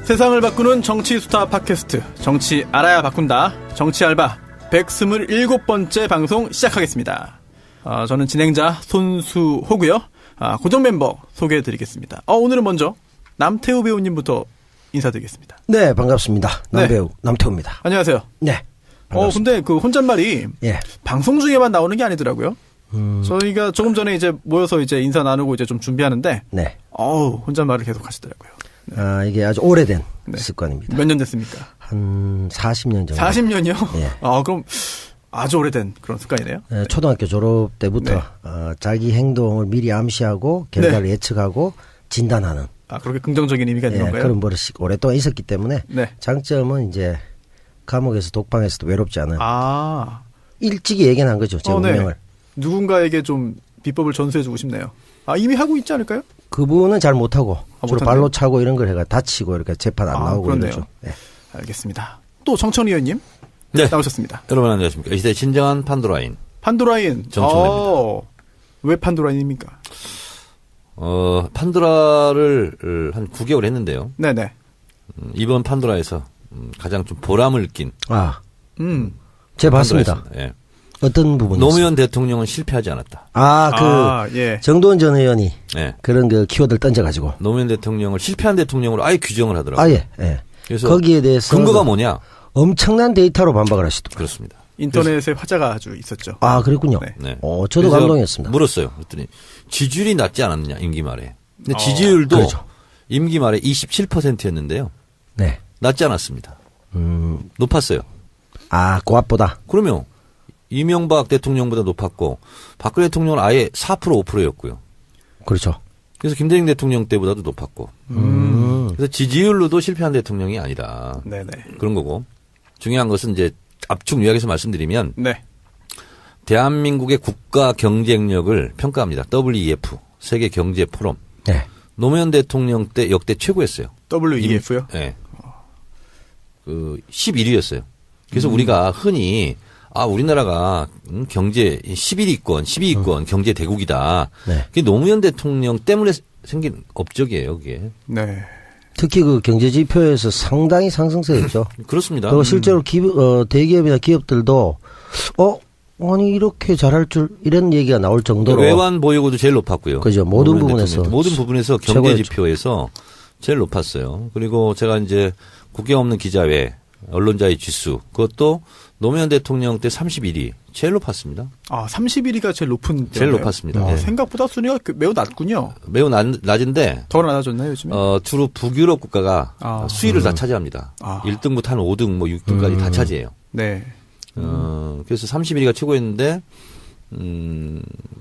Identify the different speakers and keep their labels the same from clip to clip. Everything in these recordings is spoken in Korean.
Speaker 1: 세상을 바꾸는 정치 수다 팟캐스트 정치 알아야 바꾼다. 정치 알바 127번째 방송 시작하겠습니다. 저는 진행자 손수호고요. 고정 멤버 소개해드리겠습니다. 오늘은 먼저 남태우 배우님부터 인사드리겠습니다.
Speaker 2: 네, 반갑습니다. 남배우
Speaker 1: 네.
Speaker 2: 남태우입니다.
Speaker 1: 안녕하세요.
Speaker 2: 네. 반갑습니다.
Speaker 1: 근데 그 혼잣말이
Speaker 2: 예.
Speaker 1: 방송 중에만 나오는 게 아니더라고요. 저희가 조금 전에 이제 모여서 이제 인사 나누고 이제 좀 준비하는데,
Speaker 2: 네.
Speaker 1: 혼잣말을 계속 하시더라고요. 네.
Speaker 2: 이게 아주 오래된
Speaker 1: 네.
Speaker 2: 습관입니다.
Speaker 1: 몇 년 됐습니까?
Speaker 2: 한 40년 정도.
Speaker 1: 40년이요?
Speaker 2: 예.
Speaker 1: 그럼 아주 오래된 그런 습관이네요.
Speaker 2: 네, 초등학교 졸업 때부터
Speaker 1: 네.
Speaker 2: 자기 행동을 미리 암시하고 결과를 예측하고 진단하는.
Speaker 1: 그렇게 긍정적인 의미가 있는 건가요?
Speaker 2: 그런 버릇이 오랫동안 있었기 때문에
Speaker 1: 네.
Speaker 2: 장점은 이제 감옥에서 독방에서도 외롭지 않은. 일찍이 예견한 거죠. 제 운명을.
Speaker 1: 네. 누군가에게 좀 비법을 전수해주고 싶네요. 이미 하고 있지 않을까요?
Speaker 2: 그분은 잘 못하고 주로
Speaker 1: 못한대요?
Speaker 2: 발로 차고 이런 걸 해가 다치고 이렇게 재판 안 나오고
Speaker 1: 그렇네요.
Speaker 2: 이러죠. 네.
Speaker 1: 알겠습니다. 또 정청리 의원님
Speaker 3: 네.
Speaker 1: 나오셨습니다.
Speaker 3: 여러분 안녕하십니까. 이 시대 진정한 판도라인.
Speaker 1: 판도라인.
Speaker 3: 정청래입니다.
Speaker 1: 왜 판도라인입니까?
Speaker 3: 판도라를 한 9개월 했는데요.
Speaker 1: 네네.
Speaker 3: 이번 판도라에서 가장 좀 보람을 낀.
Speaker 2: 제가 봤습니다.
Speaker 3: 예.
Speaker 2: 어떤 부분이
Speaker 3: 노무현 대통령은 실패하지 않았다.
Speaker 1: 예.
Speaker 2: 정도원 전 의원이
Speaker 3: 예.
Speaker 2: 그런 그 키워드를 던져가지고
Speaker 3: 노무현 대통령을 실패한 대통령으로 아예 규정을 하더라고요.
Speaker 2: 예.
Speaker 3: 그래서
Speaker 2: 거기에 대해서
Speaker 3: 근거가 뭐냐?
Speaker 2: 엄청난 데이터로 반박을 하시더라고요.
Speaker 3: 그렇습니다.
Speaker 1: 인터넷에 화제가 아주 있었죠.
Speaker 2: 그랬군요.
Speaker 1: 네.
Speaker 2: 저도 감동했습니다.
Speaker 3: 물었어요. 그랬더니 지지율이 낮지 않았느냐 임기 말에. 근데 지지율도
Speaker 2: 그렇죠.
Speaker 3: 임기 말에 27%였는데요.
Speaker 2: 네.
Speaker 3: 낮지 않았습니다. 높았어요.
Speaker 2: 고압보다.
Speaker 3: 그러면 이명박 대통령보다 높았고 박근혜 대통령은 아예 4% 5%였고요.
Speaker 2: 그렇죠.
Speaker 3: 그래서 김대중 대통령 때보다도 높았고. 그래서 지지율로도 실패한 대통령이 아니다.
Speaker 1: 네네.
Speaker 3: 그런 거고. 중요한 것은 이제 압축 요약해서 말씀드리면
Speaker 1: 네.
Speaker 3: 대한민국의 국가 경쟁력을 평가합니다. WEF 세계 경제 포럼.
Speaker 2: 네.
Speaker 3: 노무현 대통령 때 역대 최고였어요.
Speaker 1: WEF요?
Speaker 3: 네. 11위였어요. 그래서 우리가 흔히 우리나라가 경제 11위권, 12위권 경제 대국이다.
Speaker 2: 네.
Speaker 3: 그게 노무현 대통령 때문에 생긴 업적이에요, 그게.
Speaker 1: 네.
Speaker 2: 특히 그 경제 지표에서 상당히 상승세였죠.
Speaker 3: 그렇습니다.
Speaker 2: 그리고 실제로 대기업이나 기업들도 아니 이렇게 잘할 줄 이런 얘기가 나올 정도로
Speaker 3: 외환 보유고도 제일 높았고요.
Speaker 2: 그죠. 모든 부분에서
Speaker 3: 경제
Speaker 2: 최고였죠.
Speaker 3: 지표에서 제일 높았어요. 그리고 제가 이제 국경 없는 기자회 언론자의 지수 그것도 노무현 대통령 때 31위 제일 높았습니다.
Speaker 1: 31위가 제일 높은
Speaker 3: 제일 높았습니다. 네.
Speaker 1: 생각보다 순위가 매우 낮군요.
Speaker 3: 매우 낮은데
Speaker 1: 더 낮아졌나요 요즘에?
Speaker 3: 주로 북유럽 국가가 수위를 다 차지합니다. 1등부터 한 5등, 6등까지 다 차지해요.
Speaker 1: 네.
Speaker 3: 그래서 31위가 최고였는데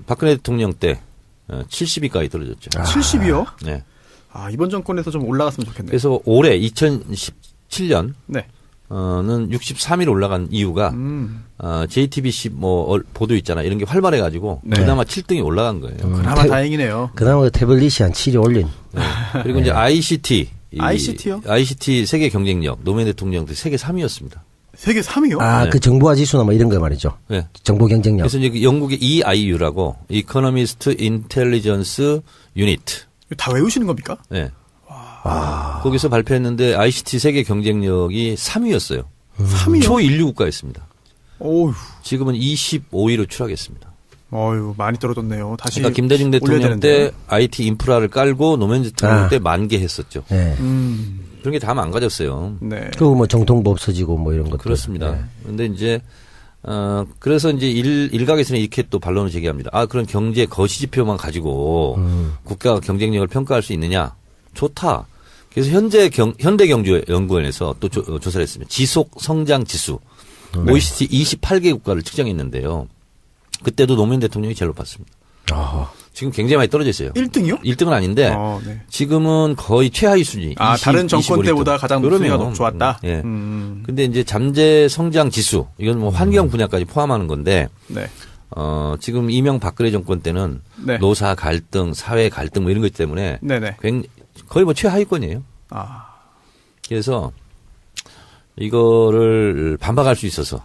Speaker 3: 박근혜 대통령 때 70위까지 떨어졌죠.
Speaker 1: 70위요?
Speaker 3: 네.
Speaker 1: 이번 정권에서 좀 올라갔으면 좋겠네요.
Speaker 3: 그래서 올해 2017년
Speaker 1: 네.
Speaker 3: 는 63위로 올라간 이유가 JTBC 보도 있잖아 이런 게 활발해가지고
Speaker 1: 네.
Speaker 3: 그나마 7등이 올라간 거예요.
Speaker 1: 그나마 다행이네요.
Speaker 2: 그나마 태블릿이 한 7위 올린.
Speaker 3: 네. 그리고 이제
Speaker 1: ICT요?
Speaker 3: ICT 세계 경쟁력 노무현 대통령 때 세계 3위였습니다.
Speaker 1: 세계 3위요?
Speaker 3: 네.
Speaker 2: 그 정보화 지수나 이런 거 말이죠.
Speaker 3: 네.
Speaker 2: 정보 경쟁력.
Speaker 3: 그래서 이제 영국의 EIU라고 Economist Intelligence Unit.
Speaker 1: 다 외우시는 겁니까?
Speaker 3: 네. 거기서 발표했는데 ICT 세계 경쟁력이 3위였어요.
Speaker 1: 3위요?
Speaker 3: 초인류 국가였습니다.
Speaker 1: 오휴.
Speaker 3: 지금은 25위로 추락했습니다.
Speaker 1: 많이 떨어졌네요. 다시.
Speaker 3: 그러니까 김대중 대통령 때 IT 인프라를 깔고 노무현 대통령 때 만개했었죠.
Speaker 2: 네.
Speaker 3: 그런 게 다 망가졌어요.
Speaker 1: 네.
Speaker 2: 그리고 정통부 없어지고 이런 것들.
Speaker 3: 그렇습니다. 그런데 이제 그래서 이제 일각에서는 이렇게 또 반론을 제기합니다. 그런 경제 거시지표만 가지고 국가 경쟁력을 평가할 수 있느냐? 좋다. 그래서 현대경제연구원에서 또 조사를 했습니다. 지속 성장 지수 OECD 28개 국가를 측정했는데요. 그때도 노무현 대통령이 제일 높았습니다. 지금 굉장히 많이 떨어져 있어요.
Speaker 1: 1등이요?
Speaker 3: 1등은 아닌데
Speaker 1: 네.
Speaker 3: 지금은 거의 최하위 순위.
Speaker 1: 다른 정권
Speaker 3: 25위
Speaker 1: 때보다 가장 순위가 좋았다.
Speaker 3: 예. 근데 이제 잠재 성장 지수 이건 환경 분야까지 포함하는 건데
Speaker 1: 네.
Speaker 3: 지금 이명박근혜 정권 때는
Speaker 1: 네.
Speaker 3: 노사 갈등, 사회 갈등 이런 것 때문에
Speaker 1: 네네.
Speaker 3: 거의 최하위권이에요. 그래서 이거를 반박할 수 있어서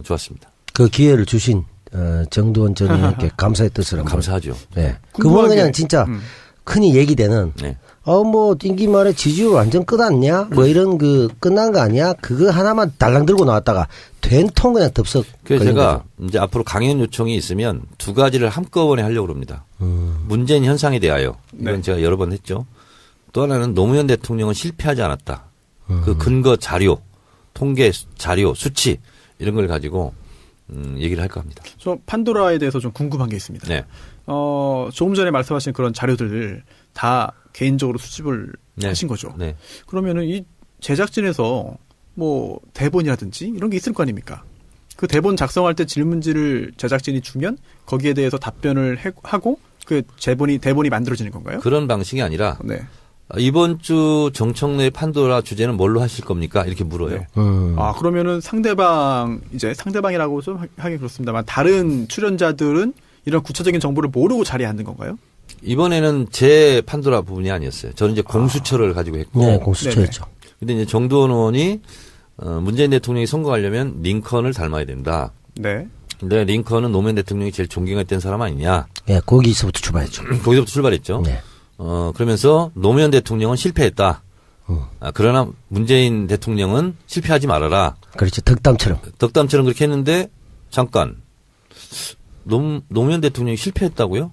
Speaker 3: 좋았습니다.
Speaker 2: 그 기회를 주신 정두원 전 의원께 감사의 뜻을 한번.
Speaker 3: 감사하죠.
Speaker 2: 네. 그분은 그냥 진짜 흔히 얘기되는
Speaker 3: 네.
Speaker 2: 뭐 임기 말에 지지율 완전 끝났냐? 뭐 이런 끝난 거 아니야? 그거 하나만 달랑 들고 나왔다가 된통 그냥 덥석.
Speaker 3: 그래서 제가 이제 앞으로 강연 요청이 있으면 두 가지를 한꺼번에 하려고 합니다. 문재인 현상에 대하여 이건 제가 여러 번 했죠. 또 하나는 노무현 대통령은 실패하지 않았다. 그 근거 자료, 통계 자료, 수치 이런 걸 가지고 얘기를 할까 합니다.
Speaker 1: 저 판도라에 대해서 좀 궁금한 게 있습니다.
Speaker 3: 네.
Speaker 1: 조금 전에 말씀하신 그런 자료들을 다 개인적으로 수집을
Speaker 3: 네.
Speaker 1: 하신 거죠.
Speaker 3: 네.
Speaker 1: 그러면은 이 제작진에서 뭐 대본이라든지 이런 게 있을 거 아닙니까? 그 대본 작성할 때 질문지를 제작진이 주면 거기에 대해서 답변을 하고 그 대본이 만들어지는 건가요?
Speaker 3: 그런 방식이 아니라
Speaker 1: 네.
Speaker 3: 이번 주 정청래 판도라 주제는 뭘로 하실 겁니까? 이렇게 물어요.
Speaker 1: 네. 그러면은 상대방이라고 좀 하기 그렇습니다만 다른 출연자들은 이런 구체적인 정보를 모르고 자리에 앉는 건가요?
Speaker 3: 이번에는 제 판도라 부분이 아니었어요. 저는 이제 공수처를 가지고 했고.
Speaker 2: 네, 공수처였죠.
Speaker 3: 근데 이제 정두원 의원이 문재인 대통령이 선거하려면 링컨을 닮아야 된다.
Speaker 1: 네.
Speaker 3: 근데 링컨은 노무현 대통령이 제일 존경했던 사람 아니냐.
Speaker 2: 예, 거기서부터 출발했죠.
Speaker 3: 거기서부터 출발했죠.
Speaker 2: 네.
Speaker 3: 그러면서 노무현 대통령은 실패했다. 그러나 문재인 대통령은 실패하지 말아라.
Speaker 2: 그렇죠. 덕담처럼.
Speaker 3: 덕담처럼 그렇게 했는데 잠깐. 노무현 대통령이 실패했다고요?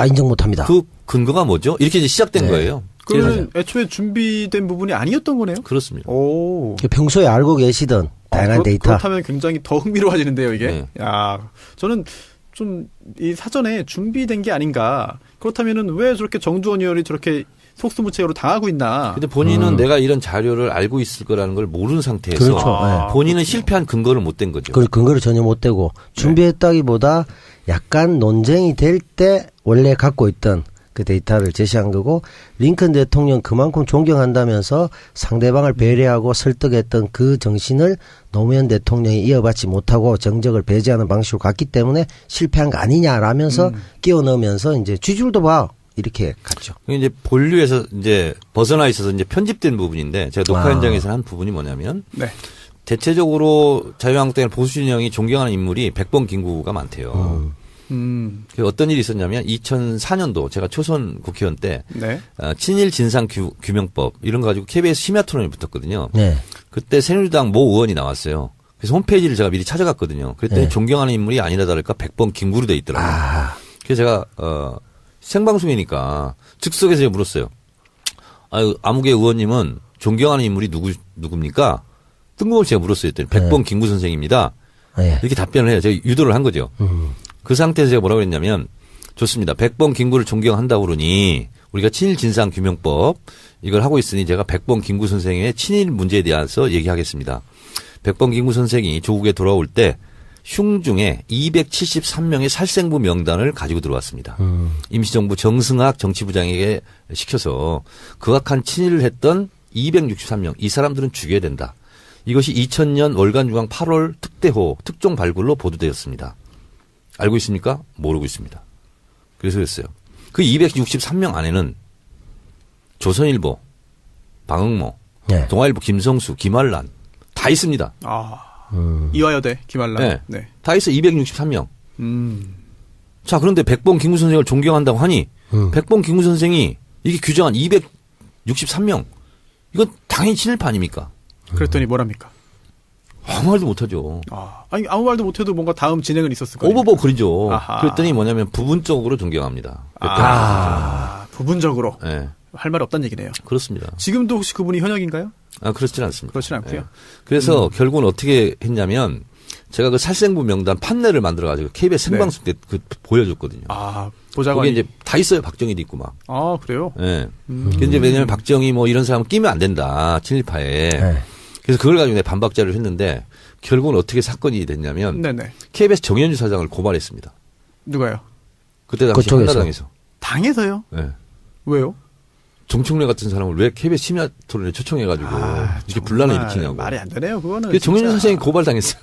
Speaker 2: 인정 못합니다.
Speaker 3: 그 근거가 뭐죠? 이렇게 이제 시작된
Speaker 2: 네.
Speaker 3: 거예요.
Speaker 1: 그러면 애초에 준비된 부분이 아니었던 거네요?
Speaker 3: 그렇습니다.
Speaker 1: 오.
Speaker 2: 평소에 알고 계시던 다양한 데이터.
Speaker 1: 그렇다면 굉장히 더 흥미로워지는데요, 이게.
Speaker 3: 네.
Speaker 1: 야, 저는 좀 이 사전에 준비된 게 아닌가. 그렇다면은 왜 저렇게 정두원 의원이 저렇게 속수무책으로 당하고 있나.
Speaker 3: 근데 본인은 내가 이런 자료를 알고 있을 거라는 걸 모르는 상태에서
Speaker 2: 그렇죠.
Speaker 3: 본인은 실패한 근거를 못 댄 거죠.
Speaker 2: 그 근거를 전혀 못 대고 준비했다기보다 약간 논쟁이 될 때 원래 갖고 있던 그 데이터를 제시한 거고 링컨 대통령 그만큼 존경한다면서 상대방을 배려하고 설득했던 그 정신을 노무현 대통령이 이어받지 못하고 정적을 배제하는 방식으로 갔기 때문에 실패한 거 아니냐라면서 끼워 넣으면서 이제 쥐줄도 봐 이렇게 갔죠.
Speaker 3: 이제 본류에서 이제 벗어나 있어서 이제 편집된 부분인데 제가 녹화 현장에서 한 부분이 뭐냐면
Speaker 1: 네.
Speaker 3: 대체적으로 자유한국당의 보수 진영이 존경하는 인물이 백범 김구가 많대요. 어떤 일이 있었냐면 2004년도 제가 초선 국회의원 때
Speaker 1: 네.
Speaker 3: 친일 진상 규명법 이런 거 가지고 KBS 심야 토론이 붙었거든요.
Speaker 2: 네.
Speaker 3: 그때 새누리당 모 의원이 나왔어요. 그래서 홈페이지를 제가 미리 찾아갔거든요. 그랬더니
Speaker 2: 네.
Speaker 3: 존경하는 인물이 아니라 다를까 백범 김구로 돼 있더라고요. 그래서 제가 생방송이니까 즉석에서 제가 물었어요. 아무개 의원님은 존경하는 인물이 누굽니까? 뜬금없이 제가 물었어요. 했더니 백범 김구 선생입니다.
Speaker 2: 네.
Speaker 3: 이렇게 답변을 해요. 제가 유도를 한 거죠. 그 상태에서 제가 뭐라고 했냐면 좋습니다. 백범 김구를 존경한다고 그러니 우리가 친일 진상 규명법 이걸 하고 있으니 제가 백범 김구 선생의 친일 문제에 대해서 얘기하겠습니다. 백범 김구 선생이 조국에 돌아올 때 흉중에 273명의 살생부 명단을 가지고 들어왔습니다. 임시정부 정승학 정치부장에게 시켜서 극악한 친일을 했던 263명 이 사람들은 죽여야 된다. 이것이 2000년 월간중앙 8월 특대호 특종 발굴로 보도되었습니다. 알고 있습니까? 모르고 있습니다. 그래서 그랬어요. 그 263명 안에는 조선일보, 방응모,
Speaker 2: 네.
Speaker 3: 동아일보 김성수, 김환란 다 있습니다.
Speaker 1: 이화여대 김환란.
Speaker 3: 네.
Speaker 1: 네.
Speaker 3: 다 있어 263명. 자 그런데 백범 김구 선생을 존경한다고 하니 백범 김구 선생이 이게 규정한 263명 이건 당연히 친일파 아닙니까?
Speaker 1: 그랬더니 뭐랍니까?
Speaker 3: 아무 말도 못하죠.
Speaker 1: 아니 아무 말도 못해도 뭔가 다음 진행은 있었을 거예요.
Speaker 3: 오버보 그리죠.
Speaker 1: 아하.
Speaker 3: 그랬더니 뭐냐면 부분적으로 존경합니다.
Speaker 1: 부분적으로
Speaker 3: 네.
Speaker 1: 할 말 없다는 얘기네요.
Speaker 3: 그렇습니다.
Speaker 1: 지금도 혹시 그분이 현역인가요?
Speaker 3: 그렇지는 않습니다.
Speaker 1: 그렇지는 않고요.
Speaker 3: 그래서 결국은 어떻게 했냐면 제가 그 살생부 명단 판넬을 만들어가지고 KBS 생방송 때 보여줬거든요.
Speaker 1: 보좌관이.
Speaker 3: 거기 이제 다 있어요. 박정희도 있고 막.
Speaker 1: 그래요?
Speaker 3: 네. 근데 왜냐면 박정희 뭐 이런 사람 끼면 안 된다. 친일파에.
Speaker 2: 네.
Speaker 3: 그래서 그걸 가지고 내가 반박 자료를 했는데 결국은 어떻게 사건이 됐냐면
Speaker 1: 네네.
Speaker 3: KBS 정현주 사장을 고발했습니다.
Speaker 1: 누가요?
Speaker 3: 그때 당시
Speaker 2: 그쪽에서.
Speaker 3: 한나라당에서.
Speaker 1: 당해서요?
Speaker 3: 네.
Speaker 1: 왜요?
Speaker 3: 정청래 같은 사람을 왜 KBS 심야 토론에 초청해가지고 이렇게 분란을 일으키냐고.
Speaker 1: 말이 안 되네요, 그거는.
Speaker 3: 그래서 정현주 선생이 고발당했어요.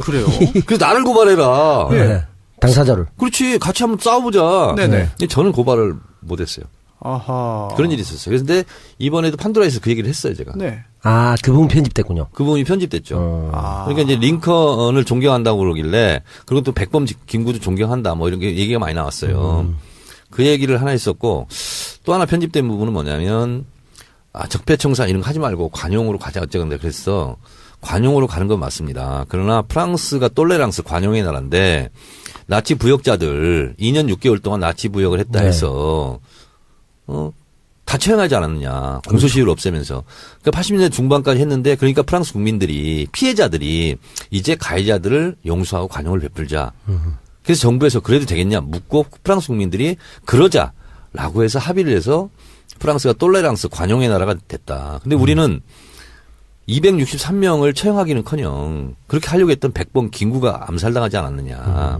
Speaker 1: 그래요?
Speaker 3: 그래서 나를 고발해라.
Speaker 2: 네. 당사자를.
Speaker 3: 그렇지. 같이 한번 싸워보자.
Speaker 1: 네네.
Speaker 3: 근데 저는 고발을 못했어요.
Speaker 1: 아하.
Speaker 3: 그런 일이 있었어요. 그런데 이번에도 판도라에서 그 얘기를 했어요, 제가.
Speaker 1: 네.
Speaker 2: 그 부분 편집됐군요.
Speaker 3: 그 부분이 편집됐죠. 그러니까 이제 링컨을 존경한다고 그러길래 그리고 또 백범 김구도 존경한다 뭐 이런 게 얘기가 많이 나왔어요. 그 얘기를 하나 했었고 또 하나 편집된 부분은 뭐냐면 적폐청산 이런 거 하지 말고 관용으로 가자 어쩌건데 그랬어. 관용으로 가는 건 맞습니다. 그러나 프랑스가 똘레랑스 관용의 나라인데 나치 부역자들 2년 6개월 동안 나치 부역을 했다 해서 다 처형하지 않았느냐. 공소시효를 없애면서. 그러니까 80년대 중반까지 했는데 그러니까 프랑스 국민들이 피해자들이 이제 가해자들을 용서하고 관용을 베풀자. 그래서 정부에서 그래도 되겠냐 묻고 프랑스 국민들이 그러자라고 해서 합의를 해서 프랑스가 똘레랑스 관용의 나라가 됐다. 근데 우리는 263명을 처형하기는커녕 그렇게 하려고 했던 백범 김구가 암살당하지 않았느냐.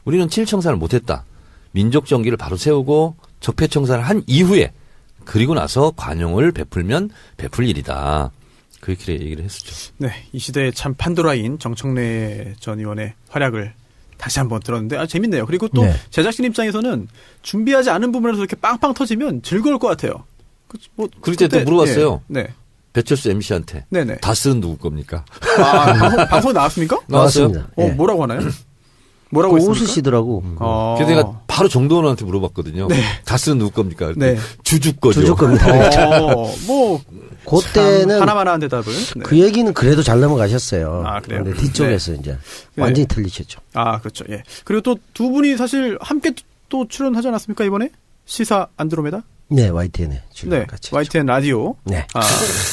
Speaker 3: 우리는 친일청산을 못했다. 민족정기를 바로 세우고 적폐청산을 한 이후에 그리고 나서 관용을 베풀면 베풀 일이다. 그렇게 얘기를 했었죠.
Speaker 1: 네, 이 시대의 참 판도라인 정청래 전 의원의 활약을 다시 한번 들었는데 재밌네요. 그리고 또 제작진 입장에서는 준비하지 않은 부분에서 이렇게 빵빵 터지면 즐거울 것 같아요.
Speaker 3: 그럴 때 또 물어봤어요.
Speaker 1: 네.
Speaker 3: 배철수 MC한테.
Speaker 1: 네네.
Speaker 3: 다스는 누구 겁니까?
Speaker 1: 방송 나왔습니까?
Speaker 2: 나왔습니다.
Speaker 1: 뭐라고 하나요? 뭐라고 했습니까?
Speaker 2: 웃으시더라고.
Speaker 3: 그래서 내가 바로 정도원한테 물어봤거든요. 네. 다스는 누구 겁니까?
Speaker 1: 네.
Speaker 3: 주주 거죠.
Speaker 2: 주주 겁니다. 그때는
Speaker 1: 하나만한 대답을.
Speaker 2: 네. 그 얘기는 그래도 잘 넘어가셨어요.
Speaker 1: 그래요?
Speaker 2: 근데 뒤쪽에서 이제 완전히 틀리셨죠.
Speaker 1: 그렇죠. 예. 그리고 또 두 분이 사실 함께 또 출연하지 않았습니까 이번에? 시사 안드로메다?
Speaker 2: 네, YTN에 출연
Speaker 1: 네,
Speaker 2: 같이.
Speaker 1: YTN 라디오.
Speaker 2: 네.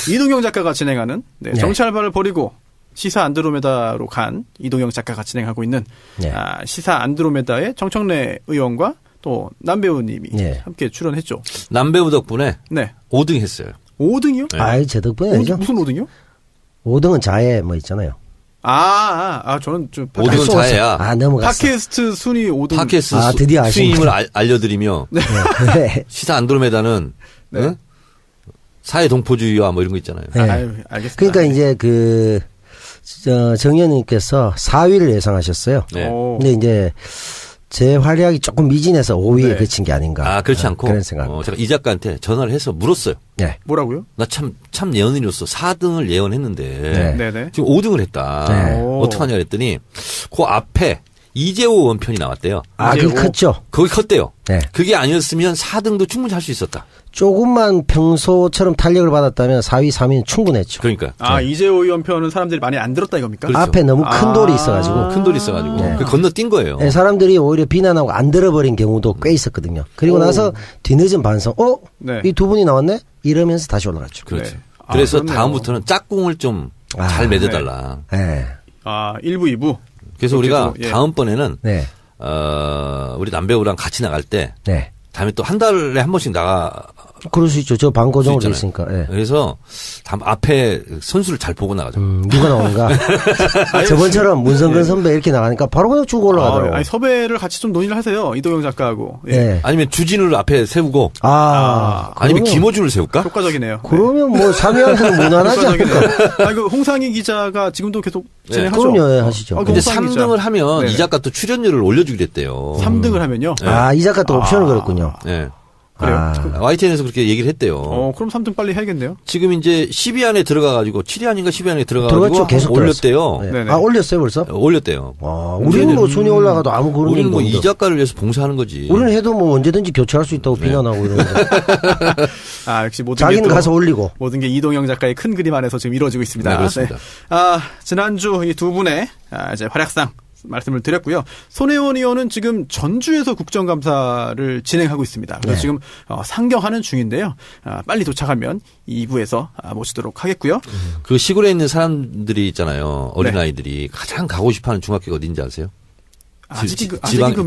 Speaker 1: 이동영 작가가 진행하는 정치 알바를 벌이고 시사 안드로메다로 간 이동영 작가가 진행하고 있는 시사 안드로메다의 정청래 의원과 또 남배우님이 함께 출연했죠.
Speaker 3: 남배우 덕분에 5등 했어요.
Speaker 1: 5등이요?
Speaker 2: 네. 제 덕분이 아니죠.
Speaker 1: 무슨 5등이요?
Speaker 2: 5등은 자해 뭐 있잖아요.
Speaker 1: 저는 좀
Speaker 3: 5등은 자해야.
Speaker 2: 넘어갔어.
Speaker 1: 팟캐스트 순위 5등.
Speaker 3: 팟캐스트
Speaker 2: 드디어
Speaker 3: 수임을 알려드리며 시사 안드로메다는 사회 동포주의와 뭐 이런 거 있잖아요.
Speaker 1: 알겠습니다.
Speaker 2: 그러니까 이제 정 의원님께서 4위를 예상하셨어요.
Speaker 3: 네.
Speaker 2: 근데 이제 제 활약이 조금 미진해서 5위에 그친 게 아닌가.
Speaker 3: 그렇지 않고.
Speaker 2: 그런 생각.
Speaker 3: 제가 이 작가한테 전화를 해서 물었어요.
Speaker 2: 네.
Speaker 1: 뭐라고요?
Speaker 3: 나 참 예언인으로서 4등을 예언했는데.
Speaker 1: 네.
Speaker 3: 지금 5등을 했다. 어떡하냐 그랬더니 그 앞에 이재호 원편이 나왔대요.
Speaker 2: 그게 컸죠.
Speaker 3: 거기 컸대요.
Speaker 2: 네.
Speaker 3: 그게 아니었으면 4등도 충분히 할 수 있었다.
Speaker 2: 조금만 평소처럼 탄력을 받았다면 4위, 3위는 충분했죠.
Speaker 3: 그러니까.
Speaker 1: 이재호 의원 편은 사람들이 많이 안 들었다 이겁니까?
Speaker 2: 그렇죠. 앞에 너무 큰 돌이 있어가지고.
Speaker 3: 큰 돌이 있어가지고. 그 건너뛴 거예요.
Speaker 2: 네, 사람들이 오히려 비난하고 안 들어버린 경우도 꽤 있었거든요. 그리고 나서 뒤늦은 반성, 이 두 분이 나왔네? 이러면서 다시 올라갔죠.
Speaker 3: 그렇죠. 그래서 다음부터는 짝꿍을 좀 잘 맺어달라.
Speaker 2: 네.
Speaker 1: 1부, 2부.
Speaker 3: 그래서 우리가 다음번에는
Speaker 2: 네.
Speaker 3: 우리 남배우랑 같이 나갈 때 다음에 또 한 달에 한 번씩
Speaker 2: 그럴 수 있죠. 저 방고정으로 돼 있으니까. 네.
Speaker 3: 그래서 앞에 선수를 잘 보고 나가죠.
Speaker 2: 누가 나오는가. 저번처럼 문성근 선배 이렇게 나가니까 바로 그냥 쭉 올라가더라고요.
Speaker 1: 섭외를 같이 좀 논의를 하세요. 이동영 작가하고.
Speaker 3: 아니면 주진우를 앞에 세우고. 아니면 김호준을 세울까?
Speaker 1: 효과적이네요.
Speaker 2: 그러면 뭐 3위하면 무난하지 않을까.
Speaker 1: 홍상희 기자가 지금도 계속 진행하죠.
Speaker 2: 그럼요. 하시죠.
Speaker 3: 근데 3등을 하면 이 작가 또 출연료를 올려주기로 했대요.
Speaker 1: 3등을 하면요?
Speaker 2: 이 작가 또 옵션을 걸었군요.
Speaker 3: 네.
Speaker 1: 그래요?
Speaker 3: YTN에서 그렇게 얘기를 했대요.
Speaker 1: 그럼 3등 빨리 해야겠네요.
Speaker 3: 지금 이제 10위 안에 들어가가지고 7위 아닌가 10위 안에 들어가가지고
Speaker 2: 계속
Speaker 3: 올렸대요.
Speaker 2: 네. 올렸어요 벌써?
Speaker 3: 올렸대요.
Speaker 2: 우리는 뭐 순위 올라가도 아무 그런
Speaker 3: 우리는 뭐 이 작가를 위해서 봉사하는 거지.
Speaker 2: 우리는 해도 뭐 언제든지 교체할 수 있다고 비난하고 이러는 거.
Speaker 1: 역시 모든
Speaker 2: 자기는 가서 올리고.
Speaker 1: 모든 게 이동영 작가의 큰 그림 안에서 지금 이루어지고 있습니다.
Speaker 3: 네, 그렇습니다.
Speaker 1: 지난주 이 두 분의 이제 활약상 말씀을 드렸고요. 손혜원 의원은 지금 전주에서 국정감사를 진행하고 있습니다. 그래서 지금 상경하는 중인데요. 빨리 도착하면 2부에서 모시도록 하겠고요.
Speaker 3: 그 시골에 있는 사람들이 있잖아요. 어린아이들이 가장 가고 싶어하는 중학교가 어딘지 아세요?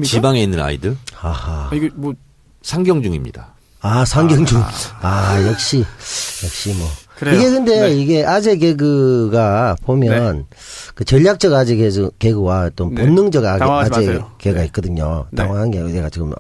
Speaker 3: 지방에 있는 아이들.
Speaker 1: 이게 뭐
Speaker 3: 상경중입니다.
Speaker 2: 상경중. 역시 뭐.
Speaker 1: 그래요.
Speaker 2: 이게 근데 이게 아재 개그가 보면 그 전략적 아재 개그와 또 본능적 아재 개그가 있거든요. 당황한 게 내가 지금.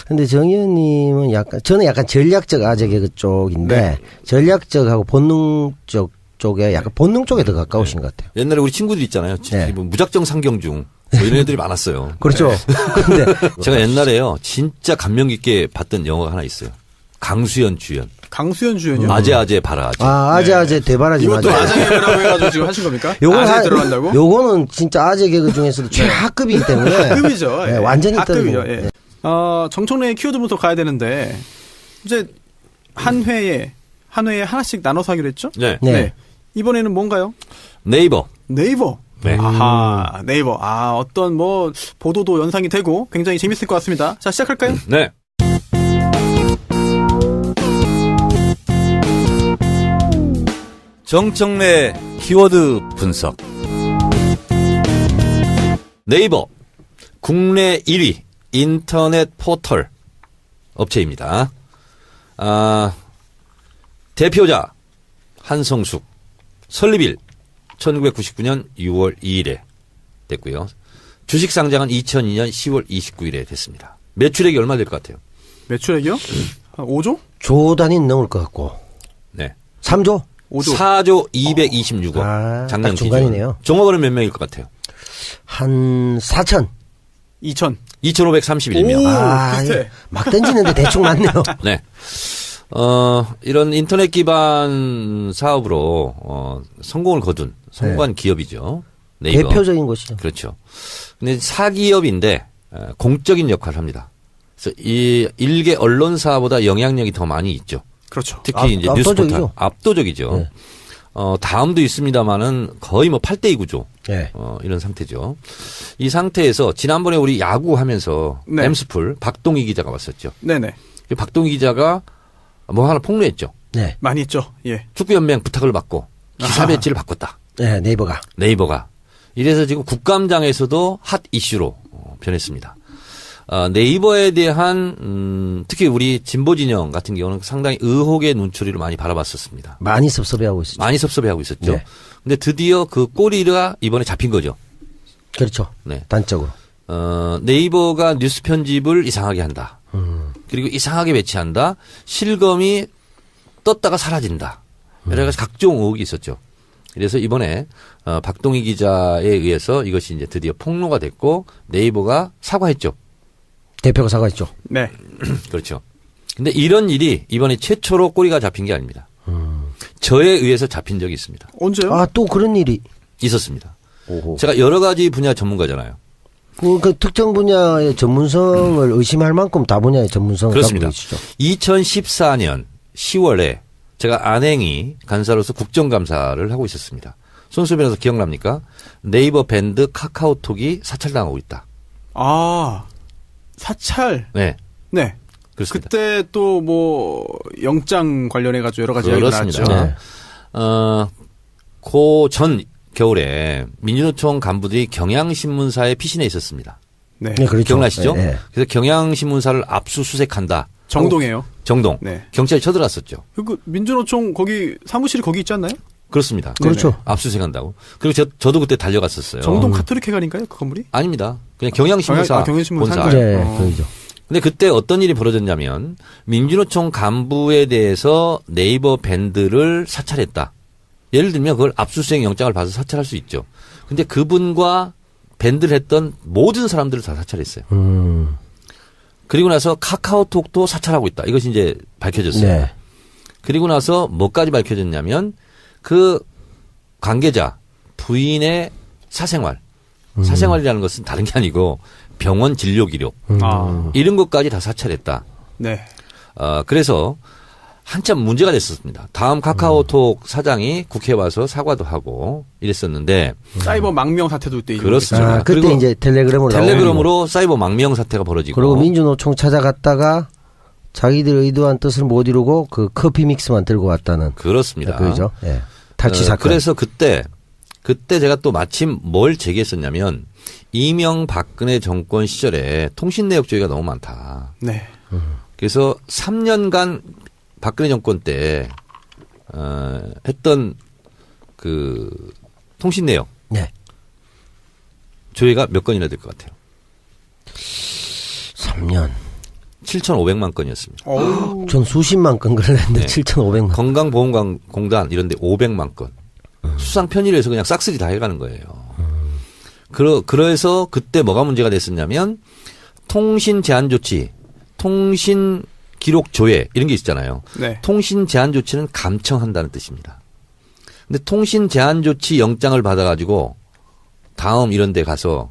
Speaker 2: 근데 정 의원님은 저는 약간 전략적 아재 개그 쪽인데 전략적하고 본능적 쪽에 약간 본능 쪽에 더 가까우신 것 같아요.
Speaker 3: 옛날에 우리 친구들 있잖아요. 무작정 상경중. 뭐 이런 애들이 많았어요.
Speaker 2: 그렇죠. 근데
Speaker 3: 제가 옛날에요. 진짜 감명 깊게 봤던 영화가 하나 있어요. 강수연 주연.
Speaker 1: 강수현 주연이요?
Speaker 3: 아재 바라지.
Speaker 2: 아재 대바라지
Speaker 1: 이것도
Speaker 2: 맞아요.
Speaker 1: 아재 개그라고 해가지고 지금 하신 겁니까?
Speaker 2: 요건
Speaker 1: 아재 들어간다고?
Speaker 2: 요거는 진짜 아재 개그 중에서도 최하급이기 때문에.
Speaker 1: 하급이죠.
Speaker 2: 네, 완전히
Speaker 1: 하급이죠.
Speaker 2: 떨고.
Speaker 1: 예. 정청래의 키워드 분석 가야 되는데 이제 한 회에 하나씩 나눠서 하기로 했죠?
Speaker 3: 네.
Speaker 2: 네.
Speaker 1: 이번에는 뭔가요?
Speaker 3: 네이버.
Speaker 1: 네. 아하, 네이버. 어떤 보도도 연상이 되고 굉장히 재밌을 것 같습니다. 자, 시작할까요?
Speaker 3: 네. 정청래 키워드 분석. 네이버 국내 1위 인터넷 포털 업체입니다. 대표자 한성숙, 설립일 1999년 6월 2일에 됐고요. 주식 상장은 2002년 10월 29일에 됐습니다. 매출액이 얼마 될 것 같아요?
Speaker 1: 매출액이요? 5조?
Speaker 2: 조 단위 넘을 것 같고.
Speaker 3: 네.
Speaker 2: 3조?
Speaker 1: 5조.
Speaker 3: 4조 226억. 작년
Speaker 2: 딱 중간이네요.
Speaker 3: 기준. 종업원은 몇 명일 것 같아요?
Speaker 2: 한 4천.
Speaker 1: 2천.
Speaker 3: 2,531명.
Speaker 1: 오, 비슷해.
Speaker 2: 예. 막 던지는데 대충 맞네요.
Speaker 3: 네. 이런 인터넷 기반 사업으로 성공을 거둔 성공한 기업이죠. 네이버.
Speaker 2: 대표적인 곳이죠.
Speaker 3: 그렇죠. 근데 사기업인데 공적인 역할을 합니다. 그래서 이 일개 언론사보다 영향력이 더 많이 있죠.
Speaker 1: 그렇죠.
Speaker 3: 특히 이제
Speaker 2: 압도적이죠.
Speaker 3: 뉴스포털 압도적이죠.
Speaker 2: 네.
Speaker 3: 다음도 있습니다만은 거의 8대2 구조.
Speaker 2: 네.
Speaker 3: 이런 상태죠. 이 상태에서 지난번에 우리 야구 하면서
Speaker 1: 네.
Speaker 3: 엠스풀 박동희 기자가 왔었죠.
Speaker 1: 네네.
Speaker 3: 박동희 기자가 하나 폭로했죠.
Speaker 2: 네.
Speaker 1: 많이 했죠. 예.
Speaker 3: 축구연맹 부탁을 받고 기사 배지를 바꿨다.
Speaker 2: 네, 네이버가.
Speaker 3: 이래서 지금 국감장에서도 핫 이슈로 변했습니다. 네이버에 대한 특히 우리 진보 진영 같은 경우는 상당히 의혹의 눈초리를 많이 바라봤었습니다.
Speaker 2: 많이 섭섭해하고 있었죠.
Speaker 3: 많이 섭섭해하고 있었죠.
Speaker 2: 네.
Speaker 3: 근데 드디어 그 꼬리가 이번에 잡힌 거죠.
Speaker 2: 그렇죠.
Speaker 3: 네.
Speaker 2: 단적으로.
Speaker 3: 네이버가 뉴스 편집을 이상하게 한다. 그리고 이상하게 배치한다. 실검이 떴다가 사라진다. 여러 가지 각종 의혹이 있었죠. 그래서 이번에 박동희 기자에 의해서 이것이 이제 드디어 폭로가 됐고 네이버가 사과했죠.
Speaker 2: 대표가 사과했죠.
Speaker 1: 네.
Speaker 3: 그렇죠. 근데 이런 일이 이번에 최초로 꼬리가 잡힌 게 아닙니다. 저에 의해서 잡힌 적이 있습니다.
Speaker 1: 언제요?
Speaker 2: 또 그런 일이
Speaker 3: 있었습니다.
Speaker 2: 오호.
Speaker 3: 제가 여러 가지 분야 전문가잖아요.
Speaker 2: 그 특정 분야의 전문성을 의심할 만큼 다 분야의 전문성을
Speaker 3: 그렇습니다.
Speaker 2: 갖고 계시죠.
Speaker 3: 2014년 10월에 제가 안행이 간사로서 국정감사를 하고 있었습니다. 손수 변호사 기억납니까? 네이버 밴드 카카오톡이 사찰당하고 있다.
Speaker 1: 사찰.
Speaker 3: 네.
Speaker 1: 네.
Speaker 3: 그렇습니다.
Speaker 1: 그때 또 영장 관련해가지고 여러 가지 이야기가 나왔죠.
Speaker 3: 그렇습니다. 그 전 겨울에 민주노총 간부들이 경향신문사에 피신해 있었습니다.
Speaker 1: 네.
Speaker 2: 네, 그렇죠.
Speaker 3: 기억나시죠?
Speaker 2: 네, 네.
Speaker 3: 그래서 경향신문사를 압수수색한다.
Speaker 1: 정동이에요.
Speaker 3: 정동.
Speaker 1: 네.
Speaker 3: 경찰이 쳐들어왔었죠.
Speaker 1: 그 민주노총 사무실이 거기 있지 않나요?
Speaker 3: 그렇습니다.
Speaker 2: 그렇죠.
Speaker 3: 압수수색한다고. 그리고 저도 그때 달려갔었어요.
Speaker 1: 정동 카톨릭 회관인가요? 그 건물이?
Speaker 3: 아닙니다. 그냥 경향신문사
Speaker 1: 경향신문사.
Speaker 3: 본사.
Speaker 2: 네, 그죠.
Speaker 3: 근데 그때 어떤 일이 벌어졌냐면 민주노총 간부에 대해서 네이버 밴드를 사찰했다. 예를 들면 그걸 압수수색 영장을 받아서 사찰할 수 있죠. 근데 그분과 밴드를 했던 모든 사람들을 다 사찰했어요. 그리고 나서 카카오톡도 사찰하고 있다. 이것이 이제 밝혀졌어요.
Speaker 2: 네.
Speaker 3: 그리고 나서 뭐까지 밝혀졌냐면 그 관계자 부인의 사생활이라는 것은 다른 게 아니고 병원 진료 기록 이런 것까지 다 사찰했다.
Speaker 1: 네.
Speaker 3: 그래서 한참 문제가 됐었습니다. 다음 카카오톡 사장이 국회에 와서 사과도 하고 이랬었는데
Speaker 1: 사이버 망명 사태도 그때
Speaker 3: 그렇습니다.
Speaker 2: 그때
Speaker 3: 그리고
Speaker 2: 이제
Speaker 3: 텔레그램으로 사이버 망명 사태가 벌어지고
Speaker 2: 그리고 민주노총 찾아갔다가 자기들 의도한 뜻을 못 이루고 그 커피 믹스만 들고 왔다는
Speaker 3: 그렇습니다.
Speaker 2: 그죠? 예. 탈취 사건.
Speaker 3: 그래서 그때 제가 또 마침 뭘 제기했었냐면 이명박근혜 정권 시절에 통신 내역 조회가 너무 많다.
Speaker 1: 네.
Speaker 3: 그래서 3년간 박근혜 정권 때 했던 그 통신 내역
Speaker 2: 네.
Speaker 3: 조회가 몇 건이나 될 것 같아요?
Speaker 2: 3년.
Speaker 3: 7,500만 건이었습니다.
Speaker 2: 전 수십만 건 걸렸는데
Speaker 3: 네.
Speaker 2: 7,500만.
Speaker 3: 건강보험공단 이런 데 500만 건. 수상 편의를 해서 그냥 싹쓸이 다 해가는 거예요. 그래서 그때 뭐가 문제가 됐었냐면 통신 제한 조치, 통신 기록 조회 이런 게 있잖아요.
Speaker 1: 네.
Speaker 3: 통신 제한 조치는 감청한다는 뜻입니다. 근데 통신 제한 조치 영장을 받아가지고 다음 이런 데 가서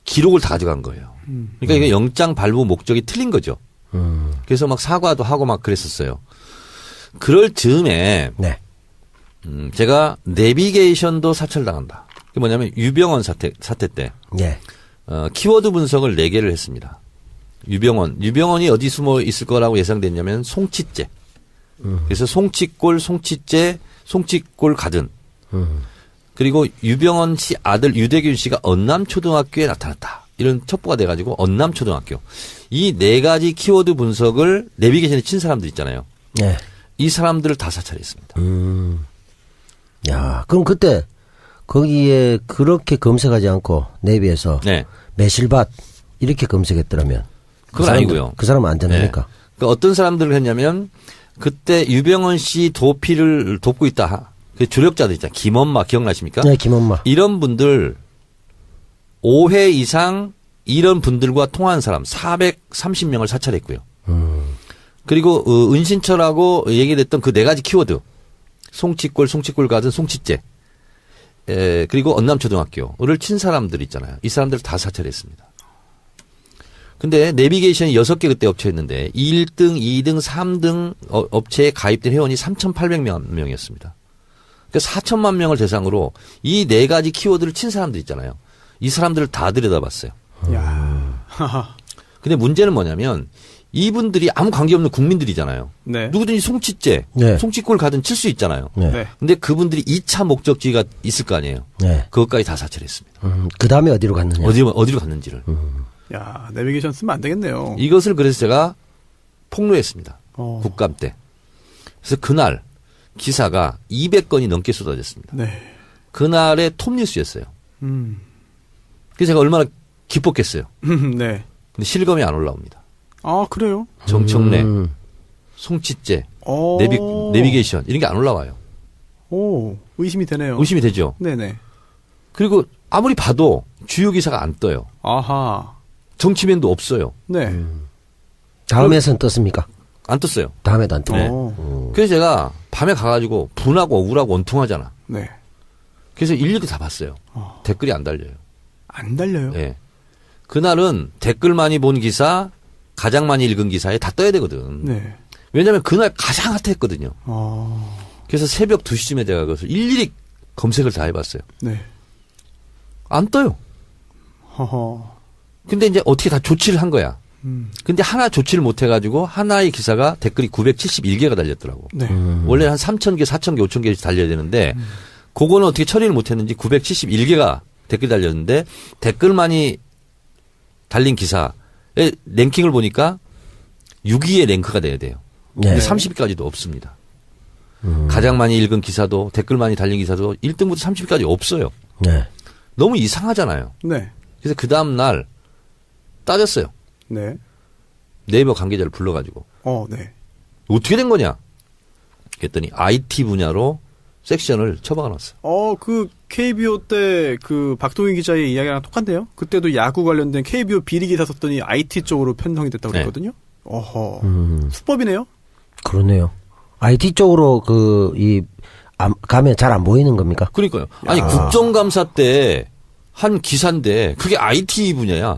Speaker 3: 기록을 다 가져간 거예요. 그러니까 이게 영장 발부 목적이 틀린 거죠. 그래서 막 사과도 하고 막 그랬었어요. 그럴 즈음에
Speaker 2: 네.
Speaker 3: 제가 내비게이션도 사찰당한다. 그게 뭐냐면 유병헌 사태 때
Speaker 2: 네.
Speaker 3: 키워드 분석을 4개를 했습니다. 유병헌이 어디 숨어 있을 거라고 예상됐냐면 송치째. 그래서 송치골, 송치째, 송치골 가든. 그리고 유병헌 씨 아들 유대균 씨가 언남초등학교에 나타났다. 이런 첩보가 돼가지고 언남초등학교. 이 4가지 키워드 분석을 내비게이션에 친 사람들 있잖아요.
Speaker 2: 네.
Speaker 3: 이 사람들을 다 사찰했습니다.
Speaker 2: 야, 그럼 그때 거기에 그렇게 검색하지 않고 내비에서
Speaker 3: 네.
Speaker 2: 매실밭 이렇게 검색했더라면
Speaker 3: 그건 아니고요.
Speaker 2: 그 사람은 안 됩니까?
Speaker 3: 네. 그러니까 어떤 사람들을 했냐면 그때 유병헌 씨 도피를 돕고 있다. 그 조력자들 있잖아요. 김엄마 기억나십니까?
Speaker 2: 네, 김엄마.
Speaker 3: 이런 분들 5회 이상 이런 분들과 통화한 사람 430명을 사찰했고요. 그리고 은신철하고 얘기됐던 그 4가지 키워드 송치골 가든 송치째 그리고 언남초등학교를 친 사람들 있잖아요. 이 사람들을 다 사찰했습니다. 근데 내비게이션이 6개 그때 업체였는데 1등, 2등, 3등 업체에 가입된 회원이 3,800만 명이었습니다. 그러니까 4천만 명을 대상으로 이 4가지 키워드를 친 사람들 있잖아요. 이 사람들을 다 들여다봤어요.
Speaker 1: 야.
Speaker 3: 근데 문제는 뭐냐면 이분들이 아무 관계없는 국민들이잖아요.
Speaker 1: 네.
Speaker 3: 누구든지 송치째,
Speaker 2: 네.
Speaker 3: 송치골 가든 칠 수 있잖아요.
Speaker 2: 네.
Speaker 1: 네.
Speaker 3: 근데 그분들이 2차 목적지가 있을 거 아니에요.
Speaker 2: 네.
Speaker 3: 그것까지 다 사찰했습니다.
Speaker 2: 그 다음에 어디로 갔느냐?
Speaker 3: 어디로 갔는지를.
Speaker 1: 야, 내비게이션 쓰면 안 되겠네요.
Speaker 3: 이것을 그래서 제가 폭로했습니다.
Speaker 1: 어.
Speaker 3: 국감 때. 그래서 그날 기사가 200건이 넘게 쏟아졌습니다.
Speaker 1: 네.
Speaker 3: 그날의 톱뉴스였어요. 그래서 제가 얼마나 기뻤겠어요.
Speaker 1: 네.
Speaker 3: 근데 실검이 안 올라옵니다.
Speaker 1: 아, 그래요?
Speaker 3: 정청래, 송치째,
Speaker 1: 어.
Speaker 3: 내비게이션 이런 게 안 올라와요.
Speaker 1: 오, 의심이 되네요.
Speaker 3: 의심이 되죠.
Speaker 1: 네네.
Speaker 3: 그리고 아무리 봐도 주요 기사가 안 떠요.
Speaker 1: 아하.
Speaker 3: 정치면도 없어요.
Speaker 1: 네.
Speaker 2: 다음에선 떴습니까?
Speaker 3: 안 떴어요.
Speaker 2: 다음에도 안 뜨고.
Speaker 3: 네.
Speaker 1: 오.
Speaker 3: 그래서 제가 밤에 가가지고 분하고 억울하고 원통하잖아.
Speaker 1: 네.
Speaker 3: 그래서 일일이 다 봤어요. 댓글이 안 달려요.
Speaker 1: 안 달려요?
Speaker 3: 네. 그날은 댓글 많이 본 기사, 가장 많이 읽은 기사에 다 떠야 되거든.
Speaker 1: 네.
Speaker 3: 왜냐하면 그날 가장 핫했거든요.
Speaker 1: 아.
Speaker 3: 그래서 새벽 2시쯤에 제가 그것을 일일이 검색을 다 해봤어요.
Speaker 1: 네.
Speaker 3: 안 떠요.
Speaker 1: 허허.
Speaker 3: 근데 이제 어떻게 다 조치를 한 거야. 근데 하나 조치를 못 해가지고 하나의 기사가 댓글이 971개가 달렸더라고.
Speaker 1: 네.
Speaker 3: 원래 한 3,000개, 4,000개, 5,000개씩 달려야 되는데 그거는 어떻게 처리를 못 했는지 971개가 댓글이 달렸는데 댓글 많이 달린 기사의 랭킹을 보니까 6위에 랭크가 돼야 돼요.
Speaker 2: 네.
Speaker 3: 근데 30위까지도 없습니다. 가장 많이 읽은 기사도 댓글 많이 달린 기사도 1등부터 30위까지 없어요.
Speaker 2: 네.
Speaker 3: 너무 이상하잖아요.
Speaker 1: 네.
Speaker 3: 그래서 그 다음날 따졌어요.
Speaker 1: 네.
Speaker 3: 네이버 관계자를 불러가지고
Speaker 1: 네.
Speaker 3: 어떻게 된 거냐 그랬더니 IT 분야로 섹션을 처박아 놨어요.
Speaker 1: 그 KBO 때 그 박동희 기자의 이야기랑 똑같네요. 그때도 야구 관련된 KBO 비리 기사 썼더니 IT 쪽으로 편성이 됐다고
Speaker 3: 네.
Speaker 1: 그랬거든요. 어허. 수법이네요.
Speaker 2: 그러네요. IT 쪽으로 가면 잘 안 보이는 겁니까?
Speaker 3: 그러니까요. 아니 국정감사 때 한 기사인데 그게 IT 분야야.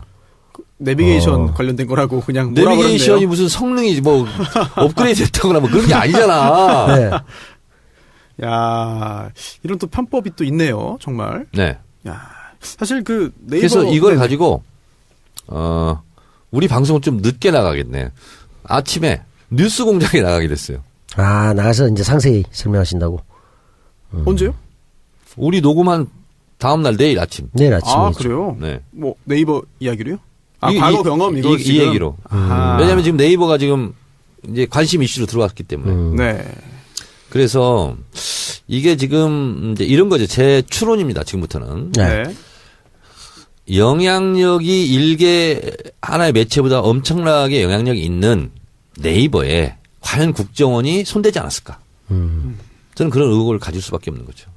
Speaker 1: 내비게이션 관련된 거라고 그냥
Speaker 3: 내비게이션이 무슨 성능이 뭐 업그레이드 됐다거나 뭐 그런 게 아니잖아.
Speaker 2: 네.
Speaker 1: 야, 이런 또 편법이 또 있네요. 정말.
Speaker 3: 네.
Speaker 1: 야, 사실 그 네이버
Speaker 3: 그래서 이걸
Speaker 1: 네네.
Speaker 3: 가지고 우리 방송은 좀 늦게 나가겠네. 아침에 뉴스 공장에 나가게 됐어요.
Speaker 2: 아, 나가서 이제 상세히 설명하신다고.
Speaker 1: 언제요?
Speaker 3: 우리 녹음한 다음 날 내일 아침.
Speaker 2: 내일 아침에.
Speaker 1: 아, 그래요?
Speaker 3: 네.
Speaker 1: 뭐 네이버 이야기로요? 과거 경험 이거
Speaker 3: 이
Speaker 1: 지금?
Speaker 3: 얘기로.
Speaker 1: 아하.
Speaker 3: 왜냐하면 지금 네이버가 지금 이제 관심 이슈로 들어왔기 때문에.
Speaker 1: 네.
Speaker 3: 그래서 이게 지금 이제 이런 거죠. 제 추론입니다. 지금부터는.
Speaker 2: 네.
Speaker 1: 네.
Speaker 3: 영향력이 일개 하나의 매체보다 엄청나게 영향력이 있는 네이버에 과연 국정원이 손대지 않았을까? 저는 그런 의혹을 가질 수밖에 없는 거죠.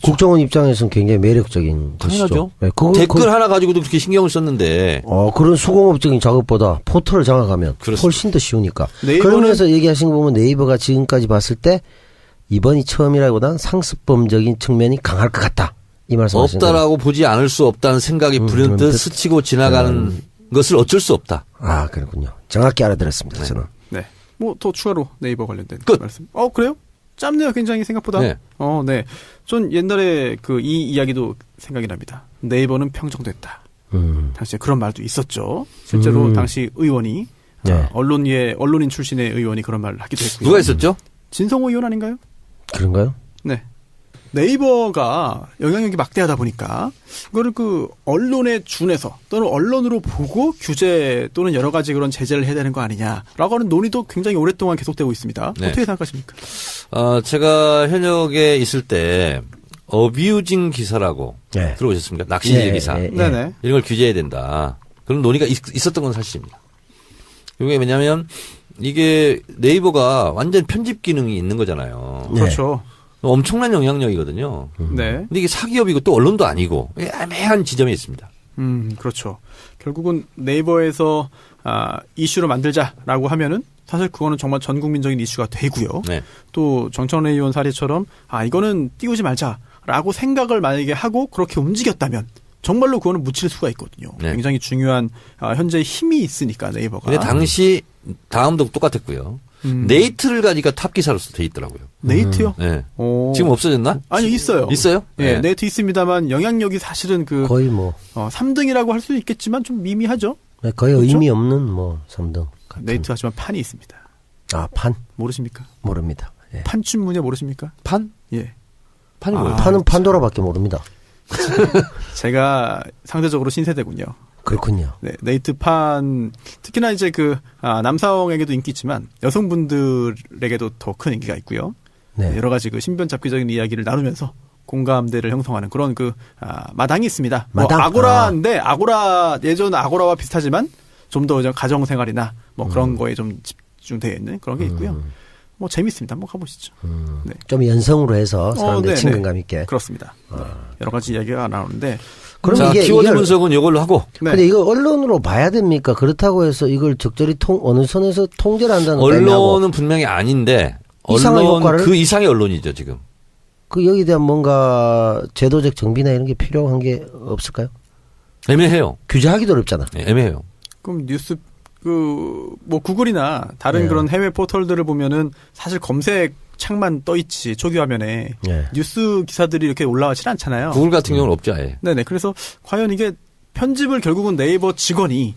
Speaker 2: 국정원 입장에서는 굉장히 매력적인
Speaker 3: 당연하죠.
Speaker 2: 것이죠. 네,
Speaker 3: 댓글 하나 가지고도 그렇게 신경을 썼는데.
Speaker 2: 그런 수공업적인 작업보다 포털을 장악하면
Speaker 3: 그렇습니다.
Speaker 2: 훨씬 더 쉬우니까.
Speaker 1: 네이버는-
Speaker 2: 그러면서 얘기하신 거 보면 네이버가 지금까지 봤을 때 이번이 처음이라기보다는 상습범적인 측면이 강할 것 같다. 이 말씀하시는 거예요.
Speaker 3: 없다라고 보지 않을 수 없다는 생각이 불현듯 스치고 지나가는 것을 어쩔 수 없다.
Speaker 2: 아, 그렇군요. 정확히 알아들었습니다. 저는.
Speaker 1: 네. 뭐 더 추가로 네이버 관련된
Speaker 3: 끝.
Speaker 1: 말씀. 그래요? 짧네요, 굉장히 생각보다.
Speaker 3: 네.
Speaker 1: 네. 전 옛날에 이 이야기도 생각이 납니다. 네이버는 평정됐다. 당시에 그런 말도 있었죠. 실제로 당시 의원이
Speaker 2: 네.
Speaker 1: 언론인 출신의 의원이 그런 말을 하기도 했고요.
Speaker 3: 누가 있었죠?
Speaker 1: 진성호 의원 아닌가요?
Speaker 2: 그런가요?
Speaker 1: 네. 네이버가 영향력이 막대하다 보니까 이거를 언론에 준해서 또는 언론으로 보고 규제 또는 여러 가지 그런 제재를 해야 되는 거 아니냐라고 하는 논의도 굉장히 오랫동안 계속되고 있습니다.
Speaker 3: 네.
Speaker 1: 어떻게 생각하십니까?
Speaker 3: 제가 현역에 있을 때 어뷰징 기사라고
Speaker 2: 네.
Speaker 3: 들어오셨습니까? 낚시질
Speaker 2: 네,
Speaker 3: 기사.
Speaker 2: 네,
Speaker 1: 네네.
Speaker 3: 이런 걸 규제해야 된다. 그런 논의가 있었던 건 사실입니다. 이게 왜냐하면 이게 네이버가 완전 편집 기능이 있는 거잖아요.
Speaker 2: 네.
Speaker 1: 그렇죠.
Speaker 3: 엄청난 영향력이거든요.
Speaker 1: 네.
Speaker 3: 근데 이게 사기업이고 또 언론도 아니고 애매한 지점이 있습니다.
Speaker 1: 그렇죠. 결국은 네이버에서 이슈로 만들자라고 하면은 사실 그거는 정말 전 국민적인 이슈가 되고요.
Speaker 3: 네.
Speaker 1: 또 정청래 의원 사례처럼 이거는 띄우지 말자라고 생각을 만약에 하고 그렇게 움직였다면 정말로 그거는 묻힐 수가 있거든요.
Speaker 3: 네.
Speaker 1: 굉장히 중요한 현재 힘이 있으니까 네이버가.
Speaker 3: 근데 당시 다음도 똑같았고요. 네이트를 가니까 탑 기사로서 돼 있더라고요.
Speaker 1: 네이트요?
Speaker 3: 네.
Speaker 1: 오.
Speaker 3: 지금 없어졌나?
Speaker 1: 아니 있어요.
Speaker 3: 있어요?
Speaker 1: 예,
Speaker 3: 네.
Speaker 1: 네이트 있습니다만 영향력이 사실은
Speaker 2: 거의 뭐
Speaker 1: 3등이라고 할 수 있겠지만 좀 미미하죠.
Speaker 2: 거의
Speaker 1: 그렇죠?
Speaker 2: 의미 없는 뭐 3등. 같은.
Speaker 1: 네이트 하지만 판이 있습니다.
Speaker 2: 판
Speaker 1: 모르십니까?
Speaker 2: 모릅니다. 예.
Speaker 1: 판춘문예 모르십니까?
Speaker 3: 판?
Speaker 1: 예.
Speaker 3: 판이 뭐예요?
Speaker 2: 판은 판도라밖에 모릅니다.
Speaker 1: 제가 상대적으로 신세대군요.
Speaker 2: 그렇군요.
Speaker 1: 네, 네이트판 특히나 이제 남성에게도 인기 있지만 여성분들에게도 더 큰 인기가 있고요.
Speaker 2: 네.
Speaker 1: 여러 가지 신변 잡기적인 이야기를 나누면서 공감대를 형성하는 그런 마당이 있습니다.
Speaker 2: 마당?
Speaker 1: 아고라인데 아고라 예전 아고라와 비슷하지만 좀 더 가정생활이나 뭐 그런 거에 좀 집중되어 있는 그런 게 있고요. 뭐 재밌습니다. 한번 가보시죠. 네.
Speaker 2: 좀 연성으로 해서 사람들
Speaker 1: 네네.
Speaker 2: 친근감 있게.
Speaker 1: 그렇습니다. 네. 여러 가지 이야기가 나오는데
Speaker 2: 그럼
Speaker 3: 자, 키워드 분석은 이걸로 하고.
Speaker 1: 네.
Speaker 2: 근데 이거 언론으로 봐야 됩니까? 그렇다고 해서 이걸 적절히 어느 선에서 통제를 한다는 거 아니냐고.
Speaker 3: 언론은 분명히 아닌데
Speaker 2: 이상한 효과를?
Speaker 3: 그 이상의 언론이죠 지금.
Speaker 2: 여기에 대한 뭔가 제도적 정비나 이런 게 필요한 게 없을까요?
Speaker 3: 애매해요.
Speaker 2: 규제하기도 어렵잖아.
Speaker 3: 네, 애매해요.
Speaker 1: 그럼 뉴스 뭐 구글이나 다른
Speaker 2: 네.
Speaker 1: 그런 해외 포털들을 보면은 사실 검색 창만 떠 있지 초기 화면에
Speaker 2: 네.
Speaker 1: 뉴스 기사들이 이렇게 올라가질 않잖아요.
Speaker 3: 구글 같은 경우는 없죠 아예.
Speaker 1: 네네. 그래서 과연 이게 편집을 결국은 네이버 직원이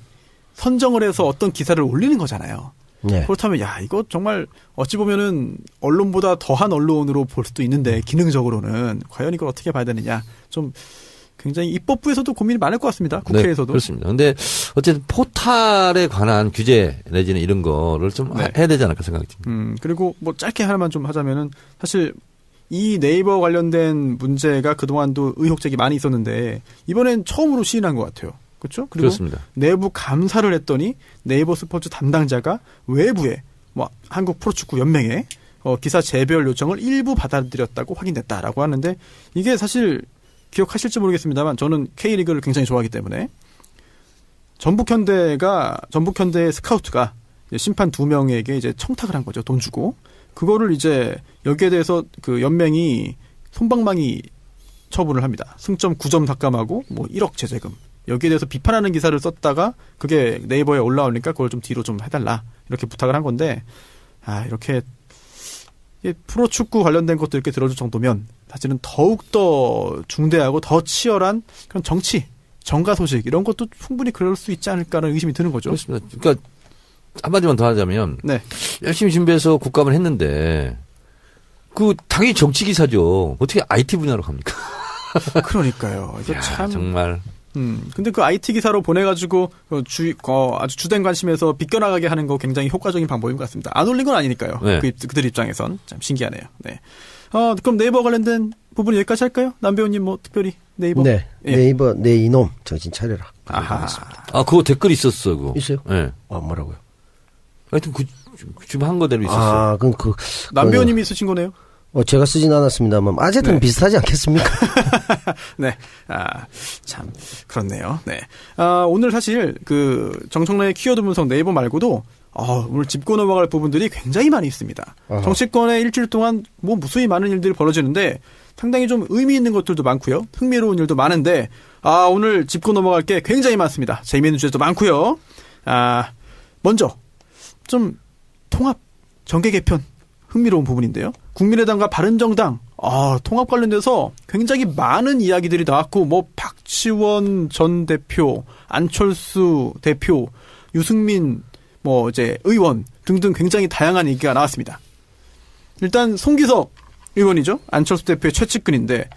Speaker 1: 선정을 해서 어떤 기사를 올리는 거잖아요.
Speaker 2: 네.
Speaker 1: 그렇다면 이거 정말 어찌 보면은 언론보다 더한 언론으로 볼 수도 있는데 기능적으로는 과연 이걸 어떻게 봐야 되느냐 좀 굉장히 입법부에서도 고민이 많을 것 같습니다. 국회에서도.
Speaker 3: 네, 그렇습니다. 근데 어쨌든 포탈에 관한 규제 내지는 이런 거를 좀
Speaker 1: 네.
Speaker 3: 해야 되지 않을까 생각이 듭니다.
Speaker 1: 그리고 뭐 짧게 하나만 좀 하자면은 사실 이 네이버 관련된 문제가 그동안도 의혹 제기 많이 있었는데 이번엔 처음으로 시인한 것 같아요. 그렇죠? 그리고
Speaker 3: 그렇습니다.
Speaker 1: 내부 감사를 했더니 네이버 스포츠 담당자가 외부에 뭐 한국 프로축구 연맹에 기사 재별 요청을 일부 받아들였다고 확인됐다라고 하는데 이게 사실 기억하실지 모르겠습니다만 저는 K리그를 굉장히 좋아하기 때문에 전북현대의 스카우트가 심판 2명에게 이제 청탁을 한 거죠. 돈 주고. 그거를 이제 여기에 대해서 연맹이 솜방망이 처분을 합니다. 승점 9점 삭감하고 뭐 1억 제재금. 여기에 대해서 비판하는 기사를 썼다가 그게 네이버에 올라오니까 그걸 좀 뒤로 좀 해달라. 이렇게 부탁을 한 건데 이렇게 프로축구 관련된 것도 이렇게 들어줄 정도면 사실은 더욱더 중대하고 더 치열한 그런 정치, 정가 소식 이런 것도 충분히 그럴 수 있지 않을까라는 의심이 드는 거죠.
Speaker 3: 그렇습니다. 그러니까 한마디만 더 하자면
Speaker 1: 네.
Speaker 3: 열심히 준비해서 국감을 했는데 당연히 정치 기사죠. 어떻게 IT 분야로 갑니까?
Speaker 1: 그러니까요. 이거
Speaker 3: 야,
Speaker 1: 참
Speaker 3: 정말.
Speaker 1: 근데 그 IT 기사로 보내가지고 아주 주된 관심에서 비껴나가게 하는 거 굉장히 효과적인 방법인 것 같습니다. 안 올린 건 아니니까요.
Speaker 3: 네.
Speaker 1: 그들 입장에선 참 신기하네요. 네. 그럼 네이버 관련된 부분 여기까지 할까요? 남배우님 뭐 특별히 네이버?
Speaker 2: 네.
Speaker 1: 예.
Speaker 2: 네이버 내 이놈 정신 차려라.
Speaker 1: 아하.
Speaker 3: 그거 댓글 있었어, 그거.
Speaker 2: 있어요?
Speaker 3: 네.
Speaker 2: 뭐라고요?
Speaker 3: 하여튼 지금 한 거대로 있었어요.
Speaker 2: 그럼
Speaker 1: 남배우님이 쓰신 거네요?
Speaker 2: 제가 쓰진 않았습니다만 어쨌든
Speaker 1: 네.
Speaker 2: 비슷하지 않겠습니까?
Speaker 1: 네. 참 그렇네요. 네. 오늘 사실 그 정청래의 키워드 분석 네이버 말고도 오늘 짚고 넘어갈 부분들이 굉장히 많이 있습니다.
Speaker 2: 어허.
Speaker 1: 정치권에 일주일 동안 뭐 무수히 많은 일들이 벌어지는데 상당히 좀 의미 있는 것들도 많고요. 흥미로운 일도 많은데 오늘 짚고 넘어갈 게 굉장히 많습니다. 재미있는 주제도 많고요. 먼저 좀 통합 정계 개편 흥미로운 부분인데요. 국민의당과 바른정당 통합 관련돼서 굉장히 많은 이야기들이 나왔고 뭐 박지원 전 대표, 안철수 대표, 유승민 뭐 이제 의원 등등 굉장히 다양한 얘기가 나왔습니다. 일단 송기석 의원이죠. 안철수 대표의 최측근인데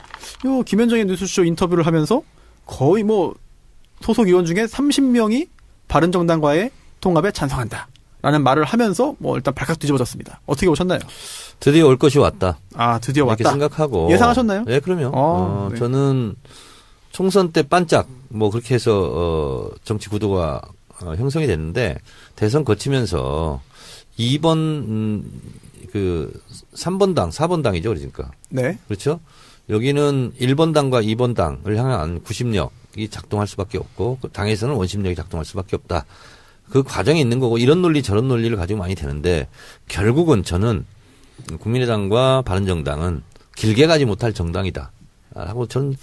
Speaker 1: 요 김현정의 뉴스쇼 인터뷰를 하면서 거의 뭐 소속 의원 중에 30명이 바른정당과의 통합에 찬성한다. 라는 말을 하면서 뭐 일단 발칵 뒤집어졌습니다. 어떻게 보셨나요?
Speaker 3: 드디어 올 것이 왔다.
Speaker 1: 드디어
Speaker 3: 이렇게
Speaker 1: 왔다.
Speaker 3: 생각하고
Speaker 1: 예상하셨나요?
Speaker 3: 네, 그럼요.
Speaker 1: 네.
Speaker 3: 저는 총선 때 반짝 뭐 그렇게 해서 정치 구도가 형성이 됐는데 대선 거치면서 2번 그 3번 당, 4번 당이죠, 그러니까.
Speaker 1: 네.
Speaker 3: 그렇죠? 여기는 1번 당과 2번 당을 향한 구심력이 작동할 수밖에 없고 그 당에서는 원심력이 작동할 수밖에 없다. 그 과정이 있는 거고 이런 논리 저런 논리를 가지고 많이 되는데 결국은 저는 국민의당과 바른정당은 길게 가지 못할 정당이다. 라고 저는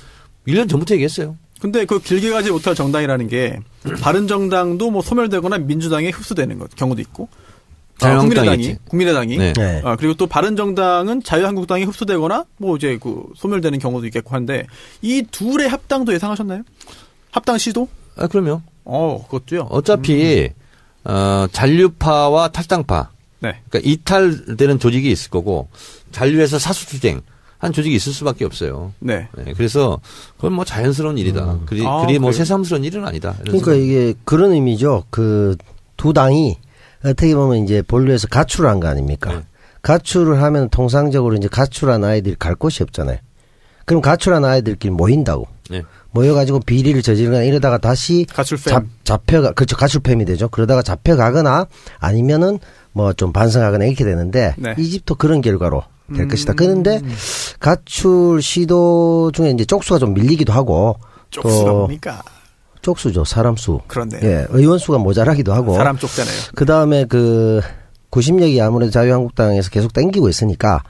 Speaker 3: 1년 전부터 얘기했어요.
Speaker 1: 근데 그 길게 가지 못할 정당이라는 게 바른정당도 뭐 소멸되거나 민주당에 흡수되는 경우도 있고 국민의당이
Speaker 2: 네.
Speaker 1: 그리고 또 바른정당은 자유한국당에 흡수되거나 뭐 이제 그 소멸되는 경우도 있겠고 한데 이 둘의 합당도 예상하셨나요? 합당 시도?
Speaker 3: 그럼요.
Speaker 1: 그것도요.
Speaker 3: 어차피 잔류파와 탈당파.
Speaker 1: 네.
Speaker 3: 그러니까 이탈되는 조직이 있을 거고 잔류에서 사수투쟁 한 조직이 있을 수밖에 없어요.
Speaker 1: 네.
Speaker 3: 그래서 그건 뭐 자연스러운 일이다. 그리 뭐 새삼스러운 일은 아니다.
Speaker 2: 그러니까 이게 그런 의미죠. 그 두 당이 어떻게 보면 이제 본류에서 가출을 한 거 아닙니까?
Speaker 3: 네.
Speaker 2: 가출을 하면 통상적으로 이제 가출한 아이들이 갈 곳이 없잖아요. 그럼 가출한 아이들끼리 모인다고.
Speaker 3: 네.
Speaker 2: 모여가지고 비리를 저지르거나 이러다가 다시
Speaker 1: 가출팸.
Speaker 2: 그렇죠. 가출팸이 되죠. 그러다가 잡혀가거나 아니면은 뭐 좀 반성하거나 이렇게 되는데
Speaker 1: 네.
Speaker 2: 이 집도 그런 결과로 될 것이다. 그런데 가출 시도 중에 이제 쪽수가 좀 밀리기도 하고
Speaker 1: 쪽수가 뭡니까?
Speaker 2: 쪽수죠. 사람 수.
Speaker 1: 그렇네요.
Speaker 2: 예, 의원 수가 모자라기도 하고.
Speaker 1: 사람 쪽잖아요.
Speaker 2: 그 다음에 그 구심력이 아무래도 자유한국당에서 계속 땡기고 있으니까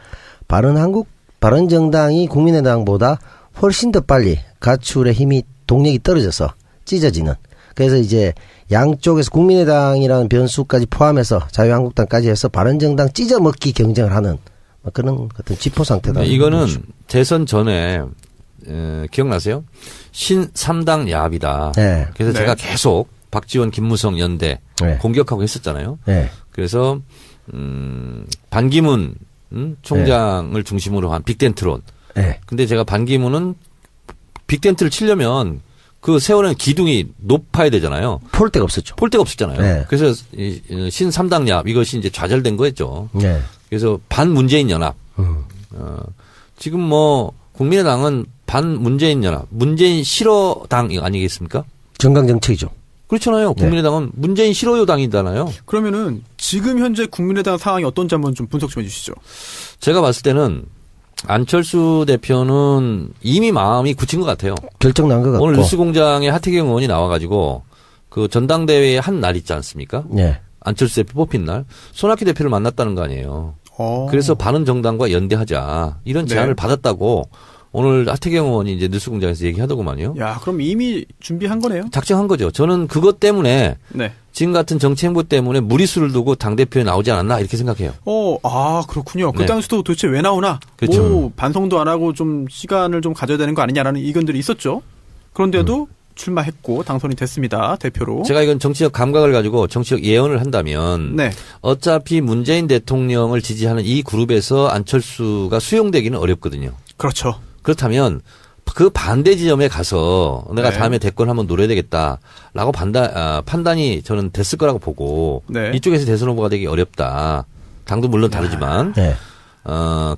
Speaker 2: 바른정당이 국민의당보다 훨씬 더 빨리 가출의 힘이 동력이 떨어져서 찢어지는. 그래서 이제 양쪽에서 국민의당이라는 변수까지 포함해서 자유한국당까지 해서 바른정당 찢어먹기 경쟁을 하는 그런 어떤 지포 상태다.
Speaker 3: 이거는 대선 전에 기억나세요? 신3당 야합이다.
Speaker 2: 네.
Speaker 3: 그래서
Speaker 1: 네.
Speaker 3: 제가 계속 박지원, 김무성 연대
Speaker 2: 네.
Speaker 3: 공격하고 했었잖아요.
Speaker 2: 네.
Speaker 3: 그래서 반기문 총장을 중심으로 한 빅텐트론.
Speaker 2: 네.
Speaker 3: 근데 제가 반기문은 빅텐트를 치려면 그 세우는 기둥이 높아야 되잖아요.
Speaker 2: 폴 데가 없었죠.
Speaker 3: 폴 데가 없었잖아요.
Speaker 2: 네.
Speaker 3: 그래서 신3당 야합 이것이 이제 좌절된 거였죠.
Speaker 2: 네.
Speaker 3: 그래서 반문재인 연합. 지금 뭐 국민의당은 반문재인 연합, 문재인 싫어당 아니겠습니까?
Speaker 2: 정강정책이죠.
Speaker 3: 그렇잖아요. 국민의당은 문재인 싫어요 당이잖아요.
Speaker 1: 그러면은 지금 현재 국민의당 상황이 어떤지 한번 좀 분석 좀 해주시죠.
Speaker 3: 제가 봤을 때는 안철수 대표는 이미 마음이 굳힌 것 같아요.
Speaker 2: 결정 난 것 같고.
Speaker 3: 오늘 뉴스공장에 하태경 의원이 나와가지고 그 전당대회 한 날 있지 않습니까?
Speaker 2: 네.
Speaker 3: 안철수 대표 뽑힌 날 손학규 대표를 만났다는 거 아니에요. 그래서 바른정당과 연대하자 이런 제안을 받았다고 오늘 하태경 의원이 이제 뉴스공장에서 얘기하더구만요.
Speaker 1: 야, 그럼 이미 준비한 거네요.
Speaker 3: 작정한 거죠. 저는 그것 때문에
Speaker 1: 네.
Speaker 3: 지금 같은 정치 행보 때문에 무리수를 두고 당대표에 나오지 않았나 이렇게 생각해요.
Speaker 1: 그렇군요. 그
Speaker 3: 네.
Speaker 1: 당시도 도대체 왜 나오나?
Speaker 3: 그렇죠.
Speaker 1: 뭐 반성도 안 하고 좀 시간을 좀 가져야 되는 거 아니냐라는 의견들이 있었죠. 그런데도 출마했고 당선이 됐습니다. 대표로.
Speaker 3: 제가 이건 정치적 감각을 가지고 정치적 예언을 한다면
Speaker 1: 네.
Speaker 3: 어차피 문재인 대통령을 지지하는 이 그룹에서 안철수가 수용되기는 어렵거든요.
Speaker 1: 그렇죠.
Speaker 3: 그렇다면 그 반대 지점에 가서 내가
Speaker 1: 네.
Speaker 3: 다음에 대권 한번 노려야 되겠다라고 판단이 저는 됐을 거라고 보고
Speaker 1: 네.
Speaker 3: 이쪽에서 대선 후보가 되기 어렵다. 당도 물론 다르지만
Speaker 2: 네.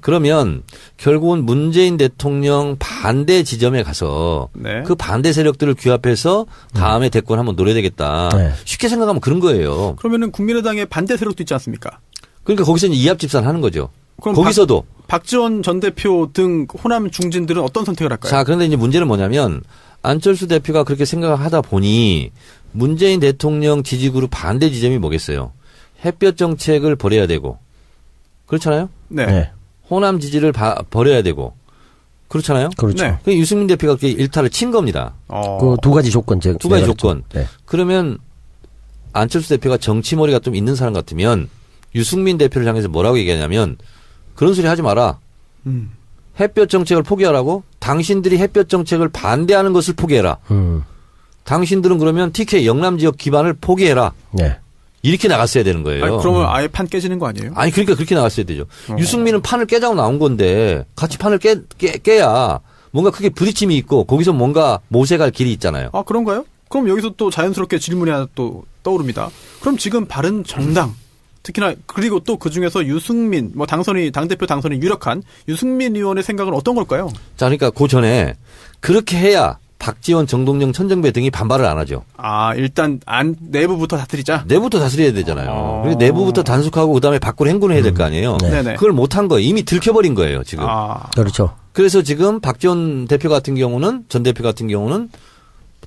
Speaker 3: 그러면 결국은 문재인 대통령 반대 지점에 가서
Speaker 1: 네.
Speaker 3: 그 반대 세력들을 규합해서 다음에 대권 한번 노려야 되겠다.
Speaker 2: 네.
Speaker 3: 쉽게 생각하면 그런 거예요.
Speaker 1: 그러면은 국민의당의 반대 세력도 있지 않습니까?
Speaker 3: 그러니까 거기서 이제 이합집산 하는 거죠.
Speaker 1: 그럼
Speaker 3: 거기서도
Speaker 1: 박지원 전 대표 등 호남 중진들은 어떤 선택을 할까요?
Speaker 3: 자, 그런데 이제 문제는 뭐냐면 안철수 대표가 그렇게 생각하다 보니 문재인 대통령 지지그룹 반대 지점이 뭐겠어요? 햇볕 정책을 버려야 되고 그렇잖아요?
Speaker 1: 네.
Speaker 2: 네.
Speaker 3: 호남 지지를 버려야 되고 그렇잖아요?
Speaker 2: 그렇죠.
Speaker 1: 네.
Speaker 3: 그 유승민 대표가 그렇게 일탈을 친 겁니다.
Speaker 2: 그 두 가지 조건.
Speaker 3: 두 가지 조건.
Speaker 2: 네.
Speaker 3: 그러면 안철수 대표가 정치머리가 좀 있는 사람 같으면 유승민 대표를 향해서 뭐라고 얘기하냐면 그런 소리 하지 마라. 햇볕 정책을 포기하라고? 당신들이 햇볕 정책을 반대하는 것을 포기해라. 당신들은 그러면 TK 영남 지역 기반을 포기해라.
Speaker 2: 네.
Speaker 3: 이렇게 나갔어야 되는 거예요.
Speaker 1: 아니, 그러면 아예 판 깨지는 거 아니에요?
Speaker 3: 아니 그러니까 그렇게 나갔어야 되죠. 유승민은 판을 깨자고 나온 건데 같이 판을 깨야 뭔가 크게 부딪힘이 있고 거기서 뭔가 모색할 길이 있잖아요.
Speaker 1: 아, 그런가요? 그럼 여기서 또 자연스럽게 질문이 하나 또 떠오릅니다. 그럼 지금 바른 정당 특히나 그리고 또 그중에서 유승민 당대표 당선이 유력한 유승민 의원의 생각은 어떤 걸까요?
Speaker 3: 자, 그러니까 그 전에 그렇게 해야 박지원, 정동영, 천정배 등이 반발을 안 하죠.
Speaker 1: 아, 일단 내부부터 다스리자.
Speaker 3: 내부부터 다스려야 되잖아요. 그리고 내부부터 단속하고 그다음에 밖으로 행군을 해야 될 거 아니에요.
Speaker 1: 네네.
Speaker 3: 그걸 못한 거예요. 이미 들켜버린 거예요, 지금.
Speaker 1: 아,
Speaker 2: 그렇죠.
Speaker 3: 그래서 지금 박지원 대표 같은 경우는 전 대표 같은 경우는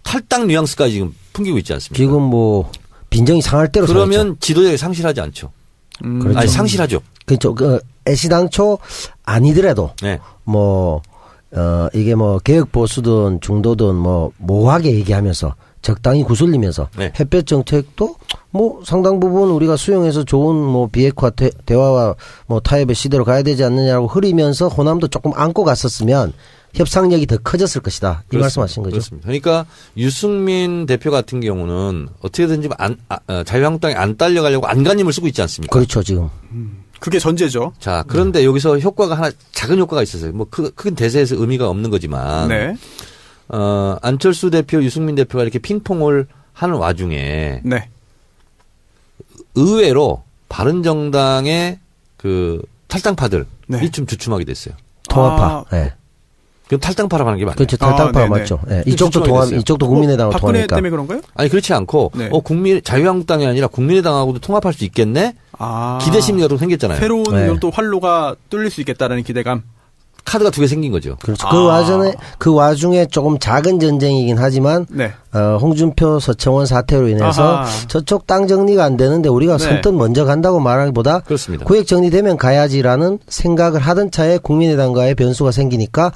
Speaker 3: 탈당 뉘앙스까지 지금 풍기고 있지 않습니까?
Speaker 2: 지금 뭐 빈정이 상할 대로
Speaker 3: 그러면 지도력이 상실하지 않죠.
Speaker 2: 그렇죠.
Speaker 3: 아니 상실하죠.
Speaker 2: 그렇죠. 애시당초 아니더라도
Speaker 3: 네.
Speaker 2: 이게 뭐 개혁 보수든 중도든 뭐 모호하게 얘기하면서 적당히 구슬리면서
Speaker 3: 네.
Speaker 2: 햇볕 정책도 뭐 상당 부분 우리가 수용해서 좋은 뭐 비핵화 대화와 뭐 타협의 시대로 가야 되지 않느냐고 흐리면서 호남도 조금 안고 갔었으면 협상력이 더 커졌을 것이다. 이 말씀하신 거죠.
Speaker 3: 그렇습니다. 그러니까 유승민 대표 같은 경우는 어떻게든지 자유한국당에 안 딸려가려고 안간힘을 쓰고 있지 않습니까?
Speaker 2: 그렇죠, 지금.
Speaker 1: 그게 전제죠.
Speaker 3: 자, 그런데 여기서 효과가 하나 작은 효과가 있었어요. 뭐 큰 대세에서 의미가 없는 거지만
Speaker 1: 네.
Speaker 3: 안철수 대표, 유승민 대표가 이렇게 핑퐁을 하는 와중에
Speaker 1: 네.
Speaker 3: 의외로 바른정당의 그 탈당파들이
Speaker 1: 네.
Speaker 3: 좀 주춤하게 됐어요.
Speaker 2: 통합파.
Speaker 1: 아,
Speaker 2: 네.
Speaker 3: 그럼 탈당파라고 하는 게 맞나요?
Speaker 2: 그렇죠. 탈당파가
Speaker 1: 네네.
Speaker 2: 맞죠. 네. 이쪽도
Speaker 3: 주춤하게 됐어요.
Speaker 2: 이쪽도 국민의당을
Speaker 1: 박근혜
Speaker 2: 통하니까.
Speaker 1: 때문에 그런가요?
Speaker 3: 아니 그렇지 않고
Speaker 1: 네.
Speaker 3: 자유한국당이 아니라 국민의당하고도 통합할 수 있겠네?
Speaker 1: 아,
Speaker 3: 기대 심리가 좀 생겼잖아요.
Speaker 1: 새로운
Speaker 2: 네.
Speaker 1: 또 활로가 뚫릴 수 있겠다라는 기대감.
Speaker 3: 카드가 두 개 생긴 거죠.
Speaker 2: 그렇죠.
Speaker 1: 아.
Speaker 2: 그 와중에 조금 작은 전쟁이긴 하지만
Speaker 1: 네.
Speaker 2: 홍준표, 서청원 사태로 인해서
Speaker 1: 아하.
Speaker 2: 저쪽 땅 정리가 안 되는데 우리가
Speaker 1: 네.
Speaker 2: 선뜻 먼저 간다고 말하기보다
Speaker 3: 그렇습니다.
Speaker 2: 구획 정리되면 가야지라는 생각을 하던 차에 국민의당과의 변수가 생기니까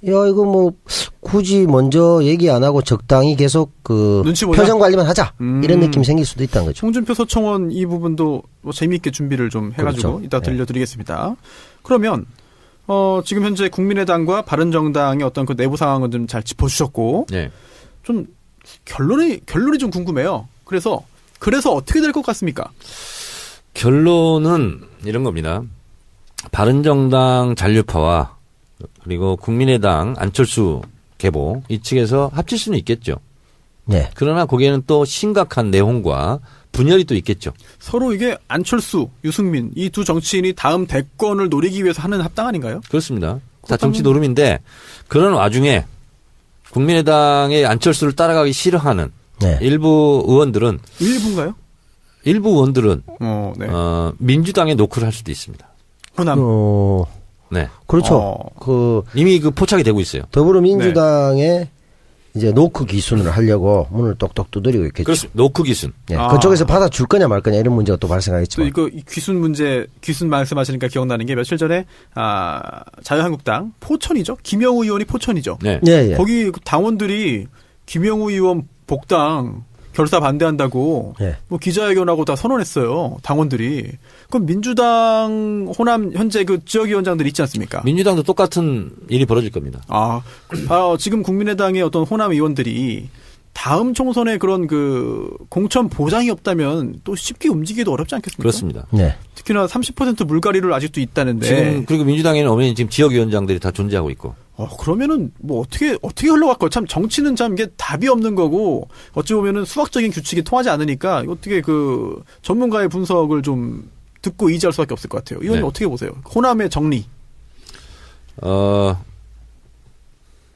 Speaker 2: 야 이거 뭐 굳이 먼저 얘기 안 하고 적당히 계속 그
Speaker 1: 눈치 보자?
Speaker 2: 표정 관리만 하자 이런 느낌이 생길 수도 있다는 거죠.
Speaker 1: 홍준표, 서청원 이 부분도 뭐 재미있게 준비를 좀 해가지고
Speaker 2: 그렇죠.
Speaker 1: 이따
Speaker 2: 네.
Speaker 1: 들려드리겠습니다. 그러면 지금 현재 국민의당과 바른정당의 어떤 그 내부 상황은 좀 잘 짚어주셨고
Speaker 3: 네.
Speaker 1: 좀 결론이 좀 궁금해요. 그래서 어떻게 될 것 같습니까?
Speaker 3: 결론은 이런 겁니다. 바른정당 잔류파와 그리고 국민의당 안철수 계보 이 측에서 합칠 수는 있겠죠.
Speaker 2: 네.
Speaker 3: 그러나 거기에는 또 심각한 내홍과 분열이 또 있겠죠.
Speaker 1: 서로 이게 안철수, 유승민 이 두 정치인이 다음 대권을 노리기 위해서 하는 합당 아닌가요?
Speaker 3: 그렇습니다. 다 정치 노름인데 그런 와중에 국민의당의 안철수를 따라가기 싫어하는
Speaker 2: 네.
Speaker 3: 일부 의원들은
Speaker 1: 네.
Speaker 3: 민주당에 노크를 할 수도 있습니다.
Speaker 1: 호남.
Speaker 3: 네.
Speaker 2: 그렇죠.
Speaker 3: 이미 그 포착이 되고 있어요.
Speaker 2: 더불어민주당의 이제 노크 기순을 하려고 문을 똑똑 두드리고 있겠죠.
Speaker 3: 그렇습니다. 노크 기순.
Speaker 2: 네. 그쪽에서 받아줄 거냐 말 거냐 이런 문제가 또 발생하겠지만.
Speaker 1: 또 이 귀순 말씀하시니까 기억나는 게 며칠 전에 자유한국당 포천이죠. 김영우 의원이 포천이죠.
Speaker 3: 네.
Speaker 2: 예, 예.
Speaker 1: 거기 당원들이 김영우 의원 복당 결사 반대한다고
Speaker 2: 예.
Speaker 1: 뭐 기자회견하고 다 선언했어요. 당원들이. 그럼 민주당 호남 현재 그 지역위원장들 있지 않습니까?
Speaker 3: 민주당도 똑같은 일이 벌어질 겁니다.
Speaker 1: 지금 국민의당의 어떤 호남 의원들이 다음 총선에 그런 그 공천 보장이 없다면 또 쉽게 움직이기도 어렵지 않겠습니까?
Speaker 3: 그렇습니다.
Speaker 2: 네.
Speaker 1: 특히나 30% 물갈이를 아직도 있다는데.
Speaker 3: 지금 그리고 민주당에는 어머니 지금 지역위원장들이 다 존재하고 있고.
Speaker 1: 그러면은 뭐 어떻게 흘러갈까요? 참 정치는 참 이게 답이 없는 거고 어찌 보면은 수학적인 규칙이 통하지 않으니까 어떻게 그 전문가의 분석을 좀 듣고 의지할 수밖에 없을 것 같아요. 이건
Speaker 3: 네.
Speaker 1: 어떻게 보세요? 호남의 정리.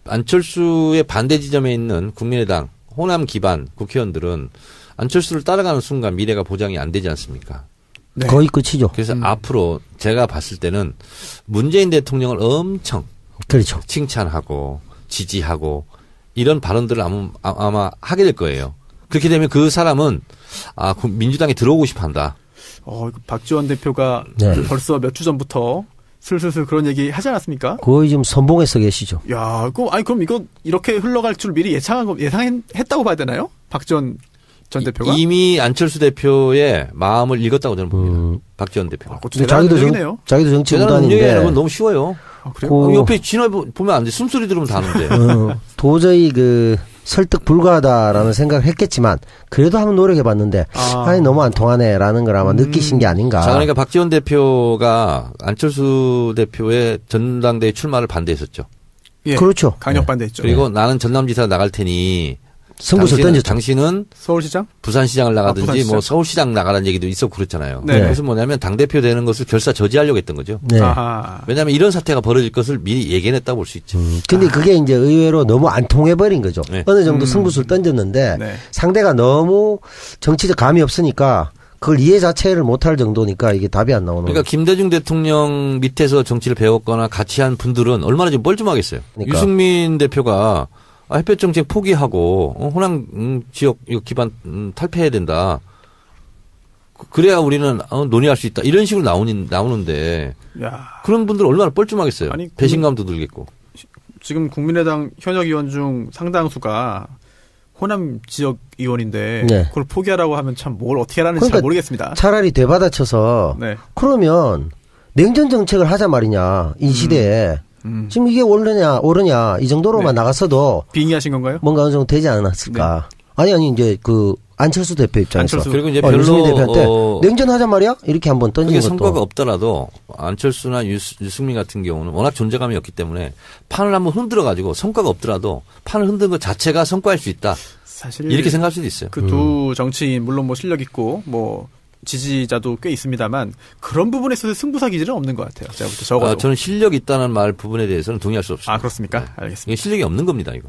Speaker 3: 안철수의 반대 지점에 있는 국민의당 호남 기반 국회의원들은 안철수를 따라가는 순간 미래가 보장이 안 되지 않습니까?
Speaker 1: 네.
Speaker 2: 거의 끝이죠.
Speaker 3: 그래서 앞으로 제가 봤을 때는 문재인 대통령을 엄청
Speaker 2: 그렇죠.
Speaker 3: 칭찬하고 지지하고 이런 발언들을 아마 하게 될 거예요. 그렇게 되면 그 사람은 민주당에 들어오고 싶어 한다.
Speaker 1: 박지원 대표가
Speaker 2: 네.
Speaker 1: 벌써 몇 주 전부터 슬슬 그런 얘기 하지 않았습니까?
Speaker 2: 거의 지금 선봉에서 계시죠.
Speaker 1: 야, 그럼 이거 이렇게 흘러갈 줄 미리 예상했다고 봐야 되나요? 박지원 전 대표가?
Speaker 3: 이미 안철수 대표의 마음을 읽었다고 저는 봅니다. 박지원 대표가.
Speaker 1: 근데
Speaker 2: 자기도 정치
Speaker 3: 대단한 능력이라는
Speaker 2: 무단인데
Speaker 3: 건 너무 쉬워요.
Speaker 1: 그래요?
Speaker 3: 옆에 지나 보면 안 돼. 숨소리 들으면 다 아는데.
Speaker 2: 도저히 설득 불가하다라는 생각을 했겠지만 그래도 한번 노력해봤는데 너무 안 통하네라는 걸 아마 느끼신 게 아닌가.
Speaker 3: 자, 그러니까 박지원 대표가 안철수 대표의 전당대회 출마를 반대했었죠.
Speaker 1: 예,
Speaker 2: 그렇죠.
Speaker 1: 강력 반대했죠.
Speaker 3: 그리고 나는 전남지사 나갈 테니
Speaker 2: 승부수 던졌죠.
Speaker 3: 당신은
Speaker 1: 서울시장?
Speaker 3: 부산시장을 나가든지
Speaker 1: 부산시장.
Speaker 3: 뭐 서울시장 나가라는 얘기도 있었고 그렇잖아요.
Speaker 1: 네.
Speaker 3: 그래서 뭐냐면 당대표 되는 것을 결사 저지하려고 했던 거죠.
Speaker 2: 네.
Speaker 1: 아하.
Speaker 3: 왜냐하면 이런 사태가 벌어질 것을 미리 예견했다고 볼 수 있죠.
Speaker 2: 근데 그게 이제 의외로 너무 안 통해버린 거죠.
Speaker 3: 네.
Speaker 2: 어느 정도 승부수를 던졌는데
Speaker 1: 네.
Speaker 2: 상대가 너무 정치적 감이 없으니까 그걸 이해 자체를 못할 정도니까 이게 답이 안 나오는
Speaker 3: 그러니까 김대중 대통령 밑에서 정치를 배웠거나 같이 한 분들은 얼마나 좀 뻘쭘하겠어요.
Speaker 2: 그러니까.
Speaker 3: 유승민 대표가 햇볕 정책 포기하고 호남 지역 기반 탈퇴해야 된다. 그래야 우리는 논의할 수 있다. 이런 식으로 나오는데
Speaker 1: 야.
Speaker 3: 그런 분들 얼마나 뻘쭘하겠어요.
Speaker 1: 아니,
Speaker 3: 배신감도 들겠고.
Speaker 1: 지금 국민의당 현역 의원 중 상당수가 호남 지역 의원인데
Speaker 2: 네.
Speaker 1: 그걸 포기하라고 하면 참 뭘 어떻게 하라는지
Speaker 2: 그러니까
Speaker 1: 잘 모르겠습니다.
Speaker 2: 차라리 되받아쳐서
Speaker 1: 네.
Speaker 2: 그러면 냉전 정책을 하자 말이냐 이 시대에 지금 이게 옳으냐 이 정도로만
Speaker 1: 네.
Speaker 2: 나갔어도
Speaker 1: 빙의하신 건가요?
Speaker 2: 뭔가 어느 정도 되지 않았을까. 아니 이제 안철수 대표 입장에서
Speaker 1: 안철수.
Speaker 3: 그리고 이제
Speaker 2: 유승민
Speaker 3: 별로
Speaker 2: 대표한테 냉전하자 말이야 이렇게 한번 던진
Speaker 3: 그게
Speaker 2: 것도
Speaker 3: 성과가 없더라도 안철수나 유승민 같은 경우는 워낙 존재감이 없기 때문에 판을 한번 흔들어 가지고 성과가 없더라도 판을 흔든 것 자체가 성과일 수 있다.
Speaker 1: 사실
Speaker 3: 이렇게 생각할 수도 있어요.
Speaker 1: 그 두 정치인 물론 뭐 실력 있고 뭐 지지자도 꽤 있습니다만 그런 부분에 있어서 승부사 기질은 없는 것 같아요. 제가 볼때 적어도.
Speaker 3: 저는 실력 있다는 말 부분에 대해서는 동의할 수 없습니다.
Speaker 1: 그렇습니까?
Speaker 3: 네.
Speaker 1: 알겠습니다.
Speaker 3: 이게 실력이 없는 겁니다, 이거.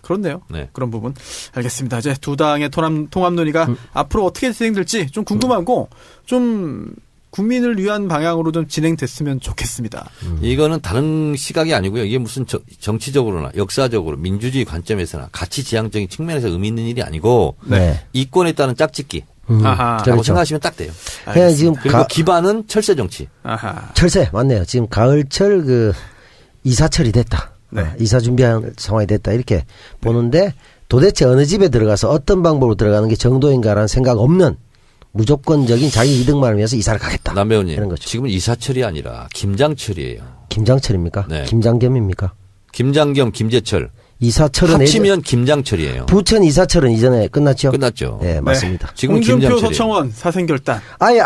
Speaker 1: 그렇네요.
Speaker 3: 네.
Speaker 1: 그런 부분. 알겠습니다. 이제 두 당의 통합 논의가 앞으로 어떻게 진행될지 좀 궁금하고 좀 국민을 위한 방향으로 좀 진행됐으면 좋겠습니다.
Speaker 3: 이거는 다른 시각이 아니고요. 이게 무슨 정치적으로나 역사적으로 민주주의 관점에서나 가치 지향적인 측면에서 의미 있는 일이 아니고
Speaker 2: 네.
Speaker 3: 이권에 따른 짝짓기.
Speaker 1: 아하.
Speaker 3: 라고
Speaker 2: 그렇죠.
Speaker 3: 생각하시면 딱 돼요.
Speaker 2: 그냥 지금
Speaker 3: 그리고 기반은 철새 정치.
Speaker 1: 아하.
Speaker 2: 철새 맞네요. 지금 가을철 이사철이 됐다.
Speaker 1: 네.
Speaker 2: 이사 준비한 상황이 됐다 이렇게 보는데 도대체 어느 집에 들어가서 어떤 방법으로 들어가는 게 정도인가라는 생각 없는 무조건적인 자기 이득만을 위해서 이사를 가겠다.
Speaker 3: 남 배우님,
Speaker 2: 이런 거죠.
Speaker 3: 지금은 이사철이 아니라 김장철이에요.
Speaker 2: 김장철입니까?
Speaker 3: 네.
Speaker 2: 김장겸입니까?
Speaker 3: 김장겸, 김재철.
Speaker 2: 이사철은
Speaker 3: 합치면 김장철이에요.
Speaker 2: 부천 이사철은 이전에 끝났죠?
Speaker 3: 끝났죠.
Speaker 2: 네, 맞습니다.
Speaker 3: 지금
Speaker 1: 홍준표
Speaker 3: 김장철이에요.
Speaker 1: 서청원 사생결단.
Speaker 2: 아예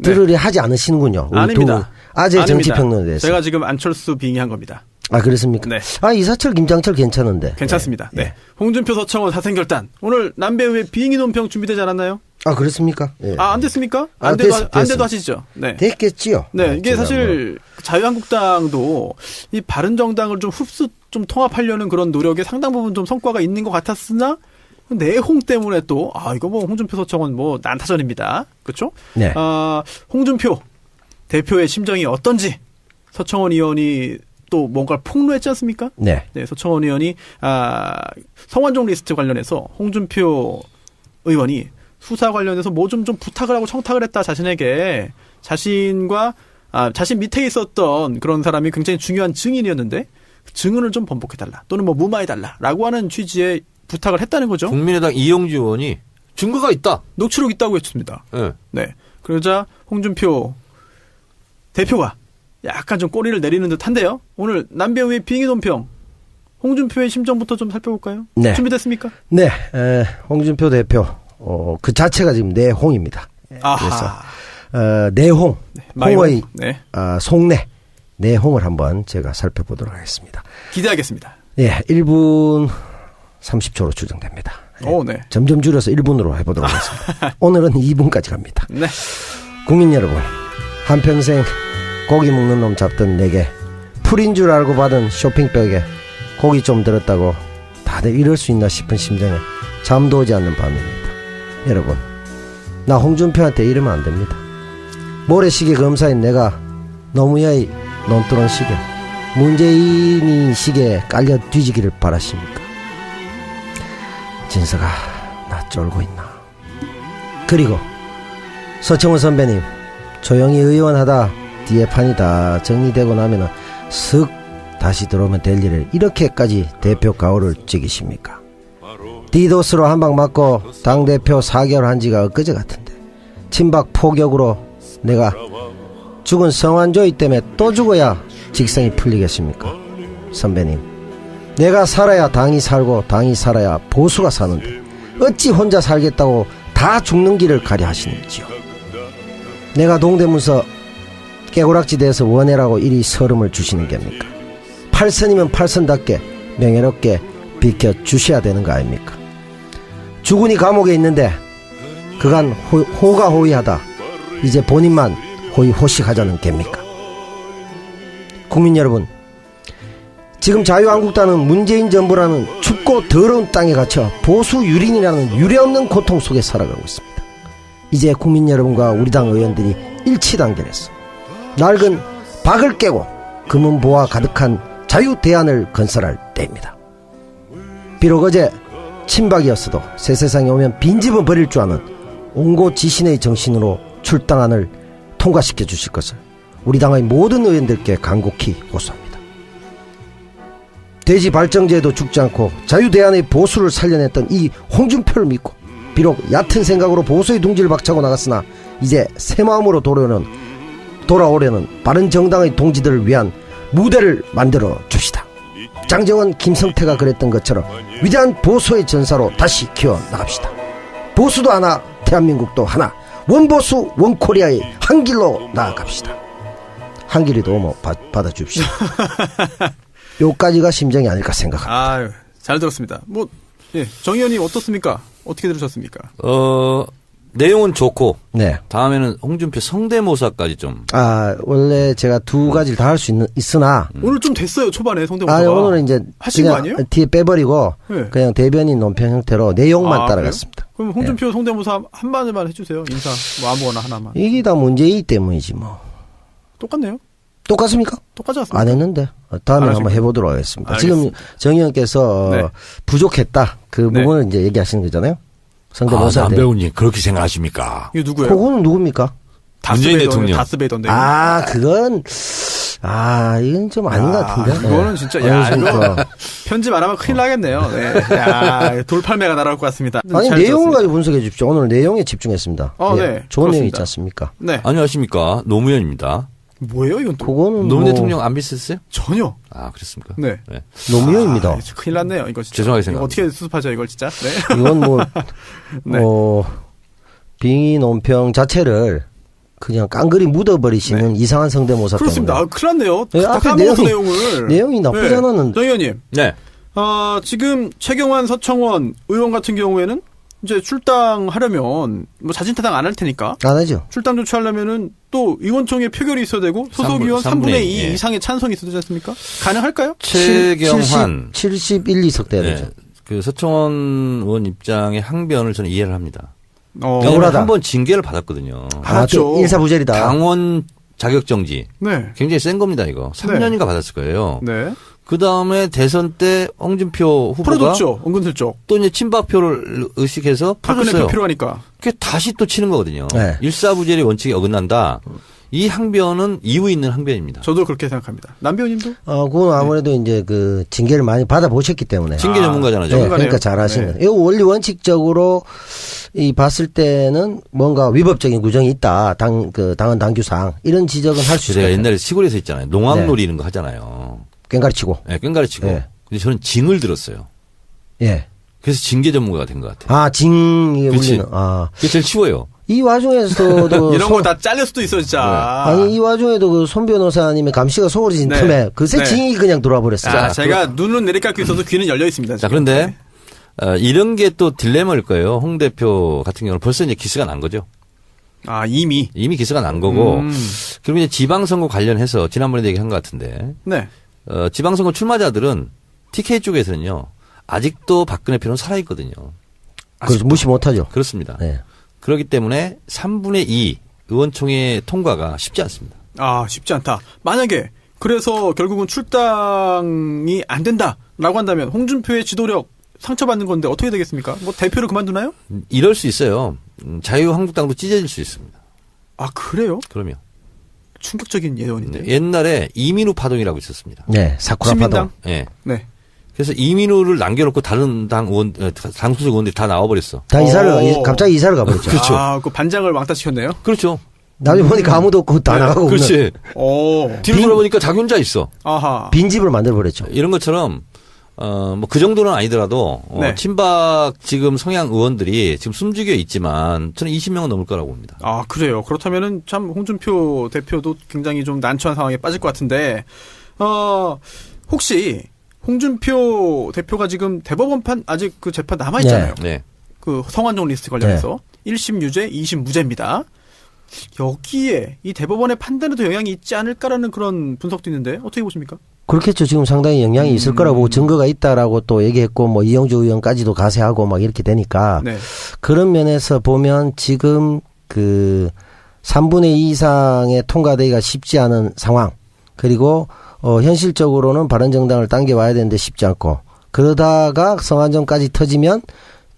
Speaker 2: 들으려 하지 않으시는군요. 우리
Speaker 1: 아닙니다.
Speaker 2: 아재
Speaker 1: 아닙니다.
Speaker 2: 정치평론에 대해서.
Speaker 1: 제가 지금 안철수 빙의한 겁니다.
Speaker 2: 그렇습니까?
Speaker 1: 네.
Speaker 2: 이사철, 김장철 괜찮은데.
Speaker 1: 괜찮습니다. 네. 홍준표 서청원 사생결단. 오늘 남배우의 빙의 논평 준비되지 않았나요?
Speaker 2: 그렇습니까? 예.
Speaker 1: 안 됐습니까?
Speaker 2: 안
Speaker 1: 돼도 하시죠. 네.
Speaker 2: 됐겠지요.
Speaker 1: 네, 이게 사실 자유한국당도 이 바른정당을 좀 좀 통합하려는 그런 노력에 상당 부분 좀 성과가 있는 것 같았으나 내홍 때문에 또 이거 뭐 홍준표 서청원 뭐 난타전입니다. 그렇죠?
Speaker 2: 네.
Speaker 1: 홍준표 대표의 심정이 어떤지 서청원 의원이 또 뭔가를 폭로했지 않습니까?
Speaker 2: 네.
Speaker 1: 네, 서청원 의원이 성완종 리스트 관련해서 홍준표 의원이 수사 관련해서 뭐 좀 부탁을 하고 청탁을 했다 자신에게 자신과 자신 밑에 있었던 그런 사람이 굉장히 중요한 증인이었는데 그 증언을 좀 번복해달라 또는 뭐 무마해달라라고 하는 취지의 부탁을 했다는 거죠.
Speaker 3: 국민의당 이용주 의원이 증거가 있다.
Speaker 1: 녹취록 있다고 했습니다.
Speaker 3: 네.
Speaker 1: 네. 그러자 홍준표 대표가 약간 좀 꼬리를 내리는 듯한데요. 오늘 남배우의 빙의 논평 홍준표의 심정부터 좀 살펴볼까요?
Speaker 2: 네.
Speaker 1: 준비됐습니까?
Speaker 2: 네. 홍준표 대표 그 자체가 지금 내홍입니다.
Speaker 1: 아하.
Speaker 2: 그래서 내홍, 홍의
Speaker 1: 네.
Speaker 2: 속내 내홍을 한번 제가 살펴보도록 하겠습니다.
Speaker 1: 기대하겠습니다.
Speaker 2: 예, 1분 30초로 추정됩니다.
Speaker 1: 오, 네.
Speaker 2: 점점 줄여서 1분으로 해보도록 하겠습니다. 오늘은 2분까지 갑니다.
Speaker 1: 네.
Speaker 2: 국민 여러분, 한평생 고기 먹는 놈 잡던 내게 풀인 줄 알고 받은 쇼핑백에 고기 좀 들었다고 다들 이럴 수 있나 싶은 심정에 잠도 오지 않는 밤입니다. 여러분, 나 홍준표한테 이러면 안 됩니다. 모래시계 검사인 내가 노무현의 논두렁 시계, 문재인이 시계에 깔려 뒤지기를 바라십니까? 진서가 나 쫄고 있나? 그리고 서청원 선배님, 조용히 의원하다 뒤에 판이 다 정리되고 나면은 슥 다시 들어오면 될 일을 이렇게까지 대표 가오를 찍으십니까? 디도스로 한 방 맞고 당대표 4개월 한 지가 엊그제 같은데 친박 포격으로 내가 죽은 성완조이 때문에 또 죽어야 직성이 풀리겠습니까? 선배님, 내가 살아야 당이 살고 당이 살아야 보수가 사는데 어찌 혼자 살겠다고 다 죽는 길을 가려 하시는지요? 내가 동대문서 깨고락지 대에서 원해라고 이리 서름을 주시는 겁니까? 팔선이면 팔선답게 명예롭게 비켜주셔야 되는 거 아닙니까? 주군이 감옥에 있는데 그간 호가호위하다 이제 본인만 호의호식하자는 겁니까? 국민 여러분, 지금 자유한국당은 문재인 정부라는 춥고 더러운 땅에 갇혀 보수 유린이라는 유례없는 고통 속에 살아가고 있습니다. 이제 국민 여러분과 우리 당 의원들이 일치단결해서 낡은 박을 깨고 금은보화 가득한 자유대안을 건설할 때입니다. 비록 어제 친박이었어도 새 세상에 오면 빈집은 버릴 줄 아는 옹고지신의 정신으로 출당안을 통과시켜 주실 것을 우리 당의 모든 의원들께 간곡히 호소합니다. 대지 발정제에도 죽지 않고 자유대안의 보수를 살려냈던 이 홍준표를 믿고 비록 얕은 생각으로 보수의 둥지를 박차고 나갔으나 이제 새 마음으로 돌아오려는 바른정당의 동지들을 위한 무대를 만들어 줍시다. 장정원, 김성태가 그랬던 것처럼 위대한 보수의 전사로 다시 키워나갑시다. 보수도 하나, 대한민국도 하나, 원보수 원코리아의 한 길로 나아갑시다. 한 길이도 뭐 받아줍시다. 요까지가 심정이 아닐까 생각합니다.
Speaker 1: 아유, 잘 들었습니다. 뭐, 예, 정 의원님 어떻습니까? 어떻게 들으셨습니까?
Speaker 3: 내용은 좋고,
Speaker 2: 네.
Speaker 3: 다음에는 홍준표 성대모사까지 좀.
Speaker 2: 원래 제가 두 가지를 다 할 수 있으나.
Speaker 1: 오늘 좀 됐어요, 초반에 성대모사가.
Speaker 2: 오늘은 이제.
Speaker 1: 하신 거 아니에요?
Speaker 2: 뒤에 빼버리고,
Speaker 1: 네.
Speaker 2: 그냥 대변인 논평 형태로 내용만 따라갔습니다.
Speaker 1: 그럼 홍준표 성대모사 한 마디만 해주세요. 인사, 뭐 아무거나 하나만.
Speaker 2: 이게 다 문재인 때문이지 뭐.
Speaker 1: 똑같네요?
Speaker 2: 똑같습니까?
Speaker 1: 똑같지 않습니까?
Speaker 2: 안 했는데. 다음에 한번 해보도록 하겠습니다.
Speaker 1: 알겠습니다.
Speaker 2: 지금 정 의원께서
Speaker 1: 네.
Speaker 2: 부족했다. 그 부분을 이제 얘기하시는 거잖아요. 성대모사.
Speaker 3: 남배우님 그렇게 생각하십니까?
Speaker 1: 이거 누구예요?
Speaker 2: 그거는 누굽니까?
Speaker 3: 문재인 대통령.
Speaker 1: 다스베이더인데.
Speaker 2: 그건, 이건 좀 아닌 것 같은데.
Speaker 1: 그거는 진짜, 이거 편집 안 하면 큰일 나겠네요. 네. 돌팔매가 날아올 것 같습니다.
Speaker 2: 아니, 내용을 가지고 분석해 주십시오. 오늘 내용에 집중했습니다.
Speaker 1: 네.
Speaker 2: 좋은 내용 있지 않습니까?
Speaker 1: 네.
Speaker 3: 안녕하십니까. 노무현입니다.
Speaker 1: 뭐예요, 이건 또?
Speaker 2: 그거는
Speaker 3: 노무현 대통령 안 비슷했어요?
Speaker 1: 전혀.
Speaker 3: 그렇습니까?
Speaker 1: 네.
Speaker 2: 노무현입니다.
Speaker 1: 큰일 났네요, 이거 진짜.
Speaker 3: 죄송하게 생각합니다.
Speaker 1: 어떻게 수습하죠, 이걸 진짜? 네.
Speaker 2: 이건 뭐,
Speaker 1: 네.
Speaker 2: 빙의 논평 자체를 그냥 깡그리 묻어버리시는 이상한 성대모사
Speaker 1: 그렇습니다.
Speaker 2: 때문에.
Speaker 1: 큰일 났네요.
Speaker 2: 네,
Speaker 1: 다
Speaker 2: 앞에
Speaker 1: 까먹어서 내용을.
Speaker 2: 내용이 나쁘지 않았는데.
Speaker 1: 정 의원님.
Speaker 3: 네.
Speaker 1: 지금 최경환, 서청원 의원 같은 경우에는 이제 출당하려면 뭐 자진타당 안 할 테니까
Speaker 2: 안 하죠.
Speaker 1: 출당 조치하려면은 또 의원총회 표결이 있어야 되고 소속 의원 3분의 2
Speaker 3: 예.
Speaker 1: 이상의 찬성이 있어야 되지 않습니까? 가능할까요?
Speaker 3: 최경환
Speaker 2: 71, 2석 돼야 되죠.
Speaker 3: 그 서청원 의원 입장의 항변을 저는 이해를 합니다.
Speaker 2: 억울하다.
Speaker 3: 왜냐면 한번 징계를 받았거든요.
Speaker 1: 맞죠.
Speaker 2: 일사부재리다.
Speaker 3: 당원 자격정지.
Speaker 1: 네.
Speaker 3: 굉장히 센 겁니다, 이거. 3년인가 받았을 거예요.
Speaker 1: 네.
Speaker 3: 그 다음에 대선 때 홍준표 후보가
Speaker 1: 풀어줬죠. 은근슬쩍.
Speaker 3: 또 이제 친박표를 의식해서
Speaker 1: 박근혜
Speaker 3: 풀어줬어요.
Speaker 1: 표 필요하니까.
Speaker 3: 그게 다시 또 치는 거거든요.
Speaker 2: 네.
Speaker 3: 일사부재리 원칙이 어긋난다. 이 항변은 이유 있는 항변입니다.
Speaker 1: 저도 그렇게 생각합니다. 남배우님도?
Speaker 2: 그건 아무래도 이제 그 징계를 많이 받아보셨기 때문에.
Speaker 3: 징계 전문가잖아요.
Speaker 2: 네, 그러니까 잘 하신 거예요. 이거 원리 원칙적으로 봤을 때는 뭔가 위법적인 구정이 있다. 당헌 당규상. 이런 지적은 할 수 있어요.
Speaker 3: 제가 옛날에 시골에서 있잖아요. 농악놀이 이런 거 하잖아요.
Speaker 2: 꽹가리치고.
Speaker 3: 네, 꽹가리치고.
Speaker 2: 네.
Speaker 3: 근데 저는 징을 들었어요.
Speaker 2: 예.
Speaker 3: 그래서 징계 전문가가 된 것 같아요.
Speaker 2: 징이
Speaker 3: 그치.
Speaker 2: 울리는.
Speaker 3: 그게 제일 쉬워요.
Speaker 2: 이 와중에서도
Speaker 1: 이런 거 다 잘릴 수도 있어, 진짜.
Speaker 2: 아니 이 와중에도 그 손 변호사님의 감시가 소홀해진
Speaker 1: 네.
Speaker 2: 틈에 그새
Speaker 1: 네.
Speaker 2: 징이 그냥 돌아 버렸어요.
Speaker 1: 제가 눈은 내리깎고 있어도 귀는 열려 있습니다.
Speaker 3: 자,
Speaker 1: 지금.
Speaker 3: 그런데 이런 게 또 딜레마일 거예요. 홍 대표 같은 경우는 벌써 이제 기스가 난 거죠.
Speaker 1: 이미.
Speaker 3: 이미 기스가 난 거고. 그리고 이제 지방선거 관련해서 지난번에 얘기한 것 같은데.
Speaker 1: 네.
Speaker 3: 지방선거 출마자들은 TK 쪽에서는요. 아직도 박근혜 표는 살아있거든요.
Speaker 2: 그래서 무시 못하죠.
Speaker 3: 그렇습니다.
Speaker 2: 네.
Speaker 3: 그렇기 때문에 3분의 2 의원총회 통과가 쉽지 않습니다.
Speaker 1: 쉽지 않다. 만약에 그래서 결국은 출당이 안 된다라고 한다면 홍준표의 지도력 상처받는 건데 어떻게 되겠습니까? 뭐 대표를 그만두나요?
Speaker 3: 이럴 수 있어요. 자유한국당도 찢어질 수 있습니다.
Speaker 1: 그래요?
Speaker 3: 그럼요.
Speaker 1: 충격적인 예언인데.
Speaker 3: 옛날에 이민우 파동이라고 있었습니다.
Speaker 2: 네, 사쿠라
Speaker 1: 신민당?
Speaker 2: 파동.
Speaker 3: 네.
Speaker 1: 네.
Speaker 3: 그래서 이민우를 남겨놓고 다른 당 소속 의원들이 다 나와버렸어.
Speaker 2: 다 갑자기 이사를 가버렸죠.
Speaker 3: 그렇죠.
Speaker 1: 그 반장을 왕따시켰네요.
Speaker 3: 그렇죠.
Speaker 2: 나중에 보니까 아무도 없고 다 나가고
Speaker 3: 그렇지.
Speaker 1: 오.
Speaker 3: 뒤로 돌아보니까 자기 혼자 있어.
Speaker 1: 아하.
Speaker 2: 빈집을 만들어버렸죠.
Speaker 3: 이런 것처럼 뭐 그 정도는 아니더라도
Speaker 1: 네.
Speaker 3: 친박 지금 성향 의원들이 지금 숨죽여 있지만 저는 20명은 넘을 거라고 봅니다.
Speaker 1: 그래요. 그렇다면은 참 홍준표 대표도 굉장히 좀 난처한 상황에 빠질 것 같은데 혹시 홍준표 대표가 지금 대법원판 아직 그 재판 남아 있잖아요.
Speaker 3: 네.
Speaker 1: 그 성완종 리스트 관련해서 1심 유죄, 2심 무죄입니다. 여기에 이 대법원의 판단에도 영향이 있지 않을까라는 그런 분석도 있는데 어떻게 보십니까?
Speaker 2: 그렇겠죠. 지금 상당히 영향이 있을 거라고 보고 증거가 있다라고 또 얘기했고 뭐 이영주 의원까지도 가세하고 막 이렇게 되니까
Speaker 1: 네.
Speaker 2: 그런 면에서 보면 지금 그 3분의 2 이상의 통과되기가 쉽지 않은 상황 그리고 현실적으로는 바른정당을 당겨와야 되는데 쉽지 않고 그러다가 성완종까지 터지면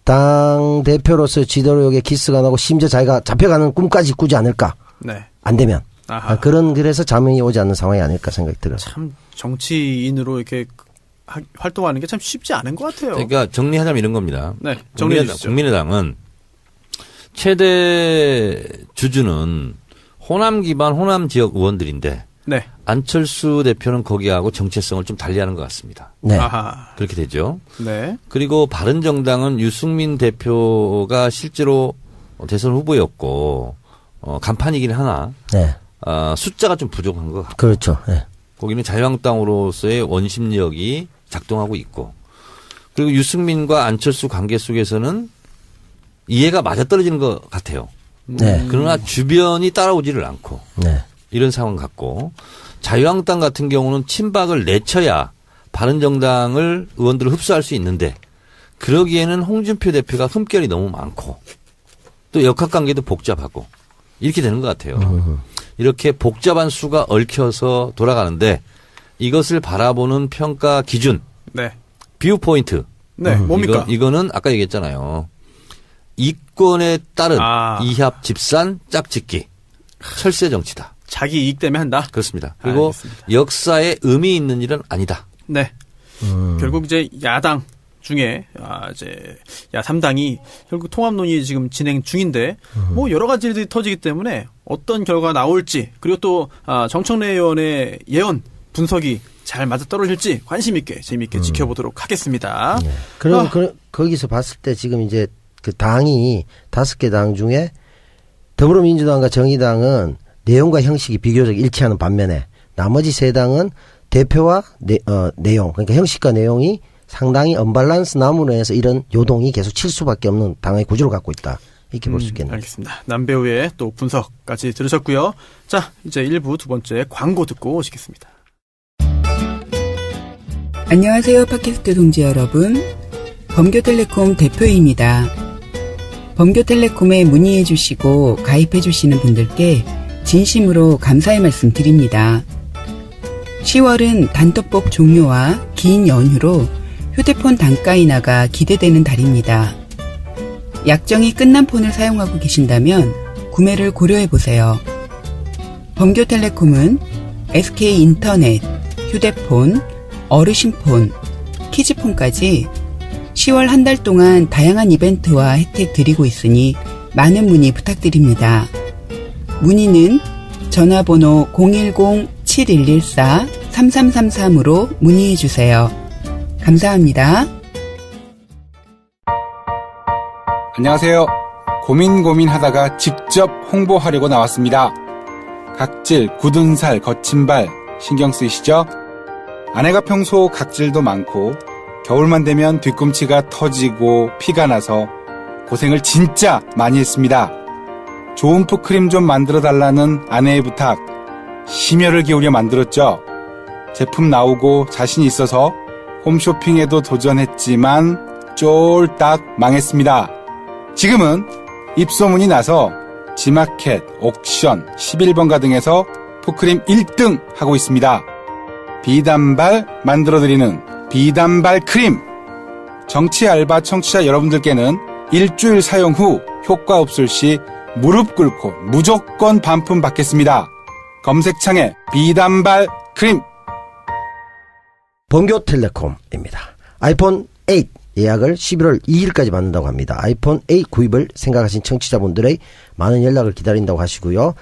Speaker 2: 당 대표로서 지도력에 기스가 나고 심지어 자기가 잡혀가는 꿈까지 꾸지 않을까.
Speaker 1: 네.
Speaker 2: 안 되면.
Speaker 1: 아하.
Speaker 2: 그래서 자명이 오지 않는 상황이 아닐까 생각이 들어요.
Speaker 1: 참 정치인으로 이렇게 활동하는 게 참 쉽지 않은 것 같아요.
Speaker 3: 그러니까 정리하자면 이런 겁니다.
Speaker 1: 네, 정리해 주시죠.
Speaker 3: 국민의당은 최대 주주는 호남 기반 호남 지역 의원들인데
Speaker 1: 네.
Speaker 3: 안철수 대표는 거기하고 정체성을 좀 달리하는 것 같습니다.
Speaker 2: 네.
Speaker 1: 아하.
Speaker 3: 그렇게 되죠.
Speaker 1: 네.
Speaker 3: 그리고 바른정당은 유승민 대표가 실제로 대선 후보였고 간판이긴 하나
Speaker 2: 네.
Speaker 3: 숫자가 좀 부족한 것 같고
Speaker 2: 그렇죠. 네.
Speaker 3: 거기는 자유한국당으로서의 원심력이 작동하고 있고 그리고 유승민과 안철수 관계 속에서는 이해가 맞아떨어지는 것 같아요.
Speaker 2: 네.
Speaker 3: 그러나 주변이 따라오지를 않고
Speaker 2: 네.
Speaker 3: 이런 상황 같고 자유한국당 같은 경우는 친박을 내쳐야 바른정당을 의원들을 흡수할 수 있는데 그러기에는 홍준표 대표가 흠결이 너무 많고 또 역학관계도 복잡하고 이렇게 되는 것 같아요. 이렇게 복잡한 수가 얽혀서 돌아가는데 이것을 바라보는 평가 기준,
Speaker 1: 네.
Speaker 3: 뷰 포인트.
Speaker 1: 네. 뭡니까?
Speaker 3: 이거는 아까 얘기했잖아요. 이권에 따른 이합 집산 짝짓기. 철새 정치다.
Speaker 1: 자기 이익 때문에 한다?
Speaker 3: 그렇습니다. 그리고
Speaker 1: 알겠습니다.
Speaker 3: 역사에 의미 있는 일은 아니다.
Speaker 1: 네. 결국 이제 야당 중에 이제 야3당이 결국 통합 논의 지금 진행 중인데 뭐 여러 가지 일들이 터지기 때문에 어떤 결과가 나올지 그리고 또 정청래 의원의 예언 분석이 잘 맞아떨어질지 관심 있게 재미있게 지켜보도록 하겠습니다.
Speaker 2: 네. 그럼 거기서 봤을 때 지금 이제 그 당이 5개 당 중에 더불어민주당과 정의당은 내용과 형식이 비교적 일치하는 반면에 나머지 3당은 대표와 내용 그러니까 형식과 내용이 상당히 언밸런스 남으로 해서 이런 요동이 계속 칠 수밖에 없는 당의 구조를 갖고 있다. 이렇게 볼 수 있겠네요.
Speaker 1: 알겠습니다. 남배우의 또 분석까지 들으셨고요. 자, 이제 1부 두 번째 광고 듣고 오시겠습니다.
Speaker 4: 안녕하세요. 팟캐스트 동지 여러분. 범교텔레콤 대표입니다. 범교텔레콤에 문의해 주시고 가입해 주시는 분들께 진심으로 감사의 말씀 드립니다. 10월은 단톡법 종료와 긴 연휴로 휴대폰 단가 인하가 기대되는 달입니다. 약정이 끝난 폰을 사용하고 계신다면 구매를 고려해보세요. 범교텔레콤은 SK인터넷, 휴대폰, 어르신폰, 키즈폰까지 10월 한 달 동안 다양한 이벤트와 혜택 드리고 있으니 많은 문의 부탁드립니다. 문의는 전화번호 010-7114-3333으로 문의해 주세요. 감사합니다.
Speaker 5: 안녕하세요. 고민하다가 직접 홍보하려고 나왔습니다. 각질, 굳은 살, 거친 발 신경 쓰이시죠? 아내가 평소 각질도 많고 겨울만 되면 뒤꿈치가 터지고 피가 나서 고생을 진짜 많이 했습니다. 좋은 푸크림 좀 만들어 달라는 아내의 부탁, 심혈을 기울여 만들었죠. 제품 나오고 자신 있어서 홈쇼핑에도 도전했지만 쫄딱 망했습니다. 지금은 입소문이 나서 지마켓, 옥션, 11번가 등에서 풋크림 1등 하고 있습니다. 비단발 만들어드리는 비단발 크림. 정치 알바 청취자 여러분들께는 일주일 사용 후 효과 없을 시 무릎 꿇고 무조건 반품 받겠습니다. 검색창에 비단발 크림.
Speaker 2: 번교텔레콤입니다. 아이폰 8 예약을 11월 2일까지 받는다고 합니다. 아이폰 8 구입을 생각하신 청취자분들의 많은 연락을 기다린다고 하시고요.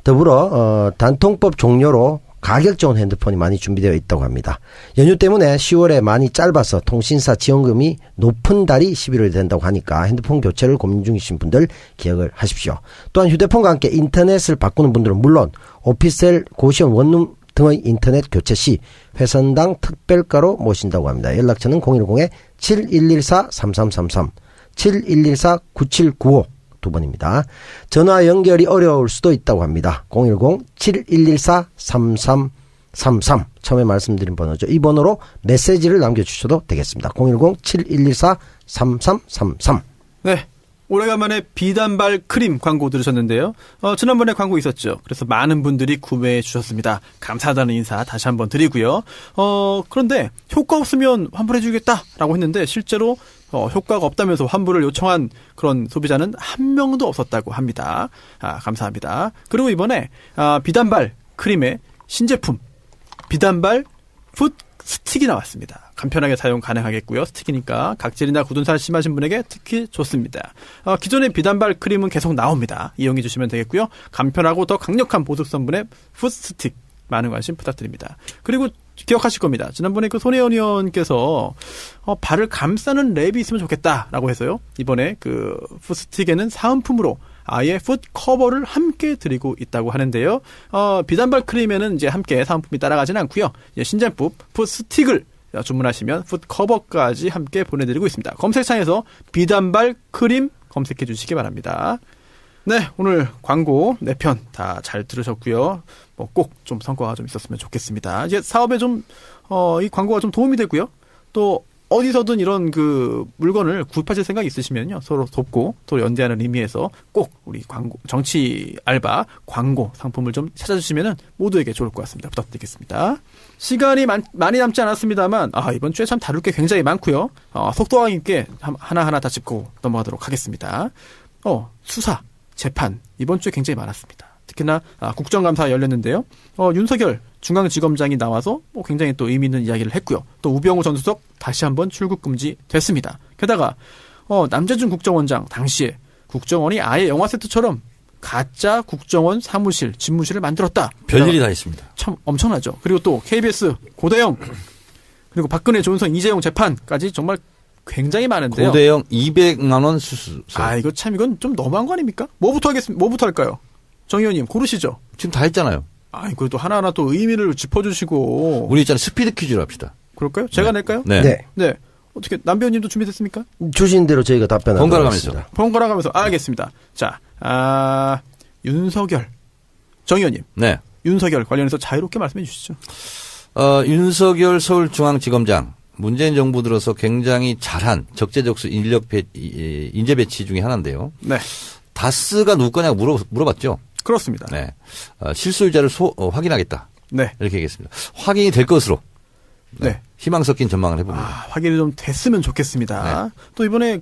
Speaker 2: 더불어 단통법 종료로 가격 좋은 핸드폰이 많이 준비되어 있다고 합니다. 연휴 때문에 10월에 많이 짧아서 통신사 지원금이 높은 달이 11월이 된다고 하니까 핸드폰 교체를 고민 중이신 분들 기억을 하십시오. 또한 휴대폰과 함께 인터넷을 바꾸는 분들은 물론 오피스텔, 고시원, 원룸 등의 인터넷 교체 시 회선당 특별가로 모신다고 합니다. 연락처는 010-7114-3333, 7114-9795 두 번입니다. 전화 연결이 어려울 수도 있다고 합니다. 010-7114-3333 처음에 말씀드린 번호죠. 이 번호로 메시지를 남겨주셔도 되겠습니다. 010-7114-3333.
Speaker 1: 네. 오래간만에 비단발 크림 광고 들으셨는데요. 지난번에 광고 있었죠. 그래서 많은 분들이 구매해 주셨습니다. 감사하다는 인사 다시 한번 드리고요. 그런데 효과 없으면 환불해 주겠다라고 했는데 실제로 효과가 없다면서 환불을 요청한 그런 소비자는 한 명도 없었다고 합니다. 감사합니다. 그리고 이번에 비단발 크림의 신제품 비단발 풋 스틱이 나왔습니다. 간편하게 사용 가능하겠고요. 스틱이니까 각질이나 굳은 살 심하신 분에게 특히 좋습니다. 기존의 비단발 크림은 계속 나옵니다. 이용해 주시면 되겠고요. 간편하고 더 강력한 보습 성분의 풋 스틱 많은 관심 부탁드립니다. 그리고 기억하실 겁니다. 지난번에 그 손혜원 의원께서 발을 감싸는 랩이 있으면 좋겠다라고 해서요. 이번에 그 풋 스틱에는 사은품으로 아예 풋 커버를 함께 드리고 있다고 하는데요. 비단발 크림에는 이제 함께 사은품이 따라가지는 않고요. 신제품 풋 스틱을 주문하시면 풋 커버까지 함께 보내드리고 있습니다. 검색창에서 비단발 크림 검색해 주시기 바랍니다. 네, 오늘 광고 4편 다 잘 들으셨고요. 꼭 좀 성과가 좀 있었으면 좋겠습니다. 이제 사업에 좀 이 광고가 좀 도움이 되고요. 또 어디서든 이런 그 물건을 구입하실 생각이 있으시면요. 서로 돕고 또 연대하는 의미에서 꼭 우리 광고, 정치 알바 광고 상품을 좀 찾아주시면은 모두에게 좋을 것 같습니다. 부탁드리겠습니다. 시간이 많이 남지 않았습니다만, 이번 주에 참 다룰 게 굉장히 많고요. 속도감 있게 하나하나 다 짚고 넘어가도록 하겠습니다. 수사, 재판, 이번 주에 굉장히 많았습니다. 특히나 국정감사 열렸는데요. 윤석열 중앙지검장이 나와서 굉장히 또 의미 있는 이야기를 했고요. 또 우병우 전 수석 다시 한번 출국 금지 됐습니다. 게다가 남재준 국정원장 당시에 국정원이 아예 영화 세트처럼 가짜 국정원 사무실, 집무실을 만들었다.
Speaker 3: 별일이 다 있습니다.
Speaker 1: 참 엄청나죠. 그리고 또 KBS 고대영 그리고 박근혜, 조은성, 이재용 재판까지 정말 굉장히 많은데요.
Speaker 3: 고대영 200만 원 수수.
Speaker 1: 이건 좀 너무한 거 아닙니까? 뭐부터 할까요? 정 의원님 고르시죠.
Speaker 3: 지금 다 했잖아요.
Speaker 1: 그래도 하나하나 또 의미를 짚어주시고.
Speaker 3: 우리 있잖아요. 스피드 퀴즈로 합시다.
Speaker 1: 그럴까요? 제가 낼까요?
Speaker 3: 네.
Speaker 1: 어떻게 남배우님도 준비됐습니까?
Speaker 2: 주신 대로 저희가 답변하도록 하겠습니다.
Speaker 1: 번갈아 가면서 알겠습니다. 자, 윤석열 정 의원님.
Speaker 3: 네.
Speaker 1: 윤석열 관련해서 자유롭게 말씀해 주시죠.
Speaker 3: 윤석열 서울중앙지검장 문재인 정부 들어서 굉장히 잘한 적재적소 인재 배치 중에 하나인데요.
Speaker 1: 네.
Speaker 3: 다스가 누구 거냐고 물어봤죠.
Speaker 1: 그렇습니다.
Speaker 3: 네. 실수 의자를 확인하겠다.
Speaker 1: 네.
Speaker 3: 이렇게 얘기했습니다. 확인이 될 것으로.
Speaker 1: 네.
Speaker 3: 희망 섞인 전망을 해봅니다.
Speaker 1: 확인이 좀 됐으면 좋겠습니다.
Speaker 3: 네.
Speaker 1: 또 이번에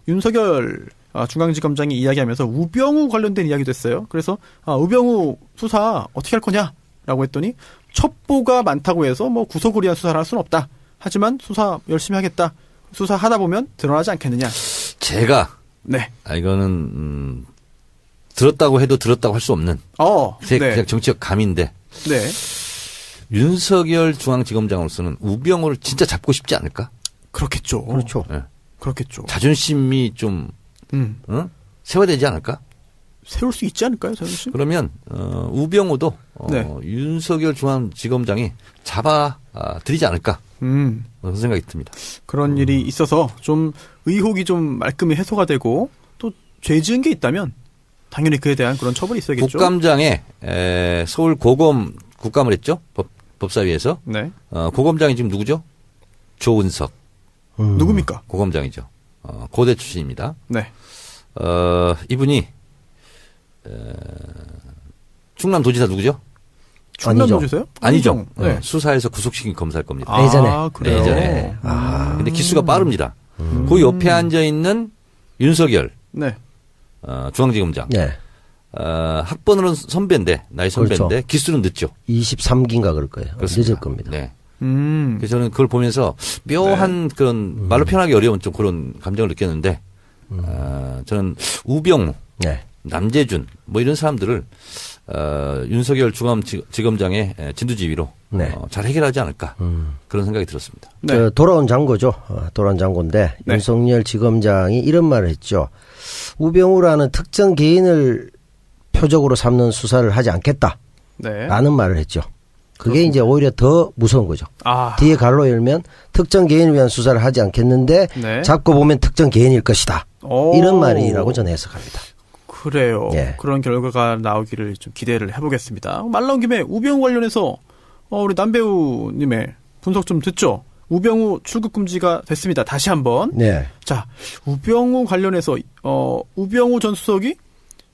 Speaker 1: 윤석열 중앙지검장이 이야기하면서 우병우 관련된 이야기도 했어요. 그래서 우병우 수사 어떻게 할 거냐라고 했더니 첩보가 많다고 해서 구속을 위한 수사를 할 수는 없다. 하지만 수사 열심히 하겠다. 수사하다 보면 드러나지 않겠느냐.
Speaker 3: 제가
Speaker 1: 네.
Speaker 3: 이거는 들었다고 해도 들었다고 할 수 없는 그냥 정치적 감인데
Speaker 1: 네.
Speaker 3: 윤석열 중앙지검장으로서는 우병우를 진짜 잡고 싶지 않을까?
Speaker 1: 그렇겠죠.
Speaker 2: 그렇죠.
Speaker 3: 네.
Speaker 1: 그렇겠죠.
Speaker 3: 자존심이 좀 세워야 되지 않을까?
Speaker 1: 세울 수 있지 않을까요, 자존심?
Speaker 3: 그러면 우병우도
Speaker 1: 네.
Speaker 3: 윤석열 중앙지검장이 잡아 드리지 않을까? 그런 생각이 듭니다.
Speaker 1: 그런 일이 있어서 좀 의혹이 좀 말끔히 해소가 되고 또 죄 지은 게 있다면 당연히 그에 대한 그런 처벌이 있어야겠죠.
Speaker 3: 국감장에 서울 고검 국감을 했죠. 법사위에서.
Speaker 1: 네.
Speaker 3: 고검장이 지금 누구죠? 조은석.
Speaker 1: 누굽니까?
Speaker 3: 고검장이죠. 고대 출신입니다.
Speaker 1: 네.
Speaker 3: 이분이 충남도지사 누구죠?
Speaker 1: 충남도지사요?
Speaker 3: 아니죠.
Speaker 1: 네.
Speaker 3: 수사에서 구속시킨 검사일 겁니다.
Speaker 2: 예전에.
Speaker 1: 그래요?
Speaker 3: 예전에. 근데 기수가 빠릅니다. 그 옆에 앉아 있는 윤석열
Speaker 1: 네.
Speaker 3: 중앙지검장.
Speaker 2: 네.
Speaker 3: 학번으로는 선배인데 나이 선배인데
Speaker 2: 그렇죠.
Speaker 3: 기수는 늦죠.
Speaker 2: 23기인가 그럴 거예요.
Speaker 3: 그렇습니다.
Speaker 2: 늦을 겁니다.
Speaker 3: 네. 그래서 저는 그걸 보면서 묘한 그런 말로 표현하기 어려운 좀 그런 감정을 느꼈는데 저는 우병우,
Speaker 2: 네.
Speaker 3: 남재준 뭐 이런 사람들을 윤석열 중앙지검장의 진두지휘로
Speaker 2: 네.
Speaker 3: 잘 해결하지 않을까 그런 생각이 들었습니다.
Speaker 1: 네.
Speaker 2: 돌아온 장고죠. 돌아온 장고인데
Speaker 1: 네.
Speaker 2: 윤석열 지검장이 이런 말을 했죠. 우병우라는 특정 개인을 표적으로 삼는 수사를 하지 않겠다.
Speaker 1: 네.
Speaker 2: 라는 말을 했죠. 그게 이제 오히려 더 무서운 거죠.
Speaker 1: 아.
Speaker 2: 뒤에 갈로 열면 특정 개인을 위한 수사를 하지 않겠는데
Speaker 1: 네.
Speaker 2: 잡고 보면 특정 개인일 것이다.
Speaker 1: 오.
Speaker 2: 이런 말이라고 저는 해석합니다.
Speaker 1: 그래요.
Speaker 2: 예.
Speaker 1: 그런 결과가 나오기를 좀 기대를 해보겠습니다. 말 나온 김에 우병우 관련해서 우리 남배우님의 분석 좀 듣죠. 우병우 출국 금지가 됐습니다. 다시 한번.
Speaker 2: 네.
Speaker 1: 자, 우병우 관련해서 우병우 전 수석이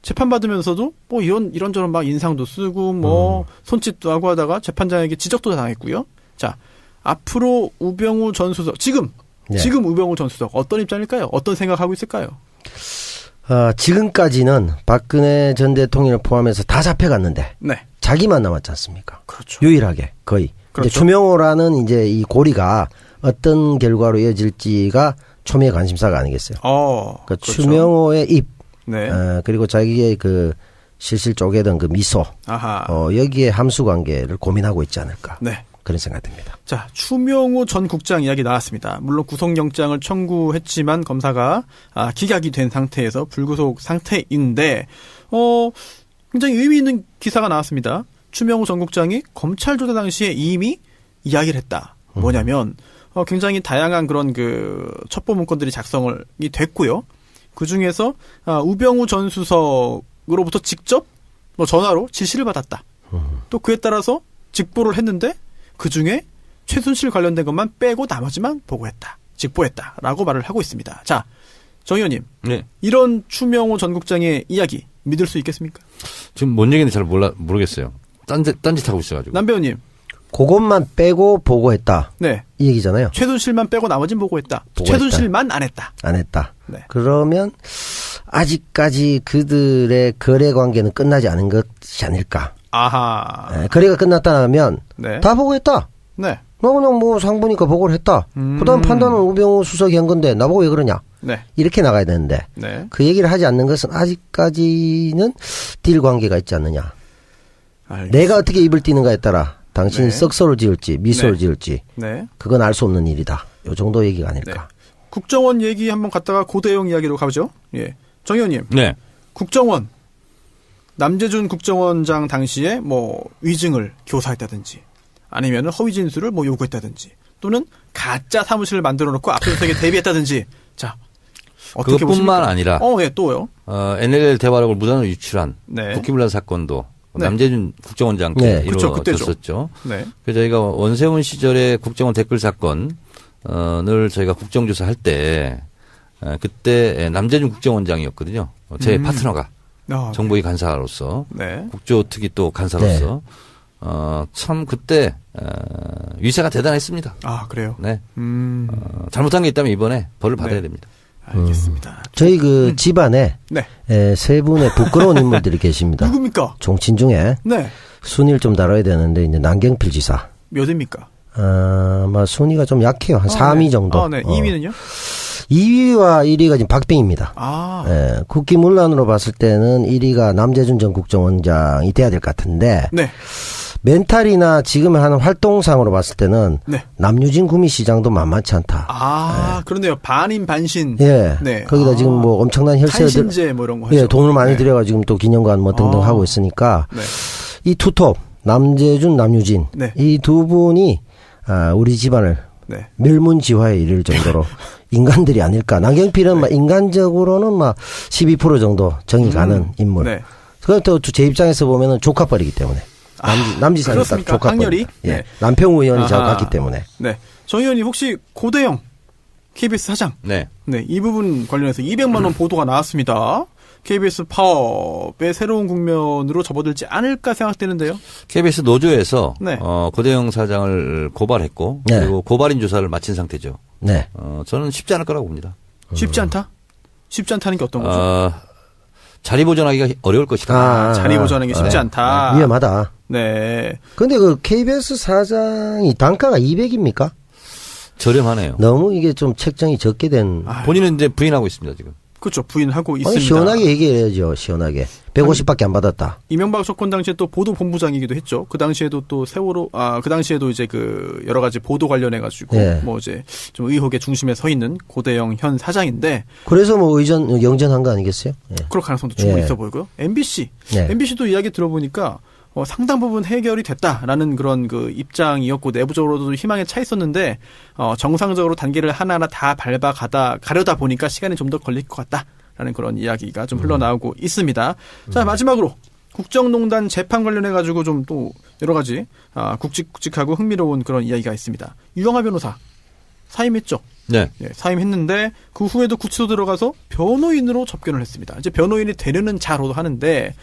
Speaker 1: 재판받으면서도 뭐 이런저런 막 인상도 쓰고 뭐 손짓도 하고 하다가 재판장에게 지적도 당했고요. 자, 앞으로 우병우 전 수석 지금 우병우 전 수석 어떤 입장일까요? 어떤 생각하고 있을까요?
Speaker 2: 지금까지는 박근혜 전 대통령을 포함해서 다 잡혀갔는데
Speaker 1: 네.
Speaker 2: 자기만 남았지 않습니까?
Speaker 1: 그렇죠.
Speaker 2: 유일하게 거의.
Speaker 1: 그렇죠.
Speaker 2: 이제 추명호라는 이제 이 고리가 어떤 결과로 이어질지가 초미의 관심사가 아니겠어요. 그러니까
Speaker 1: 그렇죠.
Speaker 2: 추명호의 입,
Speaker 1: 네.
Speaker 2: 그리고 자기의 그 실실 쪼개던 그 미소,
Speaker 1: 아하.
Speaker 2: 여기에 함수 관계를 고민하고 있지 않을까.
Speaker 1: 네.
Speaker 2: 그런 생각됩니다.
Speaker 1: 자, 추명호 전 국장 이야기 나왔습니다. 물론 구속영장을 청구했지만 검사가 기각이 된 상태에서 불구속 상태인데 굉장히 의미 있는 기사가 나왔습니다. 추명호 전 국장이 검찰 조사 당시에 이미 이야기를 했다. 뭐냐면 굉장히 다양한 그런 그 첩보 문건들이 작성이 됐고요. 그 중에서 우병우 전 수석으로부터 직접 전화로 지시를 받았다. 또 그에 따라서 직보를 했는데 그 중에 최순실 관련된 것만 빼고 나머지만 보고했다. 직보했다라고 말을 하고 있습니다. 자, 정 의원님.
Speaker 3: 네.
Speaker 1: 이런 추명호 전 국장의 이야기 믿을 수 있겠습니까?
Speaker 3: 지금 뭔 얘기인지 잘 모르겠어요. 딴짓 하고 있어가지고.
Speaker 1: 남 배우님.
Speaker 2: 그것만 빼고 보고했다.
Speaker 1: 네.
Speaker 2: 이 얘기잖아요.
Speaker 1: 최순실만 빼고 나머지는 보고했다. 최순실만 안 했다.
Speaker 2: 안 했다.
Speaker 1: 네.
Speaker 2: 그러면 아직까지 그들의 거래 관계는 끝나지 않은 것이 아닐까.
Speaker 1: 아하.
Speaker 2: 네, 거래가 끝났다 하면
Speaker 1: 네.
Speaker 2: 다 보고했다.
Speaker 1: 네.
Speaker 2: 너 그냥 뭐 상부니까 보고를 했다. 그다음 판단은 우병우 수석이 한 건데 나보고 왜 그러냐.
Speaker 1: 네.
Speaker 2: 이렇게 나가야 되는데
Speaker 1: 네.
Speaker 2: 그 얘기를 하지 않는 것은 아직까지는 딜 관계가 있지 않느냐.
Speaker 1: 알겠습니다.
Speaker 2: 내가 어떻게 입을 띄는가에 따라 당신이
Speaker 1: 네.
Speaker 2: 썩소를 지을지 미소를
Speaker 1: 네.
Speaker 2: 지을지
Speaker 1: 네.
Speaker 2: 그건 알 수 없는 일이다. 요 정도 얘기가 아닐까.
Speaker 1: 국정원 얘기 한번 갔다가 고대영 이야기로 가보죠. 예. 정 의원님.
Speaker 3: 네.
Speaker 1: 국정원. 남재준 국정원장 당시에 뭐 위증을 교사했다든지 아니면 허위 진술을 뭐 요구했다든지 또는 가짜 사무실을 만들어 놓고 압수수색에 대비했다든지 자 어떻게
Speaker 3: 그것뿐만
Speaker 1: 보십니까?
Speaker 3: 아니라
Speaker 1: 예, 또요.
Speaker 3: NLL 대화록을 무단으로 유출한
Speaker 1: 네.
Speaker 3: 국기문란 사건도
Speaker 1: 네.
Speaker 3: 남재준 국정원장 때
Speaker 2: 네.
Speaker 1: 그쵸, 그때죠.
Speaker 3: 이루어졌었죠.
Speaker 1: 네.
Speaker 3: 그래서 저희가 원세훈 시절에 국정원 댓글 사건을 저희가 국정조사할 때 그때 남재준 국정원장이었거든요. 제 파트너가 정보위 간사로서
Speaker 1: 네.
Speaker 3: 국조특위 또 간사로서 참 그때 위세가 대단했습니다.
Speaker 1: 아, 그래요.
Speaker 3: 네. 잘못한 게 있다면 이번에 벌을 받아야
Speaker 1: 네.
Speaker 3: 됩니다.
Speaker 1: 알겠습니다.
Speaker 2: 저희 그 집안에
Speaker 1: 네.
Speaker 2: 세 분의 부끄러운 인물들이 계십니다.
Speaker 1: 누굽니까?
Speaker 2: 종친 중에
Speaker 1: 네.
Speaker 2: 순위를 좀 다뤄야 되는데 이제 남경필 지사.
Speaker 1: 몇입니까?
Speaker 2: 아마 순위가 좀 약해요. 한 3위
Speaker 1: 네.
Speaker 2: 정도.
Speaker 1: 네. 2위는요?
Speaker 2: 2위와 1위가 지금 박빙입니다.
Speaker 1: 아.
Speaker 2: 국기문란으로 봤을 때는 1위가 남재준 전 국정원장이 돼야 될 것 같은데
Speaker 1: 네.
Speaker 2: 멘탈이나 지금 하는 활동상으로 봤을 때는
Speaker 1: 네.
Speaker 2: 남유진 구미시장도 만만치 않다.
Speaker 1: 아, 그런데요. 반인 반신.
Speaker 2: 예.
Speaker 1: 네.
Speaker 2: 거기다 지금 뭐 엄청난 혈세들
Speaker 1: 탄신제 뭐 이런 거 하죠.
Speaker 2: 예, 돈을 많이
Speaker 1: 네.
Speaker 2: 들여가지고 또 기념관 뭐 등등 하고 있으니까
Speaker 1: 네.
Speaker 2: 이 투톱 남재준, 남유진
Speaker 1: 네.
Speaker 2: 이 두 분이 우리 집안을
Speaker 1: 네.
Speaker 2: 멸문지화에 이를 정도로 인간들이 아닐까. 남경필은 막 인간적으로는 막 12% 정도 정이 가는 인물.
Speaker 1: 네.
Speaker 2: 그럼 또 제 입장에서 보면은 조카뻘이기 때문에 남지사는 딱
Speaker 1: 그렇습니까?
Speaker 2: 조카뻘.
Speaker 1: 학렬이?
Speaker 2: 예,
Speaker 1: 네.
Speaker 2: 남평우 의원이
Speaker 1: 아하.
Speaker 2: 저같기 때문에.
Speaker 1: 네. 정 의원님 혹시 고대영 KBS 사장.
Speaker 3: 네.
Speaker 1: 네, 이 부분 관련해서 200만 원 보도가 나왔습니다. KBS 파업의 새로운 국면으로 접어들지 않을까 생각되는데요.
Speaker 3: KBS 노조에서
Speaker 1: 네.
Speaker 3: 고대영 사장을 고발했고
Speaker 2: 네.
Speaker 3: 그리고 고발인 조사를 마친 상태죠.
Speaker 2: 네.
Speaker 3: 저는 쉽지 않을 거라고 봅니다.
Speaker 1: 쉽지 않다? 쉽지 않다는 게 어떤 거죠?
Speaker 3: 자리 보존하기가 어려울 것이다.
Speaker 1: 자리 보존하는 게 쉽지
Speaker 2: 네.
Speaker 1: 않다.
Speaker 2: 위험하다.
Speaker 1: 네.
Speaker 2: 근데 그 KBS 사장이 단가가 200입니까?
Speaker 3: 저렴하네요.
Speaker 2: 너무 이게 좀 책정이 적게 된.
Speaker 3: 본인은 이제 부인하고 있습니다, 지금.
Speaker 1: 그렇죠. 부인하고 있습니다.
Speaker 2: 아니, 시원하게 얘기해야죠. 시원하게. 150밖에 안 받았다.
Speaker 1: 이명박 정권 당시에 또 보도본부장이기도 했죠. 그 당시에도 또 세월호, 그 당시에도 이제 그 여러 가지 보도 관련해가지고
Speaker 2: 네.
Speaker 1: 뭐 이제 좀 의혹의 중심에 서 있는 고대영 현 사장인데
Speaker 2: 그래서 뭐 영전한 거 아니겠어요? 예.
Speaker 1: 그럴 가능성도 충분히
Speaker 2: 예.
Speaker 1: 있어 보이고요. MBC.
Speaker 2: 네.
Speaker 1: MBC도 이야기 들어보니까 상당 부분 해결이 됐다라는 그런 그 입장이었고 내부적으로도 희망에 차 있었는데 정상적으로 단계를 하나하나 다 가려다 보니까 시간이 좀 더 걸릴 것 같다라는 그런 이야기가 좀 흘러나오고 있습니다. 자, 마지막으로 국정농단 재판 관련해 가지고 좀 또 여러 가지 굵직굵직하고 흥미로운 그런 이야기가 있습니다. 유영하 변호사 사임했죠.
Speaker 3: 네.
Speaker 1: 예, 사임했는데 그 후에도 구치소 들어가서 변호인으로 접견을 했습니다. 이제 변호인이 되려는 자로 하는데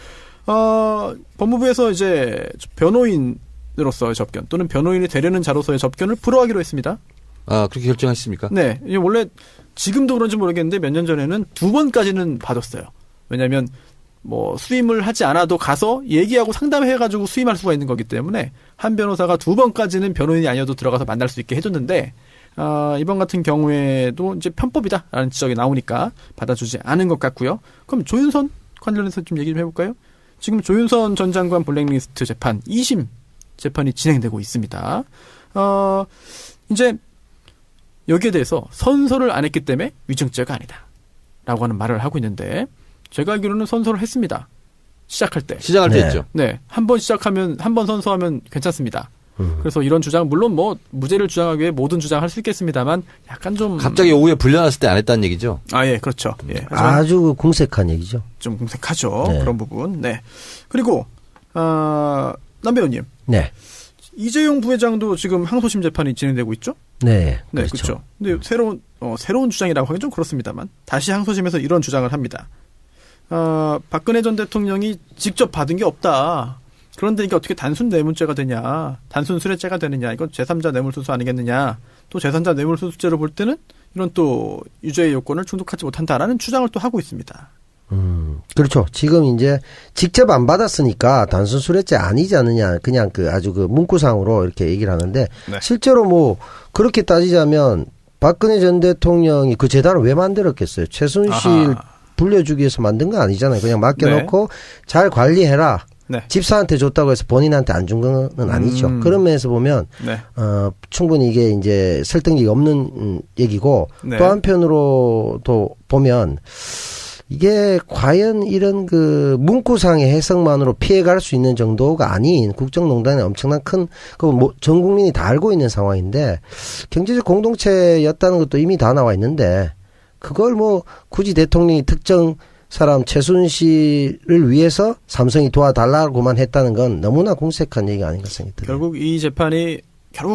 Speaker 1: 법무부에서 이제 변호인으로서의 접견 또는 변호인이 되려는 자로서의 접견을 불허하기로 했습니다.
Speaker 3: 그렇게 결정하셨습니까?
Speaker 1: 네. 이게 원래 지금도 그런지 모르겠는데 몇 년 전에는 2번까지는 받았어요. 왜냐하면 뭐 수임을 하지 않아도 가서 얘기하고 상담해가지고 수임할 수가 있는 거기 때문에 한 변호사가 2번까지는 변호인이 아니어도 들어가서 만날 수 있게 해줬는데 이번 같은 경우에도 이제 편법이다라는 지적이 나오니까 받아주지 않은 것 같고요. 그럼 조윤선 관련해서 좀 얘기 좀 해볼까요? 지금 조윤선 전 장관 블랙리스트 재판 2심 재판이 진행되고 있습니다. 이제 여기에 대해서 선서를 안 했기 때문에 위증죄가 아니다 라고 하는 말을 하고 있는데 제가 알기로는 선서를 했습니다. 시작할 때.
Speaker 3: 시작할 때
Speaker 2: 네.
Speaker 3: 했죠.
Speaker 1: 네. 한 번 시작하면 한 번 선서하면 괜찮습니다. 그래서 이런 주장 물론 뭐 무죄를 주장하기 위해 모든 주장할 수 있겠습니다만 약간 좀
Speaker 3: 갑자기 오후에 불려놨을 때 안 했다는 얘기죠.
Speaker 1: 예, 그렇죠. 예. 하지만
Speaker 2: 아주 궁색한 얘기죠.
Speaker 1: 좀 궁색하죠.
Speaker 2: 네.
Speaker 1: 그런 부분. 네. 그리고 남 배우님.
Speaker 2: 네.
Speaker 1: 이재용 부회장도 지금 항소심 재판이 진행되고 있죠?
Speaker 2: 네.
Speaker 1: 네,
Speaker 2: 그렇죠.
Speaker 1: 그렇죠. 근데 새로운 주장이라고 하긴 좀 그렇습니다만 다시 항소심에서 이런 주장을 합니다. 박근혜 전 대통령이 직접 받은 게 없다. 그런데 이게 어떻게 단순 뇌물죄가 되냐, 단순 수뢰죄가 되느냐, 이건 제3자 뇌물수수 아니겠느냐, 또 제3자 뇌물수수죄로 볼 때는 이런 또 유죄의 요건을 충족하지 못한다라는 주장을 또 하고 있습니다.
Speaker 2: 그렇죠. 지금 이제 직접 안 받았으니까 단순 수뢰죄 아니지 않느냐, 그냥 아주 문구상으로 이렇게 얘기를 하는데,
Speaker 1: 네.
Speaker 2: 실제로 뭐, 그렇게 따지자면, 박근혜 전 대통령이 그 재단을 왜 만들었겠어요? 최순실 불려주기 위해서 만든 거 아니잖아요. 그냥 맡겨놓고 잘 관리해라.
Speaker 1: 네.
Speaker 2: 집사한테 줬다고 해서 본인한테 안 준 건 아니죠. 그런 면에서 보면
Speaker 1: 네.
Speaker 2: 충분히 이게 이제 설득력이 없는 얘기고
Speaker 1: 네.
Speaker 2: 또 한편으로도 보면 이게 과연 이런 문구상의 해석만으로 피해갈 수 있는 정도가 아닌 국정농단의 엄청난 전 국민이 다 알고 있는 상황인데 경제적 공동체였다는 것도 이미 다 나와 있는데 그걸 뭐 굳이 대통령이 특정 사람 최순실을 위해서 삼성이 도와달라고만 했다는 건 너무나 공색한 얘기가 아닌가 생각이 들어요.
Speaker 1: 결국 이 재판이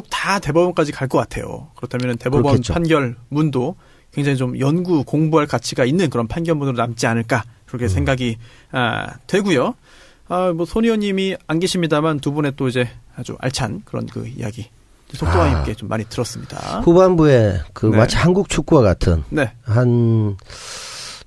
Speaker 1: 다 대법원까지 갈 것 같아요. 그렇다면 대법원
Speaker 2: 그렇겠죠.
Speaker 1: 판결문도 굉장히 좀 공부할 가치가 있는 그런 판결문으로 남지 않을까 그렇게 생각이 되고요. 뭐 손 의원님이 안 계십니다만 두 분의 또 이제 아주 알찬 그런 이야기 속도감 있게 좀 많이 들었습니다.
Speaker 2: 후반부에
Speaker 1: 네.
Speaker 2: 마치 한국 축구와 같은
Speaker 1: 네.
Speaker 2: 한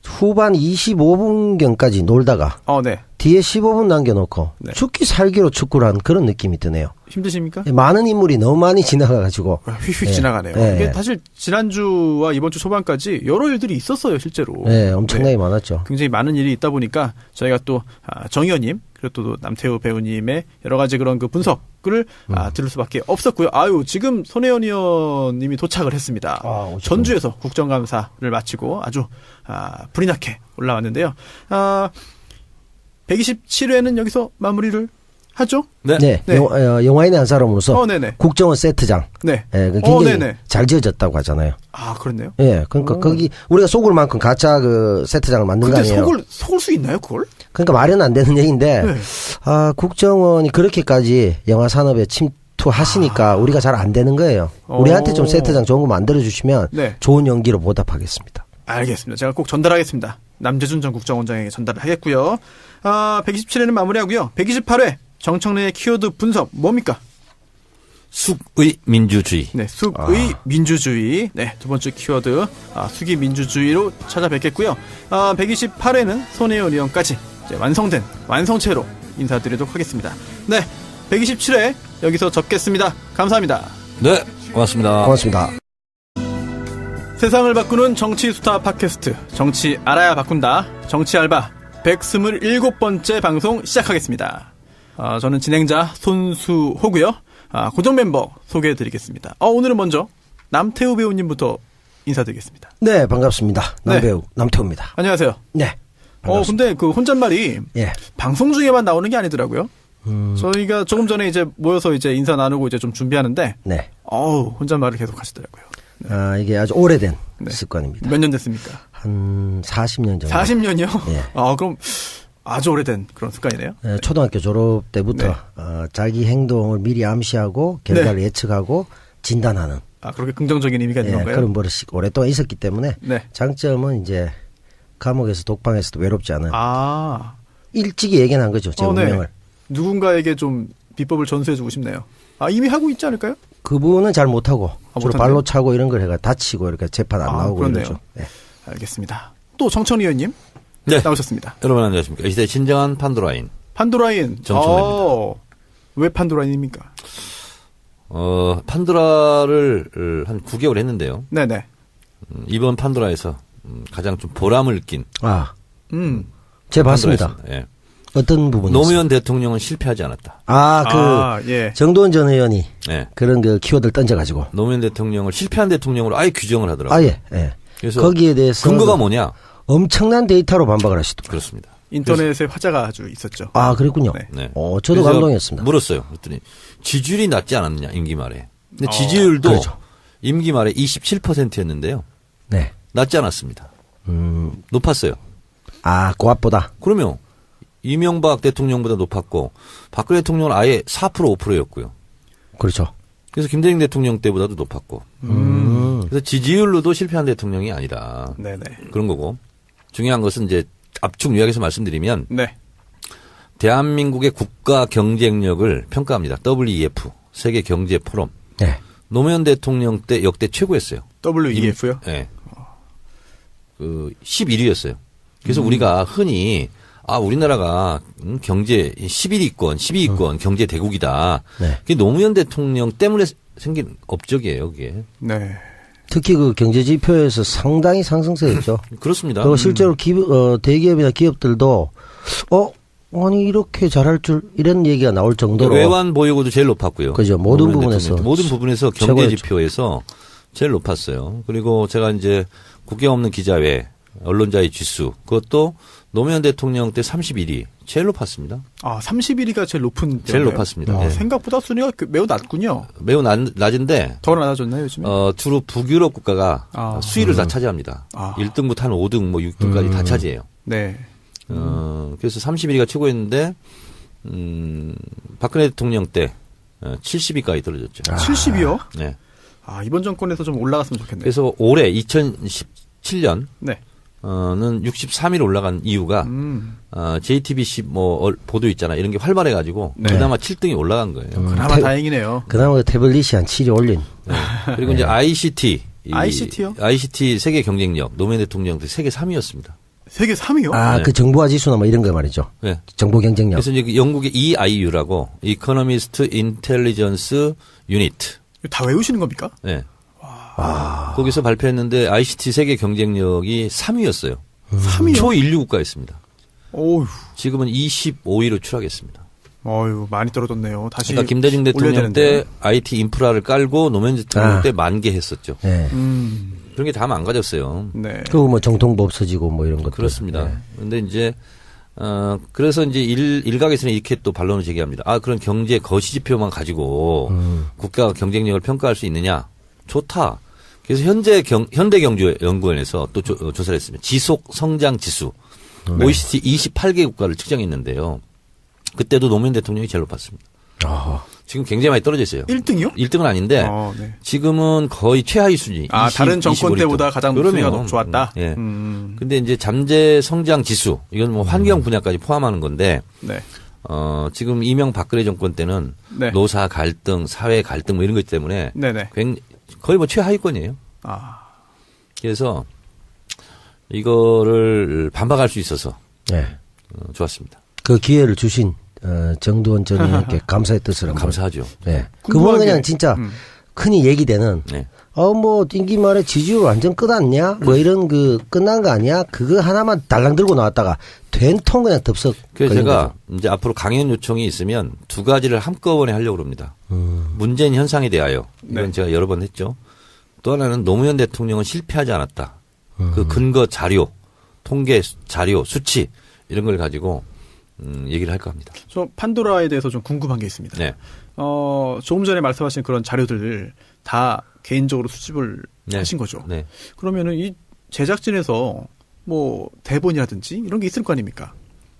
Speaker 2: 후반 25분경까지 놀다가
Speaker 1: 네.
Speaker 2: 뒤에 15분 남겨놓고
Speaker 1: 네.
Speaker 2: 죽기 살기로 축구를 한 그런 느낌이 드네요.
Speaker 1: 힘드십니까?
Speaker 2: 많은 인물이 너무 많이 지나가가지고
Speaker 1: 휙휙
Speaker 2: 네.
Speaker 1: 지나가네요.
Speaker 2: 네.
Speaker 1: 이게 사실 지난주와 이번 주 초반까지 여러 일들이 있었어요, 실제로.
Speaker 2: 네, 엄청나게
Speaker 1: 네.
Speaker 2: 많았죠.
Speaker 1: 굉장히 많은 일이 있다 보니까 저희가 또 정 의원님 그리고 또 남태우 배우님의 여러 가지 그런 분석을 들을 수밖에 없었고요. 지금 손혜원 의원님이 도착을 했습니다.
Speaker 2: 오셨군요.
Speaker 1: 전주에서 국정감사를 마치고 아주 불이 나게 올라왔는데요. 127회는 여기서 마무리를 하죠?
Speaker 3: 네.
Speaker 2: 네,
Speaker 1: 네.
Speaker 2: 영화인의 한 사람으로서
Speaker 1: 네네.
Speaker 2: 국정원 세트장
Speaker 1: 네.
Speaker 2: 굉장히
Speaker 1: 네네.
Speaker 2: 잘 지어졌다고 하잖아요.
Speaker 1: 그렇네요.
Speaker 2: 예, 그러니까 거기 우리가 속을 만큼 가짜 세트장을 만든 거
Speaker 1: 근데
Speaker 2: 아니에요.
Speaker 1: 속을 수 있나요, 그걸?
Speaker 2: 그러니까 말은 안 되는 얘기인데
Speaker 1: 네.
Speaker 2: 국정원이 그렇게까지 영화 산업에 투 하시니까 우리가 잘 안 되는 거예요. 우리한테 좀 세트장 좋은 거 만들어 주시면
Speaker 1: 네.
Speaker 2: 좋은 연기로 보답하겠습니다.
Speaker 1: 알겠습니다. 제가 꼭 전달하겠습니다. 남재준 전 국정원장에게 전달하겠고요. 127회는 마무리하고요. 128회 정청래의 키워드 분석 뭡니까?
Speaker 3: 숙의 민주주의.
Speaker 1: 네, 숙의 민주주의. 네, 두 번째 키워드 숙의 민주주의로 찾아뵙겠고요. 128회는 손혜원 의원까지 이제 완성체로 인사드리도록 하겠습니다. 네, 127회 여기서 접겠습니다. 감사합니다.
Speaker 3: 네, 고맙습니다.
Speaker 2: 고맙습니다.
Speaker 1: 세상을 바꾸는 정치 수다 팟캐스트 정치 알아야 바꾼다. 정치 알바 127번째 방송 시작하겠습니다. 저는 진행자 손수호고요. 고정 멤버 소개해드리겠습니다. 오늘은 먼저 남태우 배우님부터 인사드리겠습니다.
Speaker 2: 네, 반갑습니다. 남배우
Speaker 1: 네.
Speaker 2: 남태우입니다.
Speaker 1: 안녕하세요.
Speaker 2: 네. 반갑습니다.
Speaker 1: 근데 그 혼잣말이
Speaker 2: 예.
Speaker 1: 방송 중에만 나오는 게 아니더라고요. 저희가 조금 전에 이제 모여서 이제 인사 나누고 이제 좀 준비하는데,
Speaker 2: 네.
Speaker 1: 혼잣말을 계속 하시더라고요.
Speaker 2: 이게 아주 오래된
Speaker 1: 네.
Speaker 2: 습관입니다.
Speaker 1: 몇 년 됐습니까?
Speaker 2: 한 40년 정도.
Speaker 1: 40년이요?
Speaker 2: 예.
Speaker 1: 그럼 아주 오래된 그런 습관이네요.
Speaker 2: 초등학교 졸업 때부터
Speaker 1: 네.
Speaker 2: 자기 행동을 미리 암시하고 결과를
Speaker 1: 네.
Speaker 2: 예측하고 진단하는
Speaker 1: 그렇게 긍정적인 의미가 있는 건가요?
Speaker 2: 그런 버릇이 오랫동안 있었기 때문에
Speaker 1: 네.
Speaker 2: 장점은 이제 감옥에서 독방에서도 외롭지 않은 일찍이 예견한 거죠. 제 운명을.
Speaker 1: 네. 누군가에게 좀 비법을 전수해주고 싶네요. 이미 하고 있지 않을까요?
Speaker 2: 그분은 잘 못하고 주로
Speaker 1: 못한대요?
Speaker 2: 발로 차고 이런 걸 해가 다치고 이렇게 재판 안 나오고
Speaker 1: 그렇네요.
Speaker 2: 이러죠. 네.
Speaker 1: 알겠습니다. 또 정청래 의원님
Speaker 3: 네.
Speaker 1: 나오셨습니다.
Speaker 3: 여러분 안녕하십니까. 이 시대 진정한 판도라인.
Speaker 1: 판도라인.
Speaker 3: 정청래입니다.
Speaker 1: 왜 판도라인입니까?
Speaker 3: 판도라를 한 9개월 했는데요.
Speaker 1: 네네.
Speaker 3: 이번 판도라에서 가장 좀 보람을 낀.
Speaker 2: 제가 봤습니다.
Speaker 3: 예.
Speaker 2: 어떤 부분이
Speaker 3: 노무현 대통령은 실패하지 않았다.
Speaker 1: 예.
Speaker 2: 정도원 전 의원이
Speaker 3: 예.
Speaker 2: 그런 그 키워드를 던져가지고
Speaker 3: 노무현 대통령을 실패한 대통령으로 아예 규정을 하더라고요.
Speaker 2: 예.
Speaker 3: 그래서
Speaker 2: 거기에 대해서
Speaker 3: 근거가 뭐냐?
Speaker 2: 엄청난 데이터로 반박을 하시더라고요.
Speaker 3: 그렇습니다.
Speaker 1: 인터넷에 화제가 아주 있었죠.
Speaker 2: 그랬군요.
Speaker 1: 네.
Speaker 3: 네.
Speaker 2: 저도
Speaker 3: 그래서
Speaker 2: 감동이었습니다.
Speaker 3: 물었어요. 그랬더니 지지율이 낮지 않았느냐 임기 말에. 근데 지지율도
Speaker 2: 그렇죠.
Speaker 3: 임기 말에 27%였는데요.
Speaker 2: 네.
Speaker 3: 낮지 않았습니다. 높았어요.
Speaker 2: 그 앞보다.
Speaker 3: 그러면 이명박 대통령보다 높았고 박근혜 대통령은 아예 4% 5%였고요.
Speaker 2: 그렇죠.
Speaker 3: 그래서 김대중 대통령 때보다도 높았고. 그래서 지지율로도 실패한 대통령이 아니다.
Speaker 1: 네네.
Speaker 3: 그런 거고. 중요한 것은 이제 압축 요약해서 말씀드리면
Speaker 1: 네.
Speaker 3: 대한민국의 국가 경쟁력을 평가합니다. WEF 세계 경제 포럼.
Speaker 2: 네.
Speaker 3: 노무현 대통령 때 역대 최고였어요.
Speaker 1: WEF요?
Speaker 3: 네. 11위였어요. 그래서 우리가 흔히 우리나라가 경제 11위권, 12위권 경제 대국이다.
Speaker 2: 네.
Speaker 3: 그게 노무현 대통령 때문에 생긴 업적이에요, 그게.
Speaker 1: 네.
Speaker 2: 특히 그 경제 지표에서 상당히 상승세였죠.
Speaker 3: 그렇습니다.
Speaker 2: 그리고 실제로 대기업이나 기업들도 아니 이렇게 잘할 줄 이런 얘기가 나올 정도로
Speaker 3: 외환 보유고도 제일 높았고요.
Speaker 2: 그죠. 모든 부분에서
Speaker 3: 경제
Speaker 2: 최고였죠.
Speaker 3: 지표에서 제일 높았어요. 그리고 제가 이제 국경 없는 기자회 언론자의 지수 그것도 노무현 대통령 때 31위 제일 높았습니다.
Speaker 1: 31위가 제일 높은
Speaker 3: 제일
Speaker 1: 때인가요?
Speaker 3: 높았습니다. 네.
Speaker 1: 생각보다 순위가 매우 낮군요.
Speaker 3: 매우 낮은데
Speaker 1: 더 낮아졌나요 요즘에?
Speaker 3: 주로 북유럽 국가가 수위를 다 차지합니다. 1등부터 한 5등, 6등까지 다 차지해요.
Speaker 1: 네.
Speaker 3: 그래서 31위가 최고였는데 박근혜 대통령 때 70위까지 떨어졌죠.
Speaker 1: 70위요?
Speaker 3: 네.
Speaker 1: 이번 정권에서 좀 올라갔으면 좋겠네요.
Speaker 3: 그래서 올해 2017년
Speaker 1: 네.
Speaker 3: 는 63위로 올라간 이유가 JTBC 보도 있잖아 이런 게 활발해가지고
Speaker 1: 네.
Speaker 3: 그나마 7등이 올라간 거예요.
Speaker 1: 그나마 다행이네요.
Speaker 2: 그나마 태블릿이 한 7위 올린.
Speaker 3: 네. 그리고 이제 ICT.
Speaker 1: ICT요?
Speaker 3: ICT 세계 경쟁력 노무현 대통령 때 세계 3위였습니다.
Speaker 1: 세계 3위요?
Speaker 3: 네.
Speaker 2: 그 정보화 지수나 뭐 이런 거 말이죠.
Speaker 3: 네.
Speaker 2: 정보 경쟁력.
Speaker 3: 그래서 이제 영국의 EIU라고 Economist Intelligence Unit.
Speaker 1: 다 외우시는 겁니까?
Speaker 3: 네. 거기서 발표했는데 ICT 세계 경쟁력이 3위였어요.
Speaker 1: 3위요?
Speaker 3: 초인류 국가였습니다.
Speaker 1: 오우.
Speaker 3: 지금은 25위로 추락했습니다.
Speaker 1: 많이 떨어졌네요. 다시
Speaker 3: 그러니까 김대중 대통령 때 IT 인프라를 깔고 노무현 대통령 때 만개했었죠.
Speaker 2: 네.
Speaker 3: 그런 게 다 망가졌어요.
Speaker 1: 네.
Speaker 2: 그리고 뭐 정통부 없어지고 뭐 이런 것들.
Speaker 3: 그렇습니다.
Speaker 2: 네.
Speaker 3: 그런데 이제 그래서 이제 일각에서는 이렇게 또 반론을 제기합니다. 그런 경제 거시지표만 가지고 국가가 경쟁력을 평가할 수 있느냐? 좋다. 그래서 현대경제연구원에서 또 조사를 했습니다. 지속 성장 지수 OECD 28개 국가를 측정했는데요. 그때도 노무현 대통령이 제일 높았습니다. 지금 굉장히 많이 떨어져 있어요.
Speaker 1: 1등이요?
Speaker 3: 1등은 아닌데
Speaker 1: 네.
Speaker 3: 지금은 거의 최하위 수준.
Speaker 1: 다른 정권 때보다 가장 순위가
Speaker 3: 그러면
Speaker 1: 좋았다.
Speaker 3: 예. 근데 이제 잠재 성장 지수 이건 뭐 환경 분야까지 포함하는 건데
Speaker 1: 네.
Speaker 3: 지금 이명박근혜 정권 때는
Speaker 1: 네.
Speaker 3: 노사 갈등, 사회 갈등 뭐 이런 것 때문에
Speaker 1: 네네.
Speaker 3: 거의 뭐 최하위권이에요. 그래서 이거를 반박할 수 있어서
Speaker 2: 네.
Speaker 3: 좋았습니다.
Speaker 2: 그 기회를 주신 정두원 전 의원께 감사의 뜻을 한번.
Speaker 3: 감사하죠.
Speaker 2: 네. 그분은 그냥 진짜 흔히 얘기되는
Speaker 3: 네.
Speaker 2: 뭐 임기 말에 지지율 완전 끝났냐? 뭐 이런 끝난 거 아니야? 그거 하나만 달랑 들고 나왔다가 된통 그냥 덥석.
Speaker 3: 그래서 제가 이제 앞으로 강연 요청이 있으면 두 가지를 한꺼번에 하려고 합니다. 문재인 현상에 대하여 이건
Speaker 1: 네.
Speaker 3: 제가 여러 번 했죠. 또 하나는 노무현 대통령은 실패하지 않았다. 그 근거 자료, 통계 자료, 수치 이런 걸 가지고 얘기를 할 겁니다.
Speaker 1: 저 판도라에 대해서 좀 궁금한 게 있습니다.
Speaker 3: 네.
Speaker 1: 조금 전에 말씀하신 그런 자료들을 다 개인적으로 수집을
Speaker 3: 네.
Speaker 1: 하신 거죠.
Speaker 3: 네.
Speaker 1: 그러면은 이 제작진에서 뭐 대본이라든지 이런 게 있을 거 아닙니까?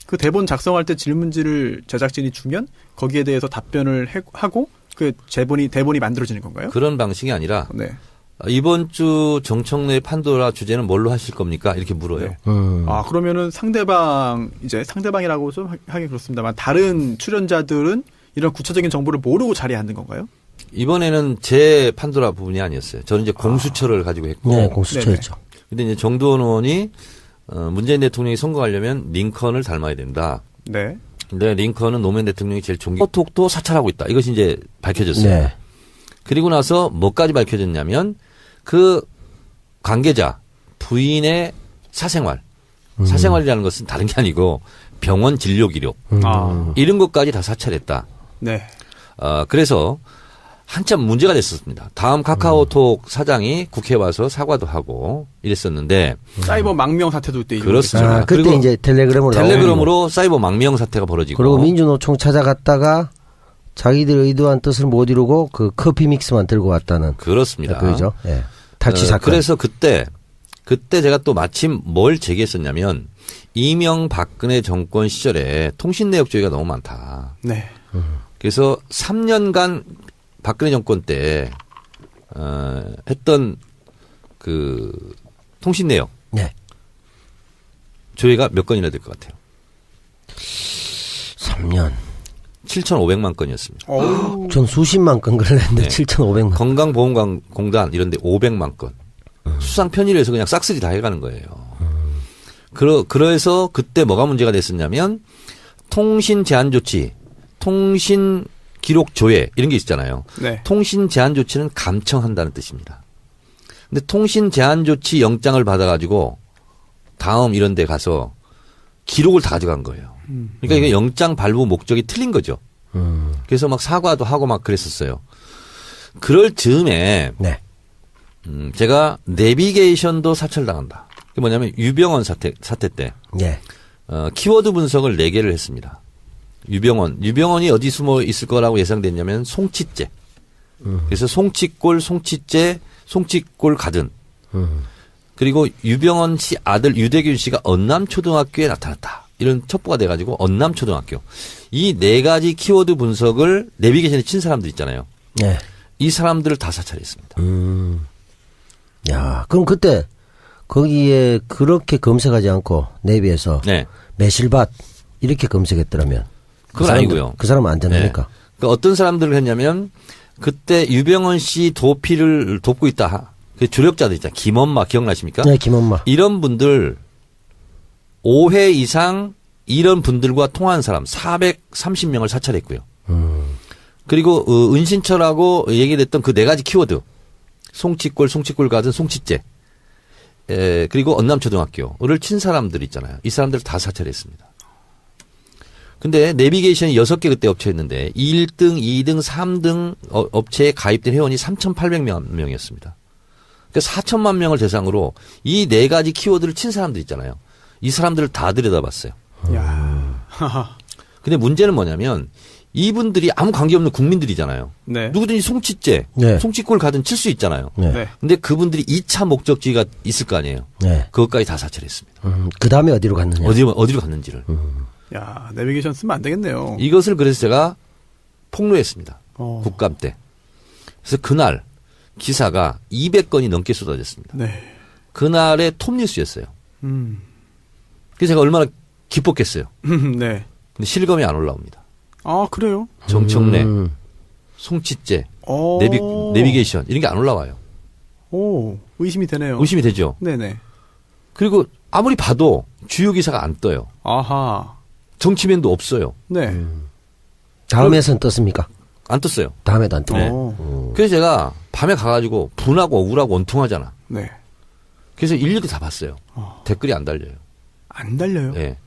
Speaker 1: 그 대본 작성할 때 질문지를 제작진이 주면 거기에 대해서 답변을 하고 그 대본이 만들어지는 건가요?
Speaker 3: 그런 방식이 아니라
Speaker 1: 네.
Speaker 3: 이번 주 정청래 판도라 주제는 뭘로 하실 겁니까? 이렇게 물어요.
Speaker 1: 네. 그러면은 상대방이라고 좀 하긴 그렇습니다만 다른 출연자들은 이런 구체적인 정보를 모르고 자리에 앉는 건가요?
Speaker 3: 이번에는 제 판도라 부분이 아니었어요. 저는 이제 공수처를 가지고 했고.
Speaker 2: 네, 공수처였죠.
Speaker 3: 근데 이제 정두원 의원이 문재인 대통령이 선거하려면 링컨을 닮아야 된다.
Speaker 1: 네.
Speaker 3: 근데 링컨은 노무현 대통령이 제일 카카오톡도 사찰하고 있다. 이것이 이제 밝혀졌어요.
Speaker 2: 네.
Speaker 3: 그리고 나서 뭐까지 밝혀졌냐면 그 관계자 부인의 사생활. 사생활이라는 것은 다른 게 아니고 병원 진료 기록. 이런 것까지 다 사찰했다.
Speaker 1: 네.
Speaker 3: 그래서 한참 문제가 됐었습니다. 다음 카카오톡 사장이 국회에 와서 사과도 하고 이랬었는데
Speaker 1: 사이버 망명 사태도 그때
Speaker 3: 그렇습니다.
Speaker 2: 그때
Speaker 3: 그리고
Speaker 2: 이제
Speaker 3: 텔레그램으로 사이버 망명 사태가 벌어지고
Speaker 2: 그리고 민주노총 찾아갔다가 자기들 의도한 뜻을 못 이루고 그 커피 믹스만 들고 왔다는
Speaker 3: 그렇습니다.
Speaker 2: 그죠? 네. 탈취 사건.
Speaker 3: 그래서 그때 제가 또 마침 뭘 제기했었냐면 이명박근혜 정권 시절에 통신 내역 조회가 너무 많다.
Speaker 1: 네.
Speaker 3: 그래서 3년간 박근혜 정권 때 했던 그 통신 내역
Speaker 2: 네.
Speaker 3: 조회가 몇 건이나 될 것 같아요?
Speaker 2: 3년.
Speaker 3: 7,500만 건이었습니다.
Speaker 2: 전 수십만 건 걸렸는데
Speaker 3: 네.
Speaker 2: 7,500만.
Speaker 3: 건강보험공단 이런 데 500만 건. 수상 편의를 해서 그냥 싹쓸이 다 해가는 거예요. 그래서 그때 뭐가 문제가 됐었냐면 통신 제한 조치, 통신 기록 조회 이런 게 있잖아요.
Speaker 1: 네.
Speaker 3: 통신 제한 조치는 감청한다는 뜻입니다. 근데 통신 제한 조치 영장을 받아가지고 다음 이런 데 가서 기록을 다 가져간 거예요. 그러니까 이게 영장 발부 목적이 틀린 거죠. 그래서 막 사과도 하고 막 그랬었어요. 그럴 즈음에
Speaker 2: 네.
Speaker 3: 제가 내비게이션도 사찰당한다. 그게 뭐냐면 유병원 사태 때
Speaker 2: 네.
Speaker 3: 키워드 분석을 4개를 했습니다. 유병원이 어디 숨어 있을 거라고 예상됐냐면 송치째. 그래서 송치골, 송치째, 송치골 가든. 그리고 유병원 씨 아들 유대균 씨가 언남초등학교에 나타났다. 이런 첩보가 돼가지고 언남초등학교. 이 4가지 키워드 분석을 내비게이션에 친 사람들 있잖아요.
Speaker 2: 네.
Speaker 3: 이 사람들을 다 사찰했습니다.
Speaker 2: 야, 그럼 그때 거기에 그렇게 검색하지 않고 내비에서
Speaker 3: 네.
Speaker 2: 매실밭 이렇게 검색했더라면
Speaker 3: 그건 아니고요.
Speaker 2: 그 사람은 안전합니까?
Speaker 3: 네. 그러니까 어떤 사람들을 했냐면 그때 유병원 씨 도피를 돕고 있다. 그 조력자들 있잖아요. 김엄마 기억나십니까?
Speaker 2: 네, 김엄마.
Speaker 3: 이런 분들 5회 이상 이런 분들과 통화한 사람 430명을 사찰했고요. 그리고 은신처라고 얘기됐던 그 4가지 키워드. 송치골 가든 송치째. 그리고 언남초등학교를 친 사람들 있잖아요. 이 사람들 다 사찰했습니다. 근데 내비게이션이 6개 그때 업체였는데 1등, 2등, 3등 업체에 가입된 회원이 3,800만 명이었습니다. 그러니까 4천만 명을 대상으로 이 4가지 키워드를 친 사람들 있잖아요. 이 사람들을 다 들여다봤어요. 근데 문제는 뭐냐면 이분들이 아무 관계없는 국민들이잖아요.
Speaker 1: 네.
Speaker 3: 누구든지 송치째,
Speaker 2: 네.
Speaker 3: 송치골 가든 칠 수 있잖아요.
Speaker 2: 네.
Speaker 1: 네.
Speaker 3: 근데 그분들이 2차 목적지가 있을 거 아니에요.
Speaker 2: 네.
Speaker 3: 그것까지 다 사찰했습니다.
Speaker 2: 그 다음에 어디로 갔느냐?
Speaker 3: 어디로 갔는지를.
Speaker 1: 야, 내비게이션 쓰면 안 되겠네요.
Speaker 3: 이것을 그래서 제가 폭로했습니다. 국감 때. 그래서 그날 기사가 200건이 넘게 쏟아졌습니다.
Speaker 1: 네.
Speaker 3: 그날의 톱뉴스였어요. 그래서 제가 얼마나 기뻤겠어요.
Speaker 1: 네.
Speaker 3: 근데 실검이 안 올라옵니다.
Speaker 1: 아, 그래요?
Speaker 3: 정청래, 송치째, 내비게이션 이런 게 안 올라와요.
Speaker 1: 오, 의심이 되네요.
Speaker 3: 의심이 되죠.
Speaker 1: 네네.
Speaker 3: 그리고 아무리 봐도 주요 기사가 안 떠요.
Speaker 1: 아하.
Speaker 3: 정치면도 없어요.
Speaker 1: 네.
Speaker 2: 다음에선 떴습니까?
Speaker 3: 안 떴어요.
Speaker 2: 다음에도 안 뜨고.
Speaker 3: 네. 그래서 제가 밤에 가가지고 분하고 억울하고 원통하잖아.
Speaker 1: 네.
Speaker 3: 그래서 일일이 다 봤어요. 댓글이 안 달려요.
Speaker 1: 안 달려요?
Speaker 3: 네.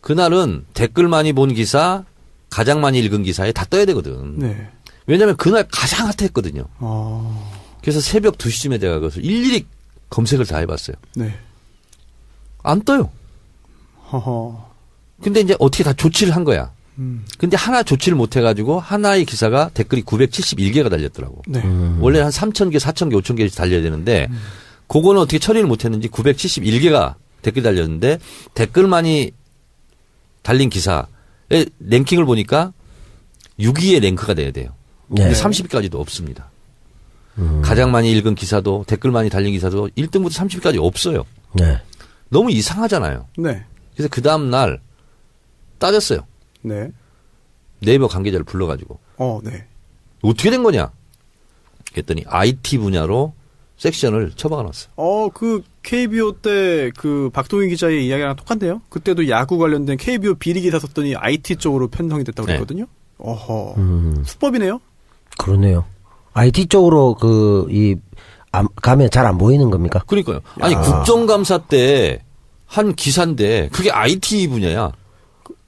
Speaker 3: 그날은 댓글 많이 본 기사, 가장 많이 읽은 기사에 다 떠야 되거든.
Speaker 1: 네.
Speaker 3: 왜냐하면 그날 가장 핫했거든요.
Speaker 1: 아.
Speaker 3: 그래서 새벽 2시쯤에 제가 그것을 일일이 검색을 다 해봤어요.
Speaker 1: 네.
Speaker 3: 안 떠요.
Speaker 1: 허허.
Speaker 3: 근데 이제 어떻게 다 조치를 한 거야. 근데 하나 조치를 못 해가지고 하나의 기사가 댓글이 971개가 달렸더라고.
Speaker 1: 네.
Speaker 3: 원래 한 3,000개, 4,000개, 5,000개씩 달려야 되는데 그거는 어떻게 처리를 못 했는지 971개가 댓글이 달렸는데 댓글 많이 달린 기사의 랭킹을 보니까 6위에 랭크가 돼야 돼요. 근데
Speaker 2: 네.
Speaker 3: 30위까지도 없습니다. 가장 많이 읽은 기사도 댓글 많이 달린 기사도 1등부터 30위까지 없어요.
Speaker 2: 네.
Speaker 3: 너무 이상하잖아요.
Speaker 1: 네.
Speaker 3: 그래서 그 다음날 따졌어요.
Speaker 1: 네.
Speaker 3: 네이버 관계자를 불러가지고
Speaker 1: 네.
Speaker 3: 어떻게 된 거냐 그랬더니 IT 분야로 섹션을 처박아 놨어요.
Speaker 1: 그 KBO 때 그 박동희 기자의 이야기랑 똑같네요. 그때도 야구 관련된 KBO 비리 기사 썼더니 IT 쪽으로 편성이 됐다고
Speaker 3: 네.
Speaker 1: 그랬거든요. 어허. 수법이네요.
Speaker 2: 그러네요. IT 쪽으로 가면 잘 안 보이는 겁니까?
Speaker 3: 그러니까요. 아니 국정감사 때 한 기사인데 그게 IT 분야야.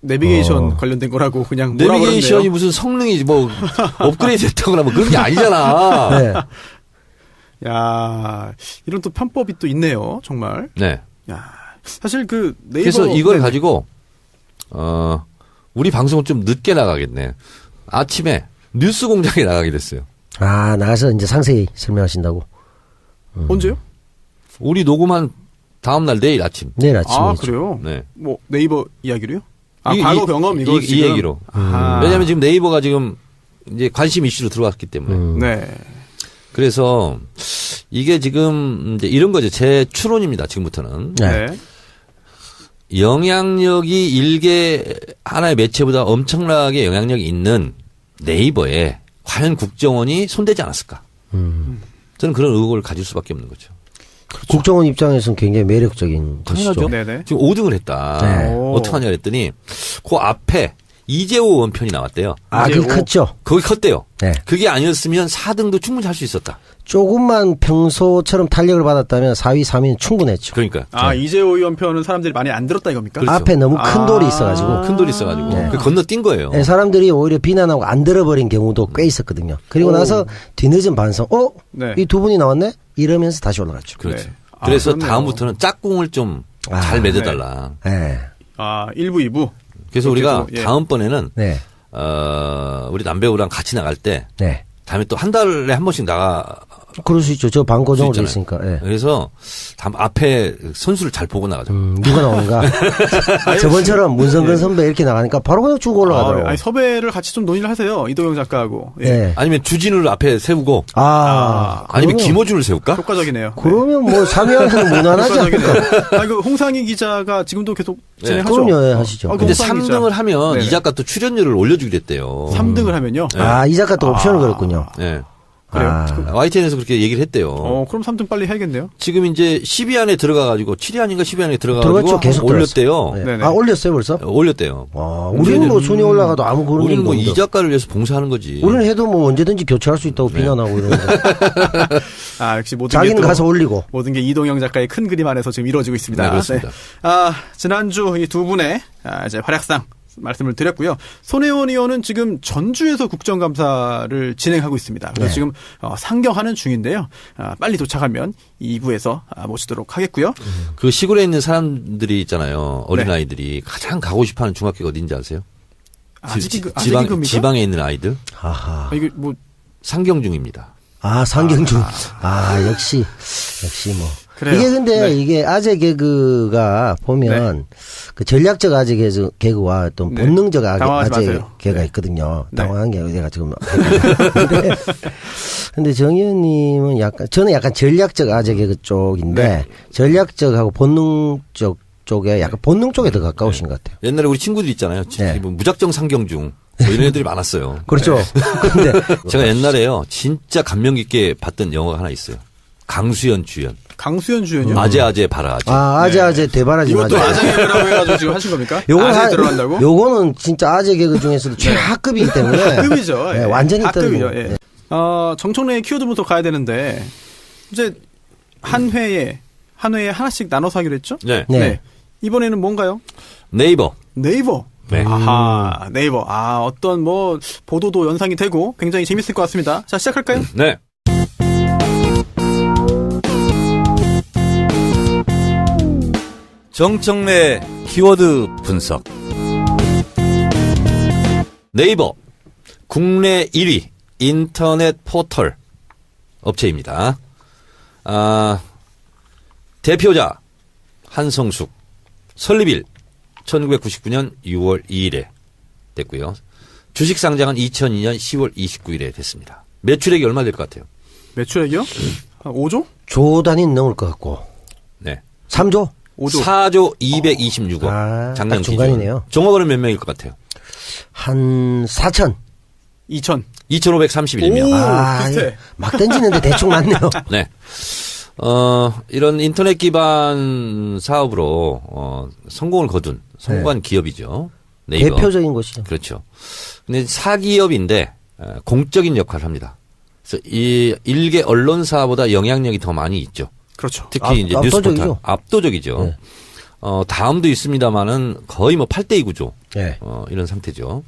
Speaker 1: 내비게이션 관련된 거라고 그냥 뭐라
Speaker 3: 내비게이션이
Speaker 1: 그러네요.
Speaker 3: 무슨 성능이 뭐 업그레이드 됐다거나 뭐 그런 게 아니잖아.
Speaker 2: 네.
Speaker 1: 야, 이런 또 편법이 또 있네요. 정말.
Speaker 3: 네.
Speaker 1: 야, 사실 그 네이버
Speaker 3: 그래서 이걸
Speaker 1: 네.
Speaker 3: 가지고 우리 방송은 좀 늦게 나가겠네. 아침에 뉴스 공장에 나가게 됐어요.
Speaker 2: 아, 나가서 이제 상세히 설명하신다고.
Speaker 1: 언제요?
Speaker 3: 우리 녹음한 다음날 내일 아침.
Speaker 2: 내일 아침에.
Speaker 1: 아, 그래요?
Speaker 3: 네.
Speaker 1: 뭐 네이버 이야기로요?
Speaker 3: 이-
Speaker 1: 과거
Speaker 3: 이-
Speaker 1: 경험 이거
Speaker 3: 이
Speaker 1: 지금?
Speaker 3: 얘기로.
Speaker 1: 아하.
Speaker 3: 왜냐하면 지금 네이버가 지금 이제 관심 이슈로 들어갔기 때문에.
Speaker 1: 네.
Speaker 3: 그래서 이게 지금 이제 이런 거죠. 제 추론입니다. 지금부터는.
Speaker 2: 네.
Speaker 1: 네.
Speaker 3: 영향력이 일개 하나의 매체보다 엄청나게 영향력이 있는 네이버에 과연 국정원이 손대지 않았을까? 저는 그런 의혹을 가질 수밖에 없는 거죠.
Speaker 2: 국정원 입장에서는 굉장히 매력적인
Speaker 3: 당연하죠.
Speaker 2: 것이죠.
Speaker 1: 네네.
Speaker 3: 지금 5등을 했다.
Speaker 2: 네.
Speaker 3: 어떡하냐 그랬더니 그 앞에 이재호 원편이 나왔대요.
Speaker 2: 아, 그게
Speaker 1: 이제
Speaker 2: 컸죠.
Speaker 3: 거기 컸대요.
Speaker 2: 네.
Speaker 3: 그게 아니었으면 4등도 충분히 할 수 있었다.
Speaker 2: 조금만 평소처럼 탄력을 받았다면 4위, 3위는 충분했죠.
Speaker 3: 그러니까
Speaker 1: 이재호 의원 편은 사람들이 많이 안 들었다 이겁니까?
Speaker 3: 그렇죠.
Speaker 2: 앞에 너무 큰 돌이 있어가지고.
Speaker 3: 큰 돌이 있어가지고
Speaker 2: 네.
Speaker 3: 그 건너뛴 거예요.
Speaker 2: 네, 사람들이 오히려 비난하고 안 들어버린 경우도 꽤 있었거든요. 그리고 나서 뒤늦은 반성,
Speaker 1: 네.
Speaker 2: 이 두 분이 나왔네? 이러면서 다시 올라갔죠.
Speaker 3: 그렇죠.
Speaker 1: 네.
Speaker 3: 그래서
Speaker 1: 그렇네요.
Speaker 3: 다음부터는 짝꿍을 좀 잘 맺어달라.
Speaker 2: 네.
Speaker 1: 1부, 2부.
Speaker 3: 그래서 우리가
Speaker 1: 예.
Speaker 3: 다음번에는
Speaker 2: 네.
Speaker 3: 우리 남배우랑 같이 나갈 때
Speaker 2: 네.
Speaker 3: 다음에 또 한 달에 한 번씩 나가.
Speaker 2: 그럴 수 있죠. 저 방고정으로
Speaker 3: 수
Speaker 2: 있으니까. 네.
Speaker 3: 그래서 다음 앞에 선수를 잘 보고 나가자.
Speaker 2: 누가 나오는가. 저번처럼 문성근 선배 이렇게 나가니까 바로 그냥 쭉 올라가더라고요.
Speaker 1: 섭외를 같이 좀 논의를 하세요. 이도영 작가하고. 예.
Speaker 2: 네.
Speaker 3: 아니면 주진우를 앞에 세우고
Speaker 1: 그러면
Speaker 3: 아니면 김어준을 세울까?
Speaker 1: 효과적이네요.
Speaker 2: 그러면 뭐 3위하면 무난하지 않을까.
Speaker 1: 효과적이네요. 홍상희 기자가 지금도 계속 진행하죠.
Speaker 2: 그럼요, 예, 하시죠.
Speaker 3: 근데
Speaker 1: 홍상희 기자.
Speaker 3: 3등을 하면
Speaker 1: 네네.
Speaker 3: 이 작가 또 출연료를 올려주기로 했대요.
Speaker 1: 3등을 하면요.
Speaker 3: 네.
Speaker 2: 이 작가 또 옵션을 걸었군요.
Speaker 3: 네.
Speaker 1: 그래요?
Speaker 3: YTN에서 그렇게 얘기를 했대요.
Speaker 1: 그럼 3등 빨리 해야겠네요.
Speaker 3: 지금 이제 10위 안에 들어가가지고 7위 아닌가 10위 안에 들어가가지고
Speaker 2: 들어갔죠. 계속
Speaker 3: 올렸대요.
Speaker 2: 네.
Speaker 1: 네네.
Speaker 2: 올렸어요, 벌써?
Speaker 3: 올렸대요.
Speaker 2: 우리는 뭐 순위 올라가도 아무 그런
Speaker 3: 우리는 뭐
Speaker 2: 일도
Speaker 3: 이 작가를 위해서 봉사하는 거지.
Speaker 2: 우리는 해도 뭐 언제든지 교체할 수 있다고 비난하고 이러는데.
Speaker 1: 역시 모든 게
Speaker 2: 자기는
Speaker 1: 또
Speaker 2: 가서 올리고.
Speaker 1: 모든 게 이동영 작가의 큰 그림 안에서 지금 이루어지고 있습니다.
Speaker 3: 네, 그렇습니다.
Speaker 1: 지난주 이 두 분의 이제 활약상 말씀을 드렸고요. 손혜원 의원은 지금 전주에서 국정감사를 진행하고 있습니다. 그래서
Speaker 2: 네.
Speaker 1: 지금 상경하는 중인데요. 빨리 도착하면 2부에서 모시도록 하겠고요.
Speaker 3: 그 시골에 있는 사람들이 있잖아요.
Speaker 1: 네.
Speaker 3: 어린아이들이 가장 가고 싶어하는 중학교가 어딘지 아세요?
Speaker 1: 지방입니까?
Speaker 3: 지방에 있는 아이들.
Speaker 2: 아하.
Speaker 1: 이게 뭐
Speaker 3: 상경중입니다.
Speaker 2: 상경중. 역시 뭐.
Speaker 1: 그래요.
Speaker 2: 이게 근데
Speaker 1: 네.
Speaker 2: 이게 아재 개그가 보면 그 전략적 아재 개그와 어떤
Speaker 1: 네.
Speaker 2: 본능적
Speaker 1: 당황하지
Speaker 2: 아재
Speaker 1: 마세요.
Speaker 2: 개그가
Speaker 1: 네.
Speaker 2: 있거든요.
Speaker 1: 네.
Speaker 2: 당황한 게 내가 지금. 근데 정 의원님은 저는 약간 전략적 아재 개그 쪽인데
Speaker 1: 네.
Speaker 2: 전략적하고 본능적 쪽에 약간 본능 쪽에 더 가까우신 것 같아요.
Speaker 3: 옛날에 우리 친구들 있잖아요.
Speaker 2: 네.
Speaker 3: 뭐 무작정 상경중 뭐 이런 애들이 많았어요.
Speaker 2: 그렇죠. 근데
Speaker 3: 제가 옛날에요 진짜 감명 깊게 봤던 영화가 하나 있어요. 강수연 주연.
Speaker 1: 강수연 주연이요?
Speaker 3: 아재 바라 아재.
Speaker 2: 아재 대바라지
Speaker 1: 이것도
Speaker 2: 맞아요.
Speaker 1: 아재 개그라고 해가지고 지금 하신 겁니까?
Speaker 2: 요건
Speaker 1: 아재 들어간다고?
Speaker 2: 요거는 진짜 아재 개그 중에서도 최하급이기 때문에
Speaker 1: 하급이죠.
Speaker 2: 네,
Speaker 1: 예.
Speaker 2: 완전히
Speaker 1: 하급이죠.
Speaker 2: 떨고.
Speaker 1: 예. 정청래의 키워드부터 가야 되는데 이제 한 회에 하나씩 나눠서 하기로 했죠?
Speaker 3: 네.
Speaker 2: 네.
Speaker 1: 이번에는 뭔가요?
Speaker 3: 네이버.
Speaker 1: 네이버.
Speaker 3: 네.
Speaker 1: 아하, 네이버. 어떤 뭐 보도도 연상이 되고 굉장히 재밌을 것 같습니다. 자, 시작할까요?
Speaker 3: 네. 정청래 키워드 분석. 네이버 국내 1위 인터넷 포털 업체입니다. 대표자 한성숙. 설립일 1999년 6월 2일에 됐고요. 주식 상장은 2002년 10월 29일에 됐습니다. 매출액이 얼마 될 것 같아요?
Speaker 1: 매출액이요? 한 5조?
Speaker 2: 조 단위는 넘을 것 같고.
Speaker 3: 네.
Speaker 2: 3조?
Speaker 1: 5조.
Speaker 3: 4조 226억. 작년
Speaker 2: 딱 중간이네요.
Speaker 3: 기준. 종업원은 몇 명일 것 같아요?
Speaker 2: 한 4천.
Speaker 1: 2천.
Speaker 3: 2,531명.
Speaker 1: 오, 비슷해.
Speaker 2: 막 던지는데 대충 맞네요.
Speaker 3: 네. 이런 인터넷 기반 사업으로 성공을 거둔 성공한 기업이죠. 네이버.
Speaker 2: 대표적인 곳이죠.
Speaker 3: 그렇죠. 근데 사기업인데 공적인 역할을 합니다. 그래서 이 일개 언론사보다 영향력이 더 많이 있죠.
Speaker 1: 그렇죠.
Speaker 3: 특히 이제
Speaker 2: 압도적이죠.
Speaker 3: 뉴스포털 압도적이죠.
Speaker 2: 네.
Speaker 3: 다음도 있습니다만은 거의 뭐 8대2 구조.
Speaker 2: 네.
Speaker 3: 이런 상태죠.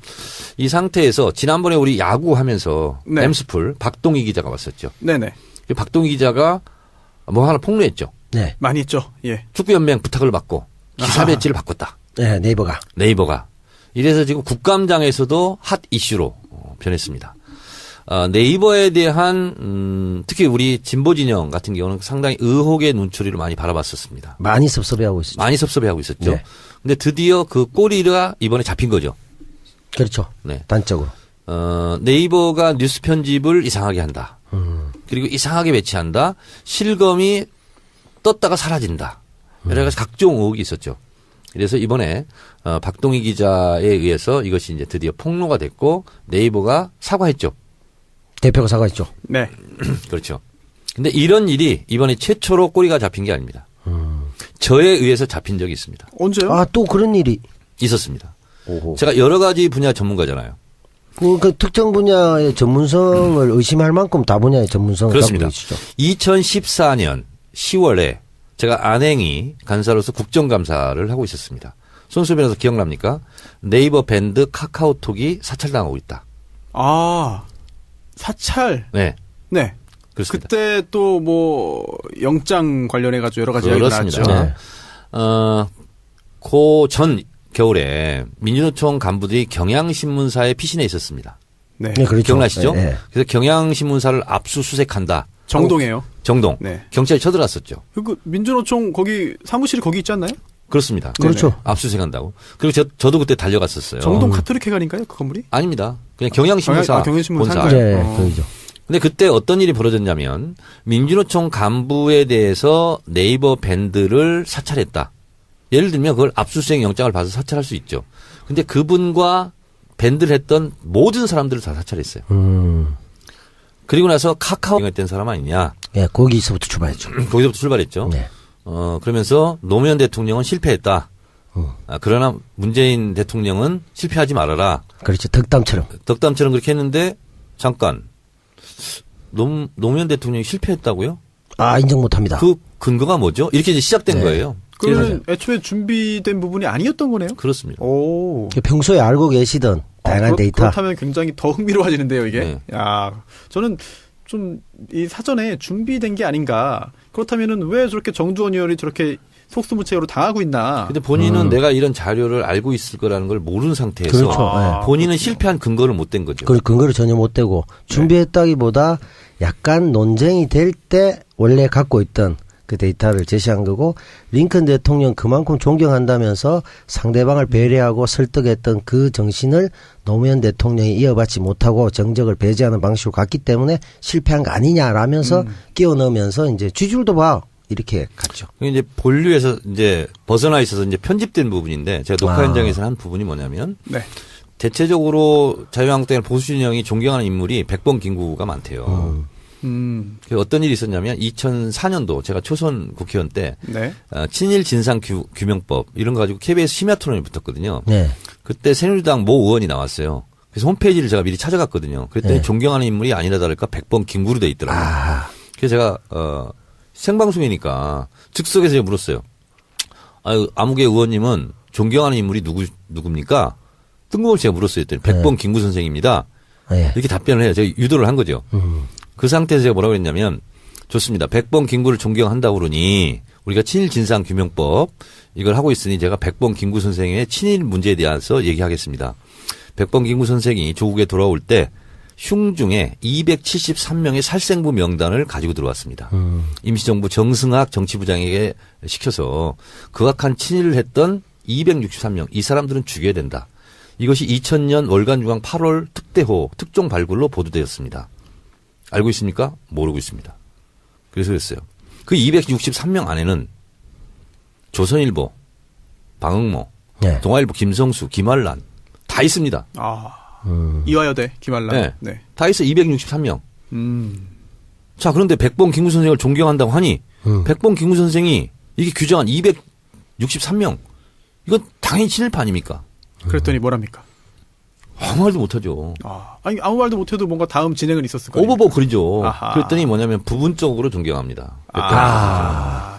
Speaker 3: 이 상태에서 지난번에 우리 야구 하면서
Speaker 1: 네.
Speaker 3: 엠스풀 박동희 기자가 왔었죠.
Speaker 1: 네네.
Speaker 3: 그 박동희 기자가 뭐 하나 폭로했죠.
Speaker 2: 네.
Speaker 1: 많이 있죠. 예.
Speaker 3: 축구연맹 부탁을 받고 기사
Speaker 1: 아하.
Speaker 3: 배지를 바꿨다.
Speaker 2: 네, 네이버가.
Speaker 3: 이래서 지금 국감장에서도 핫 이슈로 변했습니다. 네이버에 대한 특히 우리 진보 진영 같은 경우는 상당히 의혹의 눈초리를 많이 바라봤었습니다.
Speaker 2: 많이 섭섭해하고 있었죠.
Speaker 3: 많이 섭섭해하고 있었죠.
Speaker 2: 네.
Speaker 3: 근데 드디어 그 꼬리가 이번에 잡힌 거죠.
Speaker 2: 그렇죠.
Speaker 3: 네.
Speaker 2: 단적으로.
Speaker 3: 네이버가 뉴스 편집을 이상하게 한다. 그리고 이상하게 배치한다. 실검이 떴다가 사라진다. 여러 가지 각종 의혹이 있었죠. 그래서 이번에 박동희 기자에 의해서 이것이 이제 드디어 폭로가 됐고 네이버가 사과했죠.
Speaker 2: 대표가 사과했죠.
Speaker 1: 네.
Speaker 3: 그렇죠. 근데 이런 일이 이번에 최초로 꼬리가 잡힌 게 아닙니다. 저에 의해서 잡힌 적이 있습니다.
Speaker 1: 언제요?
Speaker 2: 또 그런 일이.
Speaker 3: 있었습니다.
Speaker 2: 오호.
Speaker 3: 제가 여러 가지 분야 전문가잖아요.
Speaker 2: 그 특정 분야의 전문성을 의심할 만큼 다 분야의 전문성을
Speaker 3: 그렇습니다.
Speaker 2: 갖고 계시죠.
Speaker 3: 2014년 10월에 제가 안행이 간사로서 국정감사를 하고 있었습니다. 손수 변호사 기억납니까? 네이버 밴드 카카오톡이 사찰당하고 있다.
Speaker 1: 사찰.
Speaker 3: 네.
Speaker 1: 네.
Speaker 3: 그렇습니다.
Speaker 1: 그때 또 뭐 영장 관련해 가지고 여러 가지 이야기가 나왔죠.
Speaker 3: 그렇습니다. 그 전 겨울에 민주노총 간부들이 경향신문사에 피신해 있었습니다.
Speaker 1: 네.
Speaker 2: 네, 그렇죠.
Speaker 3: 기억나시죠?
Speaker 2: 네, 네.
Speaker 3: 그래서 경향신문사를 압수수색한다.
Speaker 1: 정동이에요.
Speaker 3: 정동.
Speaker 1: 네.
Speaker 3: 경찰이 쳐들어왔었죠.
Speaker 1: 그 민주노총 거기 사무실이 거기 있지 않나요?
Speaker 3: 그렇습니다.
Speaker 2: 그렇죠.
Speaker 3: 압수수색한다고. 그리고 저도 그때 달려갔었어요.
Speaker 1: 정동 카톨릭회관인가요? 그 건물이?
Speaker 3: 아닙니다. 그냥 경향신문사
Speaker 1: 경향신문사
Speaker 3: 본사.
Speaker 1: 상가요?
Speaker 2: 네, 거기죠.
Speaker 3: 근데 그때 어떤 일이 벌어졌냐면 민주노총 간부에 대해서 네이버 밴드를 사찰했다. 예를 들면 그걸 압수수색 영장을 받아서 사찰할 수 있죠. 근데 그분과 밴드를 했던 모든 사람들을 다 사찰했어요. 그리고 나서 카카오 했던 사람 아니냐.
Speaker 2: 예, 거기서부터 출발했죠.
Speaker 3: 거기서부터 출발했죠.
Speaker 2: 네.
Speaker 3: 그러면서 노무현 대통령은 실패했다. 그러나 문재인 대통령은 실패하지 말아라.
Speaker 2: 그렇죠. 덕담처럼.
Speaker 3: 덕담처럼 그렇게 했는데 잠깐 노무현 대통령이 실패했다고요?
Speaker 2: 인정 못합니다.
Speaker 3: 그 근거가 뭐죠? 이렇게 이제 시작된
Speaker 2: 네.
Speaker 3: 거예요.
Speaker 1: 그러면 애초에 준비된 부분이 아니었던 거네요?
Speaker 3: 그렇습니다.
Speaker 1: 오.
Speaker 2: 평소에 알고 계시던 다양한 데이터.
Speaker 1: 그렇다면 굉장히 더 흥미로워지는데요, 이게.
Speaker 3: 네.
Speaker 1: 야, 저는 좀 이 사전에 준비된 게 아닌가. 그렇다면은 왜 저렇게 정두원 의원이 저렇게 속수무책으로 당하고 있나.
Speaker 3: 근데 본인은 내가 이런 자료를 알고 있을 거라는 걸 모르는 상태에서
Speaker 2: 그렇죠. 네.
Speaker 3: 본인은 실패한 근거를 못 댄 거죠.
Speaker 2: 그 근거를 전혀 못 대고 준비했다기보다 약간 논쟁이 될 때 원래 갖고 있던 그 데이터를 제시한 거고 링컨 대통령 그만큼 존경한다면서 상대방을 배려하고 설득했던 그 정신을 노무현 대통령이 이어받지 못하고 정적을 배제하는 방식으로 갔기 때문에 실패한 거 아니냐라면서 끼워 넣으면서 이제 쥐줄도 봐 이렇게 갔죠.
Speaker 3: 이제 본류에서 이제 벗어나 있어서 이제 편집된 부분인데 제가 녹화 현장에서 한 부분이 뭐냐면
Speaker 1: 네.
Speaker 3: 대체적으로 자유한국당의 보수 진영이 존경하는 인물이 백범 김구가 많대요. 어떤 일이 있었냐면 2004년도 제가 초선 국회의원 때
Speaker 1: 네.
Speaker 3: 친일 진상 규명법 이런 거 가지고 KBS 심야 토론이 붙었거든요.
Speaker 2: 네.
Speaker 3: 그때 새누리당 모 의원이 나왔어요. 그래서 홈페이지를 제가 미리 찾아갔거든요. 그랬더니
Speaker 2: 네.
Speaker 3: 존경하는 인물이 아니라 다를까 백범 김구로 돼 있더라고요. 그래서 제가 생방송이니까 즉석에서 제가 물었어요. 아무개 의원님은 존경하는 인물이 누굽니까? 뜬금없이 제가 물었어요. 했더니 백범 김구 선생입니다.
Speaker 2: 네.
Speaker 3: 이렇게 답변을 해요. 제가 유도를 한 거죠. 그 상태에서 제가 뭐라고 했냐면 좋습니다. 백범 김구를 존경한다고 그러니 우리가 친일 진상 규명법 이걸 하고 있으니 제가 백범 김구 선생의 친일 문제에 대해서 얘기하겠습니다. 백범 김구 선생이 조국에 돌아올 때 흉중에 273명의 살생부 명단을 가지고 들어왔습니다. 임시정부 정승학 정치부장에게 시켜서 극악한 친일을 했던 263명 이 사람들은 죽여야 된다. 이것이 2000년 월간중앙 8월 특대호 특종 발굴로 보도되었습니다. 알고 있습니까? 모르고 있습니다. 그래서 그랬어요. 그 263명 안에는 조선일보, 방응모,
Speaker 2: 네.
Speaker 3: 동아일보 김성수, 김환란 다 있습니다.
Speaker 1: 이화여대 김한란.
Speaker 3: 네.
Speaker 1: 네.
Speaker 3: 다 있어 263명. 자 그런데 백범 김구 선생을 존경한다고 하니 백범 김구 선생이 이게 규정한 263명 이건 당연히 친일파 아닙니까?
Speaker 1: 그랬더니 뭐랍니까?
Speaker 3: 아무 말도 못하죠.
Speaker 1: 아니 아무 말도 못해도 뭔가 다음 진행은 있었을 거예요.
Speaker 3: 오버버 그리죠.
Speaker 1: 아하.
Speaker 3: 그랬더니 뭐냐면 부분적으로 존경합니다.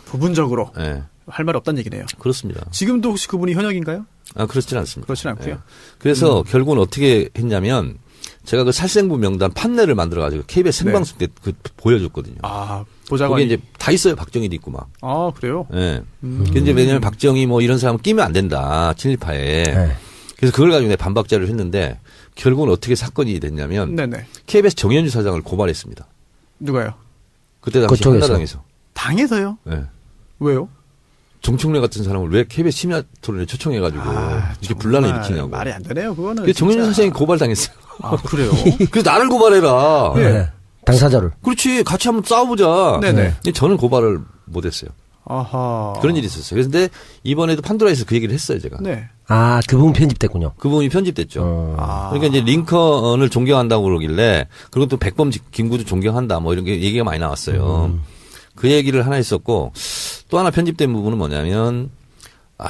Speaker 1: 부분적으로
Speaker 3: 네.
Speaker 1: 할 말 없다는 얘기네요.
Speaker 3: 그렇습니다.
Speaker 1: 지금도 혹시 그분이 현역인가요?
Speaker 3: 그렇진 않습니다.
Speaker 1: 그렇진 않고요.
Speaker 3: 그래서 결국은 어떻게 했냐면 제가 그 살생부 명단 판넬을 만들어가지고 KBS 생방송 때 그 보여줬거든요.
Speaker 1: 보좌관이.
Speaker 3: 거기 이제 다 있어요. 박정희도 있고 막.
Speaker 1: 그래요?
Speaker 3: 예. 근데 이제 왜냐면 박정희 뭐 이런 사람 끼면 안 된다. 친일파에.
Speaker 2: 네.
Speaker 3: 그래서 그걸 가지고 내가 반박 자료를 했는데 결국은 어떻게 사건이 됐냐면
Speaker 1: 네네.
Speaker 3: KBS 정현주 사장을 고발했습니다.
Speaker 1: 누가요?
Speaker 3: 그때 당시
Speaker 2: 그쪽에서.
Speaker 3: 한나라당에서.
Speaker 1: 당에서요?
Speaker 3: 네.
Speaker 1: 왜요?
Speaker 3: 정청래 같은 사람을 왜 KBS 심야 토론에 초청해가지고 이렇게 분란을 일으키냐고.
Speaker 1: 말이 안 되네요. 그거는.
Speaker 3: 그래서 정현주 사장이 고발당했어요.
Speaker 1: 그래요?
Speaker 3: 그래서 나를 고발해라.
Speaker 2: 네. 당사자를.
Speaker 3: 그렇지. 같이 한번 싸워보자.
Speaker 1: 네네.
Speaker 3: 근데 저는 고발을 못했어요.
Speaker 1: 아하.
Speaker 3: 그런 일이 있었어요. 그런데 이번에도 판도라에서 그 얘기를 했어요. 제가.
Speaker 1: 네.
Speaker 2: 그 부분 편집됐군요.
Speaker 3: 그 부분이 편집됐죠. 그러니까 이제 링컨을 존경한다고 그러길래 그리고 또 백범 김구도 존경한다 뭐 이런 게 얘기가 많이 나왔어요. 그 얘기를 하나 했었고 또 하나 편집된 부분은 뭐냐면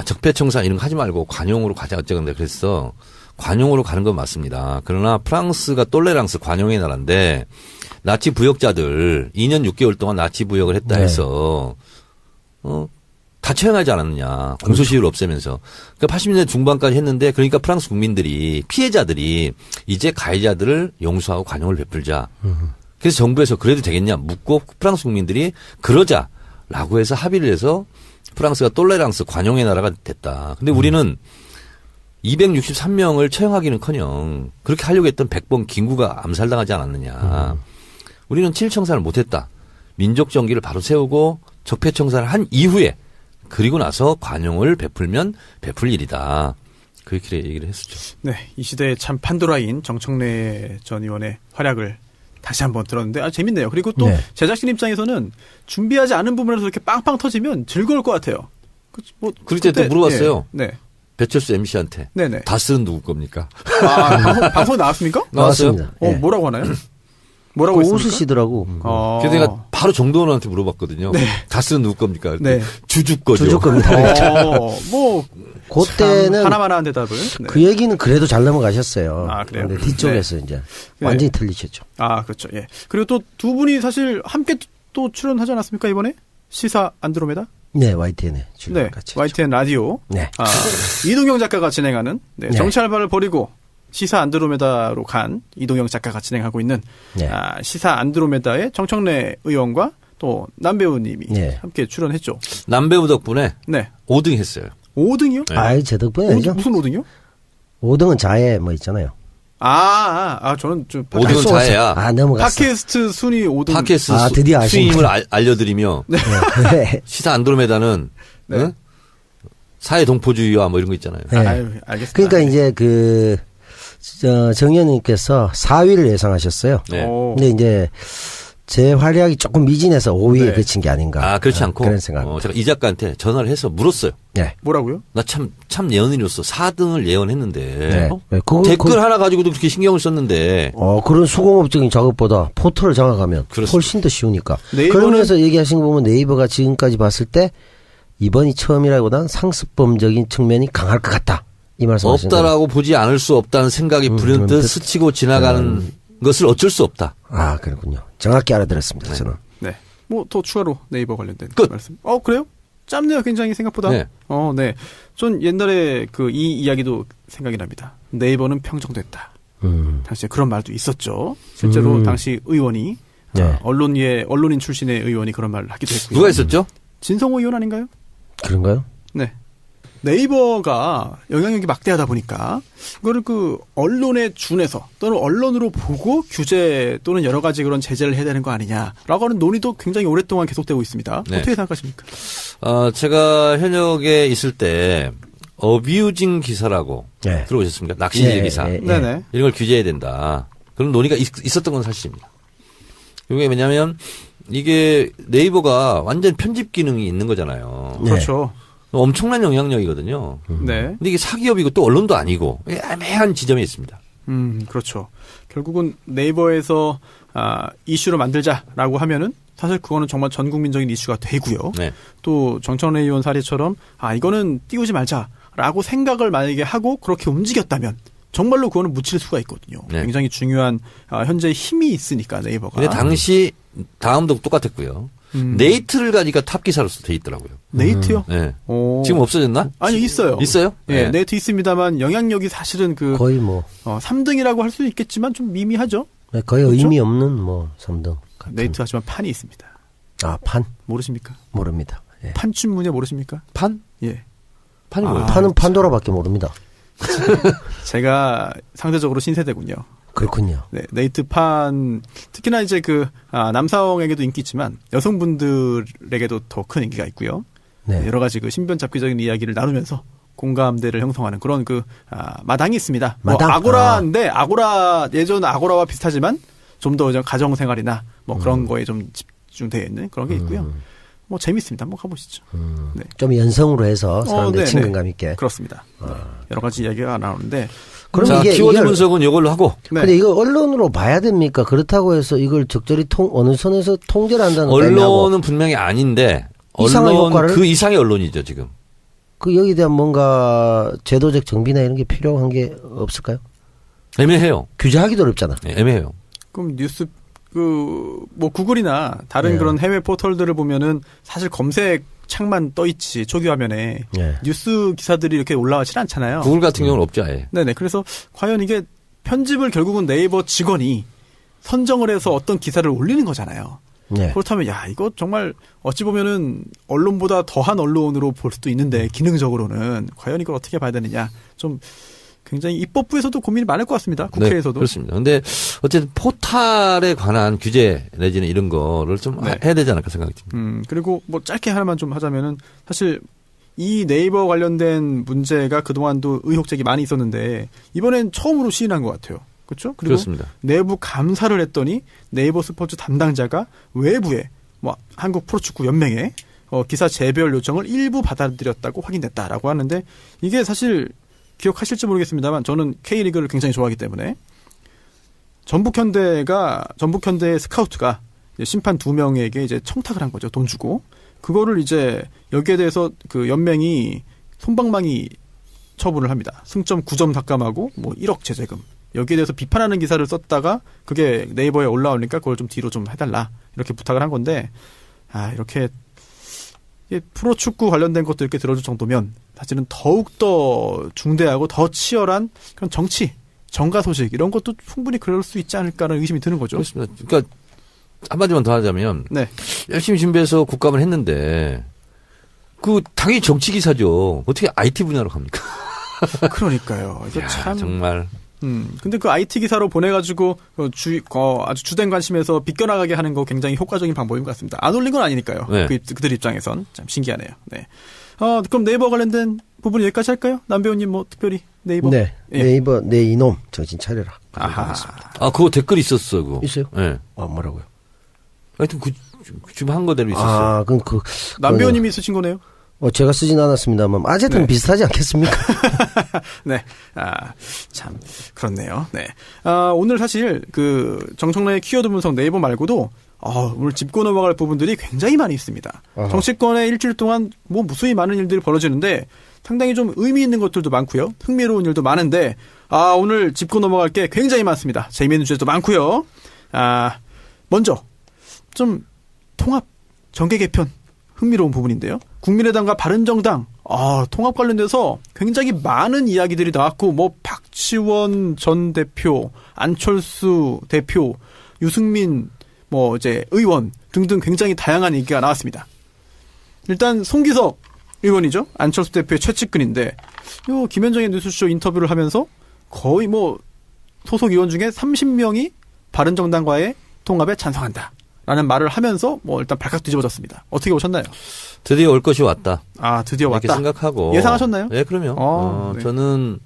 Speaker 3: 적폐청산 이런 거 하지 말고 관용으로 가자 어쩌건데 그랬어. 관용으로 가는 건 맞습니다. 그러나 프랑스가 똘레랑스 관용의 나라인데 나치 부역자들 2년 6개월 동안 나치 부역을 했다 해서 다 처형하지 않았느냐. 공소시효를 없애면서. 그러니까 80년대 중반까지 했는데 그러니까 프랑스 국민들이 피해자들이 이제 가해자들을 용서하고 관용을 베풀자. 그래서 정부에서 그래도 되겠냐 묻고 프랑스 국민들이 그러자라고 해서 합의를 해서 프랑스가 똘레랑스 관용의 나라가 됐다. 근데 우리는 263명을 처형하기는커녕 그렇게 하려고 했던 백범 김구가 암살당하지 않았느냐. 우리는 친일청산을 못했다. 민족정기를 바로 세우고 적폐청산을 한 이후에 그리고 나서 관용을 베풀면 베풀 일이다. 그렇게 얘기를 했었죠.
Speaker 1: 네, 이 시대의 참 판도라인 정청래 전 의원의 활약을 다시 한번 들었는데 재밌네요. 그리고 또 제작진 입장에서는 준비하지 않은 부분에서 이렇게 빵빵 터지면 즐거울 것 같아요.
Speaker 3: 그때 또 물어봤어요.
Speaker 1: 네.
Speaker 3: 배철수 MC한테.
Speaker 1: 네네.
Speaker 3: 다스는 누구 겁니까?
Speaker 1: 방송 나왔습니까?
Speaker 2: 나왔습니다.
Speaker 1: 뭐라고 하나요? 뭐라고 했습니까?
Speaker 2: 웃으시더라고.
Speaker 3: 그래서 내가 바로 정도원한테 물어봤거든요. 다스는 누구 겁니까?
Speaker 1: 네.
Speaker 3: 주주 거죠.
Speaker 2: 주주 겁니다. 그때는
Speaker 1: 하나만 한 대답을. 네.
Speaker 2: 그 얘기는 그래도 잘 넘어가셨어요.
Speaker 1: 그래요?
Speaker 2: 근데 뒤쪽에서 이제 완전히 틀리셨죠.
Speaker 1: 그렇죠. 예. 그리고 또 두 분이 사실 함께 또 출연하지 않았습니까 이번에? 시사 안드로메다?
Speaker 2: 네, YTN에 출연
Speaker 1: 네,
Speaker 2: 같이.
Speaker 1: YTN 라디오.
Speaker 2: 네.
Speaker 1: 이동영 작가가 진행하는 정치 알바를 벌이고 시사 안드로메다로 간 이동영 작가가 진행하고 있는 시사 안드로메다의 정청래 의원과 또 남배우님이 함께 출연했죠.
Speaker 3: 남배우 덕분에 5등 했어요.
Speaker 1: 5등이요?
Speaker 2: 제 덕분에 아니죠.
Speaker 1: 무슨 5등이요?
Speaker 2: 5등은 자해 뭐 있잖아요.
Speaker 1: 저는 좀
Speaker 3: 5등은 자해야.
Speaker 2: 넘어갔어.
Speaker 1: 팟캐스트 순위 5등.
Speaker 3: 팟캐스트
Speaker 2: 드디어
Speaker 3: 수익을 알려드리며
Speaker 2: 네.
Speaker 3: 시사 안드로메다는
Speaker 1: 네.
Speaker 3: 응? 사회 동포주의와 뭐 이런 거 있잖아요.
Speaker 2: 네.
Speaker 1: 아유, 알겠습니다.
Speaker 2: 그러니까 이제 정 의원님께서 4위를 예상하셨어요.
Speaker 3: 네.
Speaker 2: 근데 이제 제 활약이 조금 미진해서 5위에
Speaker 1: 네.
Speaker 2: 그친 게 아닌가.
Speaker 3: 그렇지 않고
Speaker 2: 그런 생각.
Speaker 3: 제가 이 작가한테 전화를 해서 물었어요.
Speaker 2: 네.
Speaker 1: 뭐라고요?
Speaker 3: 나 참 예언인으로서 4등을 예언했는데
Speaker 2: 네. 네.
Speaker 3: 댓글 하나 가지고도 그렇게 신경을 썼는데
Speaker 2: 그런 수공업적인 작업보다 포털을 장악하면
Speaker 3: 그렇습니다.
Speaker 2: 훨씬 더 쉬우니까.
Speaker 1: 네이버는-
Speaker 2: 그러면서 얘기하신 거 보면 네이버가 지금까지 봤을 때 이번이 처음이라기보다는 상습범적인 측면이 강할 것 같다. 이 말씀하시는 거예요.
Speaker 3: 없다라고 보지 않을 수 없다는 생각이 불현듯 스치고 지나가는 것을 어쩔 수 없다.
Speaker 2: 그렇군요. 정확히 알아들었습니다. 저는.
Speaker 1: 네. 뭐 더 추가로 네이버 관련된
Speaker 3: 끝.
Speaker 1: 말씀. 그래요? 짧네요, 굉장히 생각보다.
Speaker 3: 네.
Speaker 1: 네. 전 옛날에 이 이야기도 생각이 납니다. 네이버는 평정됐다. 당시에 그런 말도 있었죠. 실제로 당시 의원이
Speaker 2: 네.
Speaker 1: 언론인 출신의 의원이 그런 말을 하기도 했고요.
Speaker 3: 누가 있었죠?
Speaker 1: 진성호 의원 아닌가요?
Speaker 2: 그런가요?
Speaker 1: 네. 네이버가 영향력이 막대하다 보니까 이거를 언론에 준해서 또는 언론으로 보고 규제 또는 여러 가지 그런 제재를 해야 되는 거 아니냐라고 하는 논의도 굉장히 오랫동안 계속되고 있습니다.
Speaker 3: 네.
Speaker 1: 어떻게 생각하십니까?
Speaker 3: 제가 현역에 있을 때 어뷰징 기사라고
Speaker 2: 네.
Speaker 3: 들어보셨습니까? 낚시질
Speaker 2: 네,
Speaker 3: 기사.
Speaker 2: 네,
Speaker 1: 네네.
Speaker 3: 이런 걸 규제해야 된다. 그런 논의가 있었던 건 사실입니다. 이게 왜냐하면 이게 네이버가 완전 편집 기능이 있는 거잖아요.
Speaker 2: 네.
Speaker 1: 그렇죠.
Speaker 3: 엄청난 영향력이거든요.
Speaker 1: 네.
Speaker 3: 근데 이게 사기업이고 또 언론도 아니고 애매한 지점이 있습니다.
Speaker 1: 그렇죠. 결국은 네이버에서 이슈로 만들자라고 하면은 사실 그거는 정말 전 국민적인 이슈가 되고요.
Speaker 3: 네.
Speaker 1: 또 정청래 의원 사례처럼 이거는 띄우지 말자라고 생각을 만약에 하고 그렇게 움직였다면 정말로 그거는 묻힐 수가 있거든요.
Speaker 3: 네.
Speaker 1: 굉장히 중요한 현재 힘이 있으니까 네이버가.
Speaker 3: 근데 당시 다음도 똑같았고요. 네이트를 가니까 탑 기사로서 돼 있더라고요.
Speaker 1: 네이트요?
Speaker 3: 네.
Speaker 1: 오.
Speaker 3: 지금 없어졌나?
Speaker 1: 아니 있어요.
Speaker 3: 있어요?
Speaker 1: 예,
Speaker 3: 네.
Speaker 1: 네이트 있습니다만 영향력이 사실은
Speaker 2: 거의 뭐
Speaker 1: 3등이라고 할 수 있겠지만 좀 미미하죠.
Speaker 2: 거의
Speaker 1: 그렇죠?
Speaker 2: 의미 없는 3등. 같은.
Speaker 1: 네이트 하지만 판이 있습니다.
Speaker 2: 판
Speaker 1: 모르십니까?
Speaker 2: 모릅니다. 예.
Speaker 1: 판춘문예 모르십니까?
Speaker 3: 판?
Speaker 1: 예.
Speaker 3: 판이 뭐예요?
Speaker 2: 판은 판도라밖에 모릅니다.
Speaker 1: 제가 상대적으로 신세대군요.
Speaker 2: 그렇군요.
Speaker 1: 네, 네이트판 특히나 이제 남성에게도 인기 있지만 여성분들에게도 더 큰 인기가 있고요.
Speaker 2: 네.
Speaker 1: 여러 가지 신변 잡기적인 이야기를 나누면서 공감대를 형성하는 그런 마당이 있습니다.
Speaker 2: 마당?
Speaker 1: 아고라인데 예전 아고라와 비슷하지만 좀 더 가정 생활이나 그런 거에 좀 집중되어 있는 그런 게 있고요. 재밌습니다. 한번 가보시죠. 네.
Speaker 2: 좀 연성으로 해서 사람들이 친근감 있게.
Speaker 1: 그렇습니다. 네. 여러 가지 이야기가 나오는데
Speaker 2: 그럼
Speaker 3: 자, 키워드 분석은 이걸로 하고.
Speaker 1: 네.
Speaker 2: 근데 이거 언론으로 봐야 됩니까? 그렇다고 해서 이걸 적절히 어느 선에서 통제를 한다는 거
Speaker 3: 언론은 분명히 아닌데
Speaker 2: 이상한 효과를?
Speaker 3: 그 이상의 언론이죠 지금.
Speaker 2: 여기에 대한 뭔가 제도적 정비나 이런 게 필요한 게 없을까요?
Speaker 3: 애매해요.
Speaker 2: 규제하기도 어렵잖아.
Speaker 3: 네, 애매해요.
Speaker 1: 그럼 뉴스 구글이나 다른
Speaker 2: 네.
Speaker 1: 그런 해외 포털들을 보면은 사실 검색 창만 떠 있지 초기 화면에
Speaker 2: 네.
Speaker 1: 뉴스 기사들이 이렇게 올라가질 않잖아요.
Speaker 3: 구글 같은 경우는 없죠 아예.
Speaker 1: 네네. 그래서 과연 이게 편집을 결국은 네이버 직원이 선정을 해서 어떤 기사를 올리는 거잖아요.
Speaker 2: 네.
Speaker 1: 그렇다면 이거 정말 어찌 보면은 언론보다 더한 언론으로 볼 수도 있는데 기능적으로는 과연 이걸 어떻게 봐야 되느냐 좀 굉장히 입법부에서도 고민이 많을 것 같습니다. 국회에서도.
Speaker 3: 네, 그렇습니다. 근데 어쨌든 포탈에 관한 규제 내지는 이런 거를 좀
Speaker 1: 네.
Speaker 3: 해야 되지 않을까 생각이 듭니다.
Speaker 1: 그리고 짧게 하나만 좀 하자면은 사실 이 네이버 관련된 문제가 그동안도 의혹 제기 많이 있었는데 이번엔 처음으로 시인한 것 같아요. 그렇죠? 그리고
Speaker 3: 그렇습니다.
Speaker 1: 내부 감사를 했더니 네이버 스포츠 담당자가 외부에 한국 프로축구 연맹에 기사 재별 요청을 일부 받아들였다고 확인됐다라고 하는데 이게 사실 기억하실지 모르겠습니다만 저는 K리그를 굉장히 좋아하기 때문에 전북현대의 스카우트가 심판 2명에게 이제 청탁을 한 거죠. 돈 주고. 그거를 이제 여기에 대해서 연맹이 솜방망이 처분을 합니다. 승점 9점 삭감하고 1억 제재금. 여기에 대해서 비판하는 기사를 썼다가 그게 네이버에 올라오니까 그걸 좀 뒤로 좀 해달라. 이렇게 부탁을 한 건데 이렇게 프로축구 관련된 것도 이렇게 들어줄 정도면 사실은 더욱더 중대하고 더 치열한 그런 정가 소식 이런 것도 충분히 그럴 수 있지 않을까라는 의심이 드는 거죠.
Speaker 3: 그렇습니다. 그러니까 한마디만 더 하자면
Speaker 1: 네.
Speaker 3: 열심히 준비해서 국감을 했는데 당연히 정치 기사죠. 어떻게 IT 분야로 갑니까?
Speaker 1: 그러니까요. 이거 참
Speaker 3: 정말
Speaker 1: 근데 그 IT 기사로 보내가지고 아주 주된 관심에서 비껴나가게 하는 거 굉장히 효과적인 방법인 것 같습니다. 안 올린 건 아니니까요.
Speaker 3: 네.
Speaker 1: 그들 입장에선 참 신기하네요. 네. 그럼 네이버 관련된 부분 여기까지 할까요? 남 배우님 뭐 특별히 네이버?
Speaker 2: 네.
Speaker 1: 예.
Speaker 2: 네이버 내 이놈 정신 차려라.
Speaker 1: 아하.
Speaker 3: 아, 그거 댓글 있었어, 그거.
Speaker 2: 있어요?
Speaker 3: 네.
Speaker 2: 뭐라고요?
Speaker 3: 하여튼 지금 한 거대로 있었어요.
Speaker 2: 아, 그럼
Speaker 1: 남 배우님이 쓰신 거네요?
Speaker 2: 제가 쓰진 않았습니다만 어쨌든
Speaker 1: 네.
Speaker 2: 비슷하지 않겠습니까?
Speaker 1: 네. 참, 그렇네요. 네. 오늘 사실 정청래의 키워드 분석 네이버 말고도 오늘 짚고 넘어갈 부분들이 굉장히 많이 있습니다.
Speaker 2: 아하.
Speaker 1: 정치권에 일주일 동안 무수히 많은 일들이 벌어지는데 상당히 좀 의미 있는 것들도 많고요. 흥미로운 일도 많은데, 오늘 짚고 넘어갈 게 굉장히 많습니다. 재미있는 주제도 많고요. 먼저, 좀 통합, 정계 개편, 흥미로운 부분인데요. 국민의당과 바른정당, 통합 관련돼서 굉장히 많은 이야기들이 나왔고, 박지원 전 대표, 안철수 대표, 유승민, 의원 등등 굉장히 다양한 얘기가 나왔습니다. 일단, 송기석 의원이죠. 안철수 대표의 최측근인데, 김현정의 뉴스쇼 인터뷰를 하면서 거의 소속 의원 중에 30명이 바른정당과의 통합에 찬성한다. 라는 말을 하면서 일단 발칵 뒤집어졌습니다. 어떻게 보셨나요?
Speaker 3: 드디어 올 것이 왔다.
Speaker 1: 드디어
Speaker 3: 이렇게
Speaker 1: 왔다.
Speaker 3: 생각하고.
Speaker 1: 예상하셨나요?
Speaker 3: 네, 그럼요.
Speaker 1: 네.
Speaker 3: 저는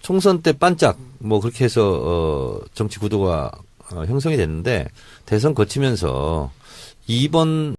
Speaker 3: 총선 때 반짝 그렇게 해서 정치 구도가 형성이 됐는데 대선 거치면서 이번